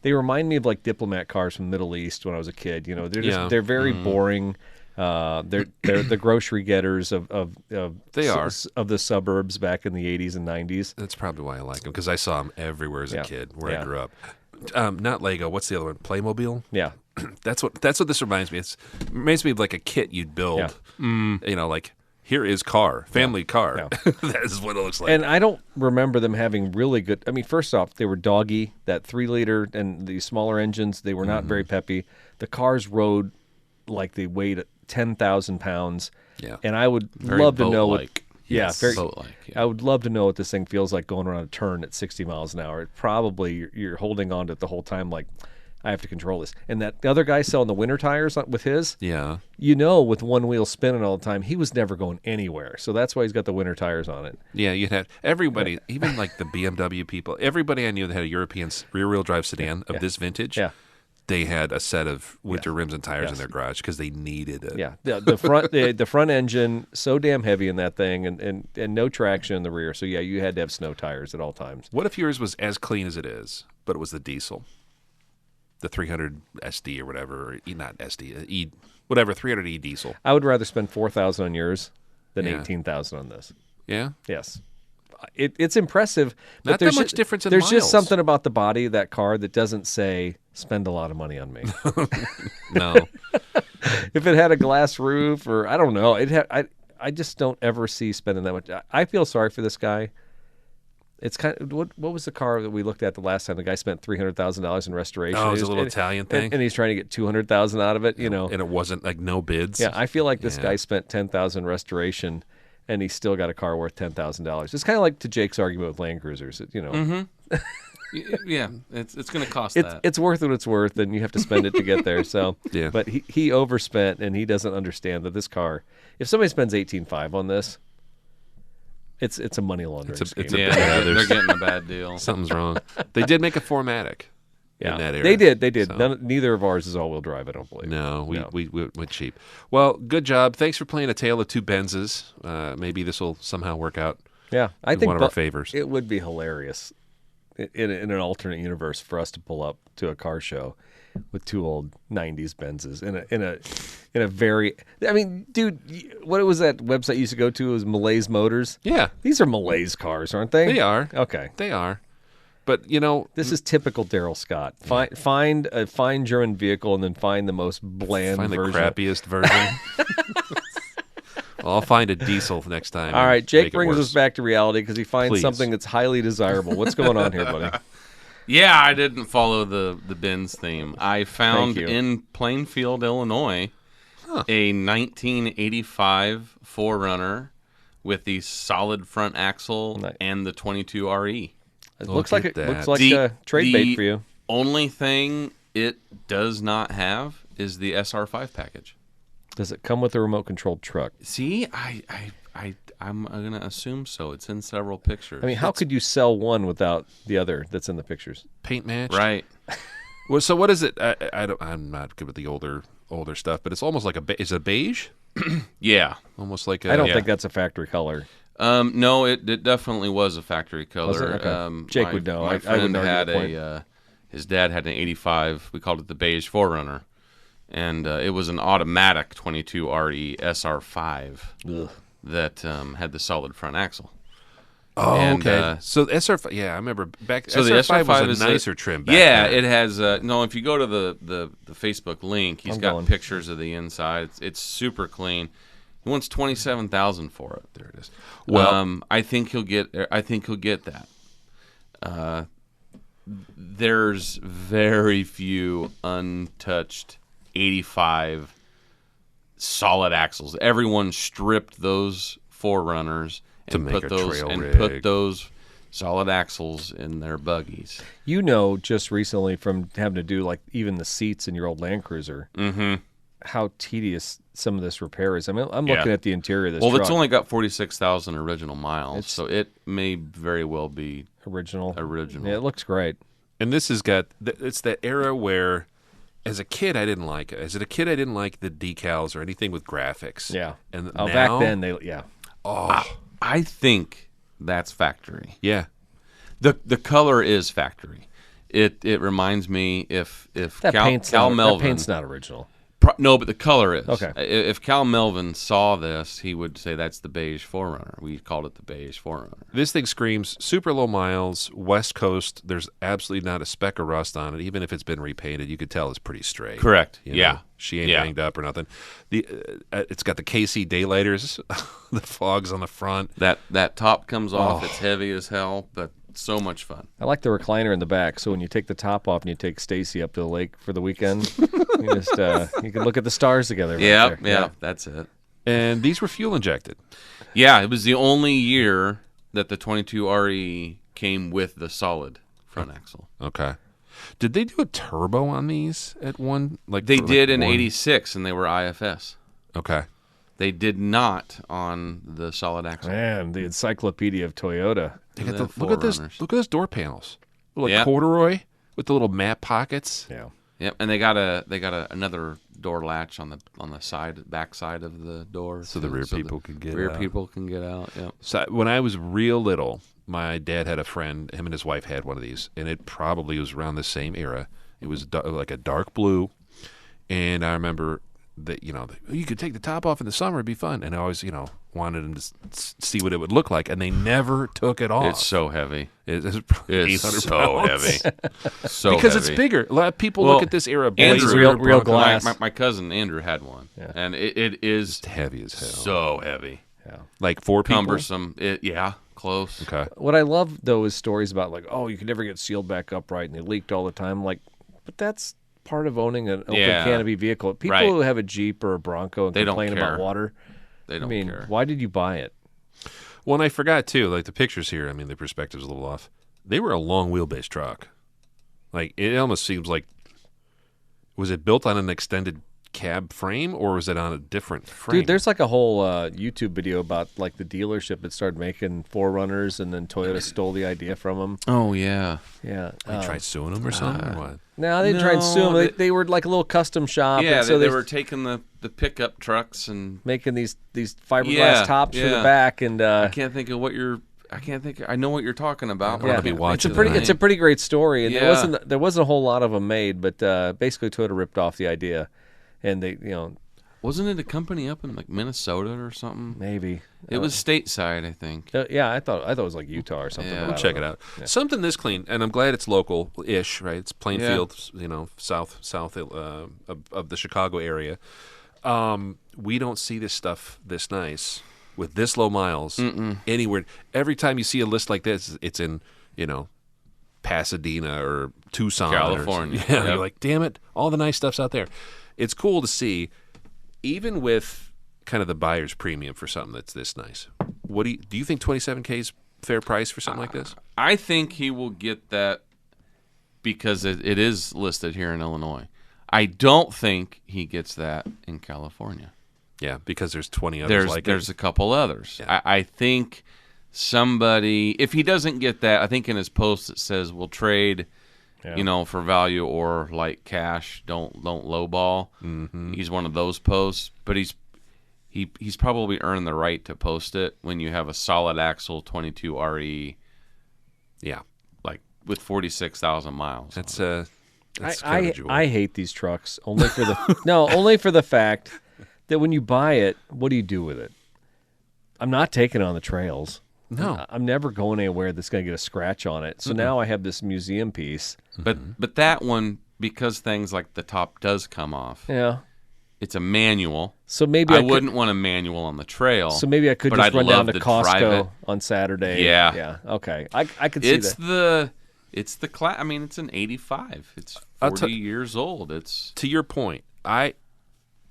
They remind me of like diplomat cars from the Middle East when I was a kid. You know, they're very boring. They're the grocery getters of the suburbs back in the 80s and 90s. That's probably why I like them, because I saw them everywhere as a kid where I grew up. Not Lego. What's the other one? Playmobil. Yeah, that's what this reminds me. It reminds me of like a kit you'd build. Yeah. You know, like here is family car. Yeah. That is what it looks like. And I don't remember them having really good. I mean, first off, they were doggy. That 3-liter and the smaller engines, they were not very peppy. The cars rode like they weighed 10,000 pounds. Yeah. And I would Very love to know what. boat-like. Yeah, Yes. very. Boat-like, yeah. I would love to know what this thing feels like going around a turn at 60 miles an hour. It probably you're holding on to it the whole time, like I have to control this. And that the other guy selling the winter tires with his, with one wheel spinning all the time, he was never going anywhere. So that's why he's got the winter tires on it. Yeah, you'd have everybody, even like the BMW people, everybody I knew that had a European rear-wheel drive sedan of this vintage. Yeah. They had a set of winter rims and tires in their garage because they needed it. Yeah, the front the front engine so damn heavy in that thing, and no traction in the rear. So yeah, you had to have snow tires at all times. What if yours was as clean as it is, but it was the diesel, the 300 SD or whatever, not SD, whatever 300E diesel? I would rather spend $4,000 on yours than $18,000 on this. Yeah. Yes. It's impressive. But Not that much difference in There's miles. just something about the body of that car that doesn't say spend a lot of money on me. No. If it had a glass roof, or I don't know, I just don't ever see spending that much. I feel sorry for this guy. It's kind of what was the car that we looked at the last time? The guy spent $300,000 in restoration. Oh, it was a little Italian thing, and he's trying to get $200,000 out of it. You know, and it wasn't like no bids. Yeah, I feel like this guy spent $10,000 in restoration, and he still got a car worth $10,000. It's kind of like to Jake's argument with Land Cruisers. You know, Yeah, it's going to cost that. It's worth what it's worth, and you have to spend it to get there. So, Yeah. But he overspent, and he doesn't understand that this car. If somebody spends $18,500 on this, it's a money laundering scheme. They're getting a bad deal. Something's wrong. They did make a 4MATIC in that era. They did. So. Neither of ours is all-wheel drive, I don't believe. No, we went cheap. Well, good job. Thanks for playing A Tale of Two Benzes. Maybe this will somehow work out. Yeah, I think one of our favors. It would be hilarious in an alternate universe for us to pull up to a car show with two old '90s Benzes in a very. I mean, dude, what was that website you used to go to? It was Malaise Motors. Yeah, these are Malaise cars, aren't they? They are. Okay, they are. But you know, this is typical Daryl Scott. Find a fine German vehicle and then find the most bland version. The crappiest version. Well, I'll find a diesel next time. All right, Jake brings us back to reality because he finds Please. something that's highly desirable. What's going on here, buddy? Yeah, I didn't follow the Benz theme. I found in Plainfield, Illinois, a 1985 4Runner with the solid front axle and the 22 RE. It looks like a trade bait for you. Only thing it does not have is the SR5 package. Does it come with a remote controlled truck? See, I'm going to assume so. It's in several pictures. I mean, how could you sell one without the other that's in the pictures? Paint match, right? Well, so what is it? I'm not good with the older stuff, but it's almost like is it beige? Yeah, almost like. I don't think that's a factory color. No, it definitely was a factory color. Was it? Okay. Jake would know. My I friend wouldn't had argue the his dad had an 85. We called it the beige 4Runner. And it was an automatic 22RE SR5 that had the solid front axle. Oh, And, okay. So the SR5, yeah, I remember back. So the SR5 SR5 was is a nicer trim back Yeah, then. it has. No, if you go to the Facebook link, he's got pictures of the inside. It's super clean. He wants $27,000 for it. There it is. Well, I think he'll get that. There's very few untouched 85 solid axles. Everyone stripped those 4Runners To and make put a those trail and rig. put those solid axles in their buggies. You know, just recently from having to do like even the seats in your old Land Cruiser, how tedious some of this repair is. I mean, I'm looking at the interior of this truck. It's only got 46,000 original miles, so it may very well be original. original. Yeah, it looks great. and this has got, it's that era where, as a kid, I didn't like it. As a kid, I didn't like the decals or anything with graphics. Yeah. And Oh, now, back then, yeah. I think that's factory. yeah. The color is factory. It reminds me if That Cal paint's not original. No, but the color is. Okay. If Cal Melvin saw this, he would say that's the beige 4Runner. We called it the beige 4Runner. This thing screams super low miles, West Coast. There's absolutely not a speck of rust on it. Even if it's been repainted, you could tell it's pretty straight. Correct. You know, Yeah. she ain't Yeah. banged up or nothing. It's got the KC daylighters, the fogs on the front. That top comes off. It's heavy as hell, but so much fun. I like the recliner in the back, so when you take the top off and you take Stacy up to the lake for the weekend, you just you can look at the stars together. Right there. Yeah, that's it. And these were fuel injected. Yeah, it was the only year that the 22RE came with the solid front axle. Okay. Did they do a turbo on these at one? They did in '86, and they were IFS. Okay. They did not on the solid axle. Man, the encyclopedia of Toyota. They got The look at this. 4Runners. Look at those door panels. Like Yep. corduroy with the little map pockets. Yeah. Yep, and they got another door latch on the back side of the door, So the rear people can get rear out. people can get out. Yep. So when I was real little, my dad had a friend. Him and his wife had one of these, and it probably was around the same era. It was like a dark blue, and I remember that you could take the top off in the summer; it'd be fun. And I always wanted them to see what it would look like, and they never took it off. It's so heavy. It's It's 800 so pounds. heavy. So because heavy. it's bigger. A lot of people Well, look at this era. Andrew, Blazer, real Bronco, glass. My cousin Andrew had one, and it is heavy as hell. so heavy, Like 4 people. cumbersome. Close. Okay. What I love though is stories about like, oh, you can never get sealed back up right, and they leaked all the time. Like, but that's part of owning an open canopy vehicle. People Right. who have a Jeep or a Bronco and They don't complain about care. water. They don't I mean, care. why did you buy it? Well, and I forgot too. Like the pictures here. I mean, the perspective's a little off. They were a long wheelbase truck. Like it almost seems like, was it built on an extended cab frame or was it on a different frame? Dude, there's like a whole YouTube video about like the dealership that started making 4Runners, and then Toyota stole the idea from them. Oh yeah. Yeah. They tried suing them or something. Or what? No, they tried suing them. They were like a little custom shop. Yeah, and so they were taking the pickup trucks and making these fiberglass Yeah, tops for the yeah. back, and I know what you're talking about. I'm gonna be watching it's a pretty great story, and Yeah. there wasn't a whole lot of them made, but basically Toyota ripped off the idea, and they Wasn't it a company up in like Minnesota or something? maybe It was stateside, I think. yeah, I thought it was like Utah or something. Yeah. but I We'll don't check it know. out. Something this clean, and I'm glad it's local-ish, right? It's Plainfield, south of the Chicago area. We don't see this stuff this nice with this low miles anywhere. Every time you see a list like this, it's in Pasadena or Tucson, California. Yeah, Yep. you're like, damn it, all the nice stuff's out there. It's cool to see, even with kind of the buyer's premium for something that's this nice. What do you think 27K is fair price for something like this? I think he will get that because it is listed here in Illinois. I don't think he gets that in California. Yeah, because there's 20 others There's a couple others. Yeah. I think somebody, if he doesn't get that, I think in his post it says we'll trade, for value or like cash. Don't lowball. Mm-hmm. He's one of those posts, but he's probably earned the right to post it when you have a solid axle 22 RE, Yeah. like with 46,000 miles. That's I hate these trucks only for the only for the fact that when you buy it, what do you do with it? I'm not taking it on the trails. No. I'm never going anywhere that's going to get a scratch on it. So now I have this museum piece. But that one, because things like the top does come off, Yeah. it's a manual. So maybe I I could, wouldn't want a manual on the trail. So maybe I could but just I'd run down love to to drive Costco it. on Saturday. Yeah. Yeah. Okay. I could see that. It's the class. I mean, it's an 85. It's I'll 40 years old. It's to your point.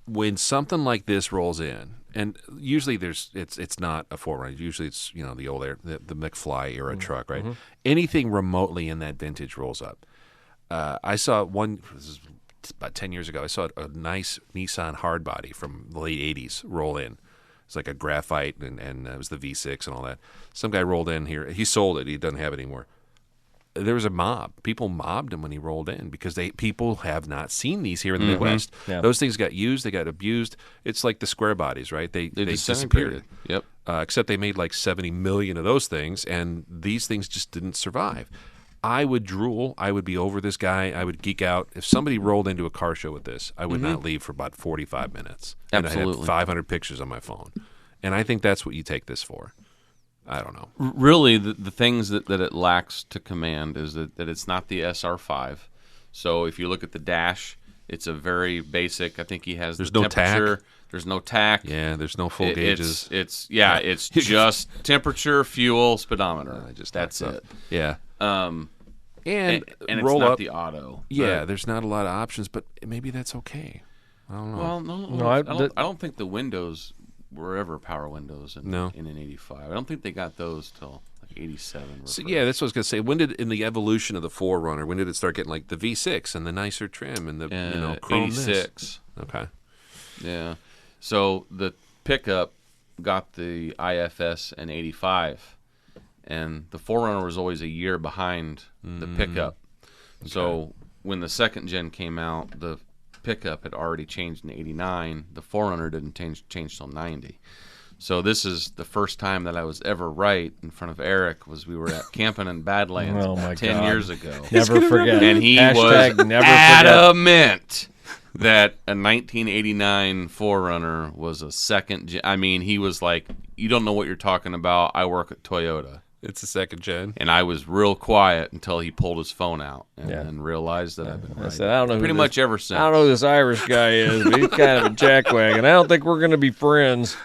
When something like this rolls in, and usually it's not a 4Runner. Usually it's the old the McFly era truck, right? Anything remotely in that vintage rolls up. I saw one. This is about 10 years ago. I saw a nice Nissan hardbody from the late 80s roll in. It's like a graphite, and it was the V6 and all that. Some guy rolled in here. He sold it. He doesn't have it anymore. There was a mob. People mobbed him when he rolled in because people have not seen these here in the Midwest. Yeah. Those things got used. They got abused. It's like the square bodies, right? They disintegrated. disappeared. Yep. Except they made like 70 million of those things, and these things just didn't survive. I would drool. I would be over this guy. I would geek out. If somebody rolled into a car show with this, I would not leave for about 45 minutes. Absolutely. And I had 500 pictures on my phone. And I think that's what you take this for. I don't know. Really, the things that it lacks to command is that it's not the SR5. So if you look at the dash, it's a very basic. I think he has There's the no tack. temperature. There's no tack. Yeah, there's no full gauges. It's just temperature, fuel, speedometer. That's fucked it. up. Yeah. And it's roll not up. the auto. Yeah, there's not a lot of options, but maybe that's okay. I don't know. Well, no, I I don't think the windows were ever power windows in No. an 85. I don't think they got those till like 87. So, yeah, that's what I was going to say. When did, in the evolution of the 4Runner, when did it start getting like the V6 and the nicer trim and the chrome 86. this? Okay. Yeah. So the pickup got the IFS in 85, and the 4Runner was always a year behind the pickup. Okay. So when the second gen came out, the pickup had already changed in 89. The 4Runner didn't change till 90. So this is the first time that I was ever right in front of Eric. We were at camping in Badlands Oh, my 10 God. years ago. Never forget. And he Hashtag was never adamant that a 1989 4Runner was a second. I mean, he was like, "You don't know what you're talking about. I work at Toyota." It's the second gen. And I was real quiet until he pulled his phone out and, Yeah. and realized that I've been right. I said, I don't know. Pretty much ever since. I don't know who this Irish guy is, but he's kind of a jackwagon. I don't think we're going to be friends.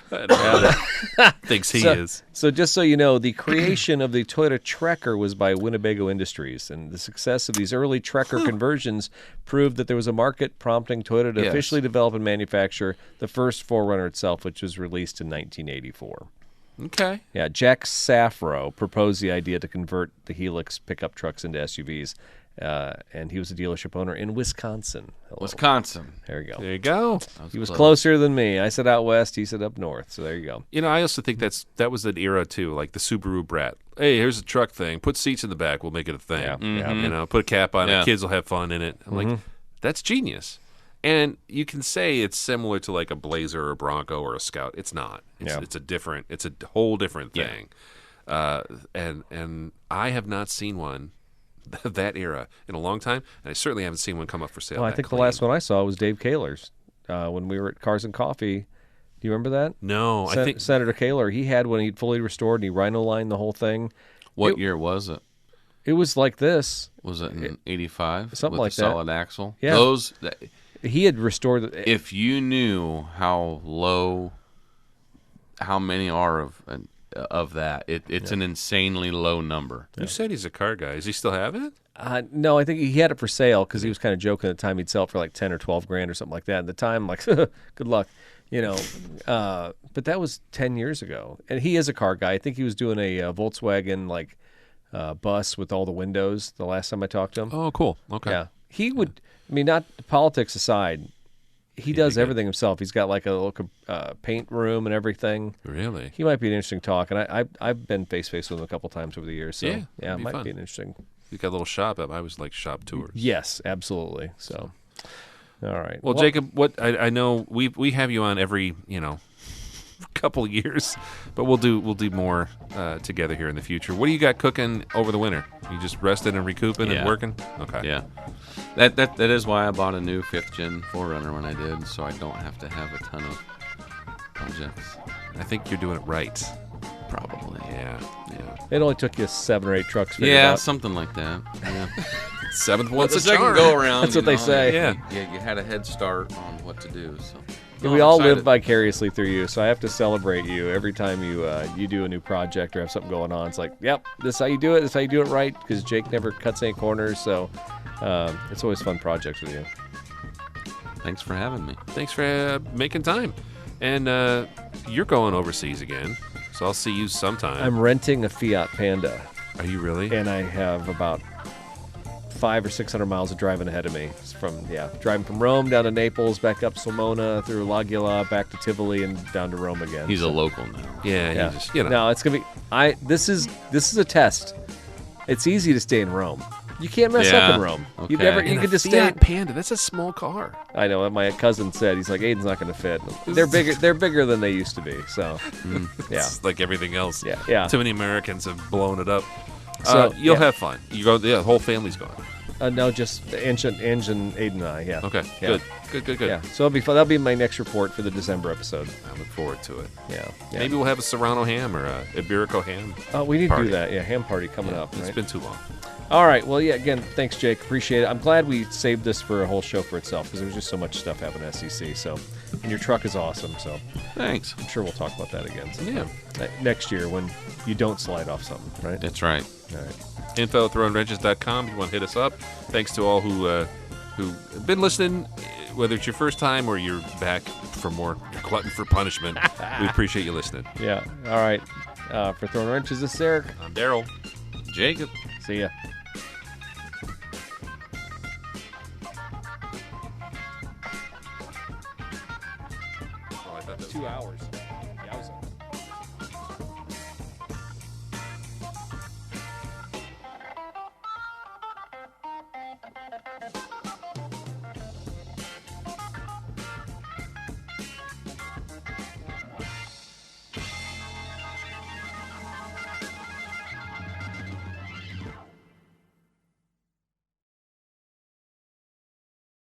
Thinks he so, is. So just so you know, the creation of the Toyota Trekker was by Winnebago Industries, and the success of these early Trekker conversions proved that there was a market prompting Toyota to Yes. officially develop and manufacture the first 4Runner itself, which was released in 1984. Okay. Yeah, Jack Safro proposed the idea to convert the Helix pickup trucks into SUVs, and he was a dealership owner in Wisconsin. Hello. Wisconsin. There you go. There you go. He was closer than me. I said out west, he said up north. So there you go. I also think that was an era too, like the Subaru Brat. Hey, here's a truck thing. Put seats in the back. We'll make it a thing. Yeah. Yeah. Put a cap on Yeah. it. Kids will have fun in it. I'm like, that's genius. And you can say it's similar to like a Blazer or a Bronco or a Scout. It's not. It's a whole different thing. And I have not seen one that era in a long time, and I certainly haven't seen one come up for sale. Well, I think the last one I saw was Dave Kaler's when we were at Cars and Coffee. Do you remember that? No, I think Senator Kaler, he had one he'd fully restored, and he rhino lined the whole thing. What year was it? It was like this. Was it in 85? Something with like the that. solid axle? Yeah. He had restored it. If you knew how low, how many are of that, it's an insanely low number. you said he's a car guy. Does he still have it? No, I think he had it for sale because he was kind of joking at the time he'd sell it for like 10 or 12 grand or something like that. At the time, like, good luck, But that was 10 years ago. And he is a car guy. I think he was doing a Volkswagen bus with all the windows the last time I talked to him. Oh, cool. Okay. Yeah. He would, not politics aside, he does everything himself. He's got like a little paint room and everything. Really? He might be an interesting talk. And I've been face-to-face with him a couple times over the years. So, Yeah, it that'd be might fun. be an interesting. You got a little shop up. I was like shop tours. Yes, absolutely. So, all right. Well, Jacob, what I know we have you on every couple of years, but we'll do more together here in the future. What do you got cooking over the winter? You just resting and recouping and working? Okay. Yeah. That is why I bought a new 5th gen 4Runner when I did, so I don't have to have a ton of projects. I think you're doing it right. Probably. Yeah. It only took you 7 or 8 trucks figured Yeah, out. something like that. Yeah. 7th one's a second charm. go around. That's what they say. Yeah. You had a head start on what to do. So Yeah, we all live vicariously through you, so I have to celebrate you every time you do a new project or have something going on. It's like, yep, this is how you do it. This is how you do it right, because Jake never cuts any corners. So it's always fun projects with you. Thanks for having me. Thanks for making time. And you're going overseas again, so I'll see you sometime. I'm renting a Fiat Panda, Are you really? and I have about 500 or 600 miles of driving ahead of me. It's driving from Rome down to Naples, back up Sulmona, through L'Aquila, back to Tivoli, and down to Rome again. He's a local now. Yeah, Yeah. you just, you know. No, it's gonna be. This is a test. It's easy to stay in Rome. You can't mess up in Rome. You Okay. never. In You And can a just stay. Fiat Panda, that's a small car. I know what my cousin said. He's like, Aiden's not going to fit. They're bigger. They're bigger than they used to be. So, yeah, It's like everything else. yeah. Too many Americans have blown it up. So, You'll yeah. have fun. You go. Yeah, the whole family's going. No, just Ange and Aiden and I. Yeah. Okay. Yeah. Good. Yeah. So it'll be fun. That'll be my next report for the December episode. I look forward to it. Yeah. Maybe we'll have a Serrano ham or a Iberico ham. We need party. to do that. Yeah, ham party coming up. It's Right? been too long. All right. Well, yeah. Again, thanks, Jake. Appreciate it. I'm glad we saved this for a whole show for itself because there was just so much stuff happening at SCC. So, and your truck is awesome. So Thanks. I'm sure we'll talk about that again. sometime. Yeah. Next year when you don't slide off something, right? That's right. All right. info@throwinwrenches.com if you want to hit us up. Thanks to all who have been listening, whether it's your first time or you're back for more glutton for punishment. We appreciate you listening. Yeah. All right. For Throwin Wrenches, this is Eric. I'm Daryl. Jacob. See ya. Oh, I thought that was 2 hours. Yowza.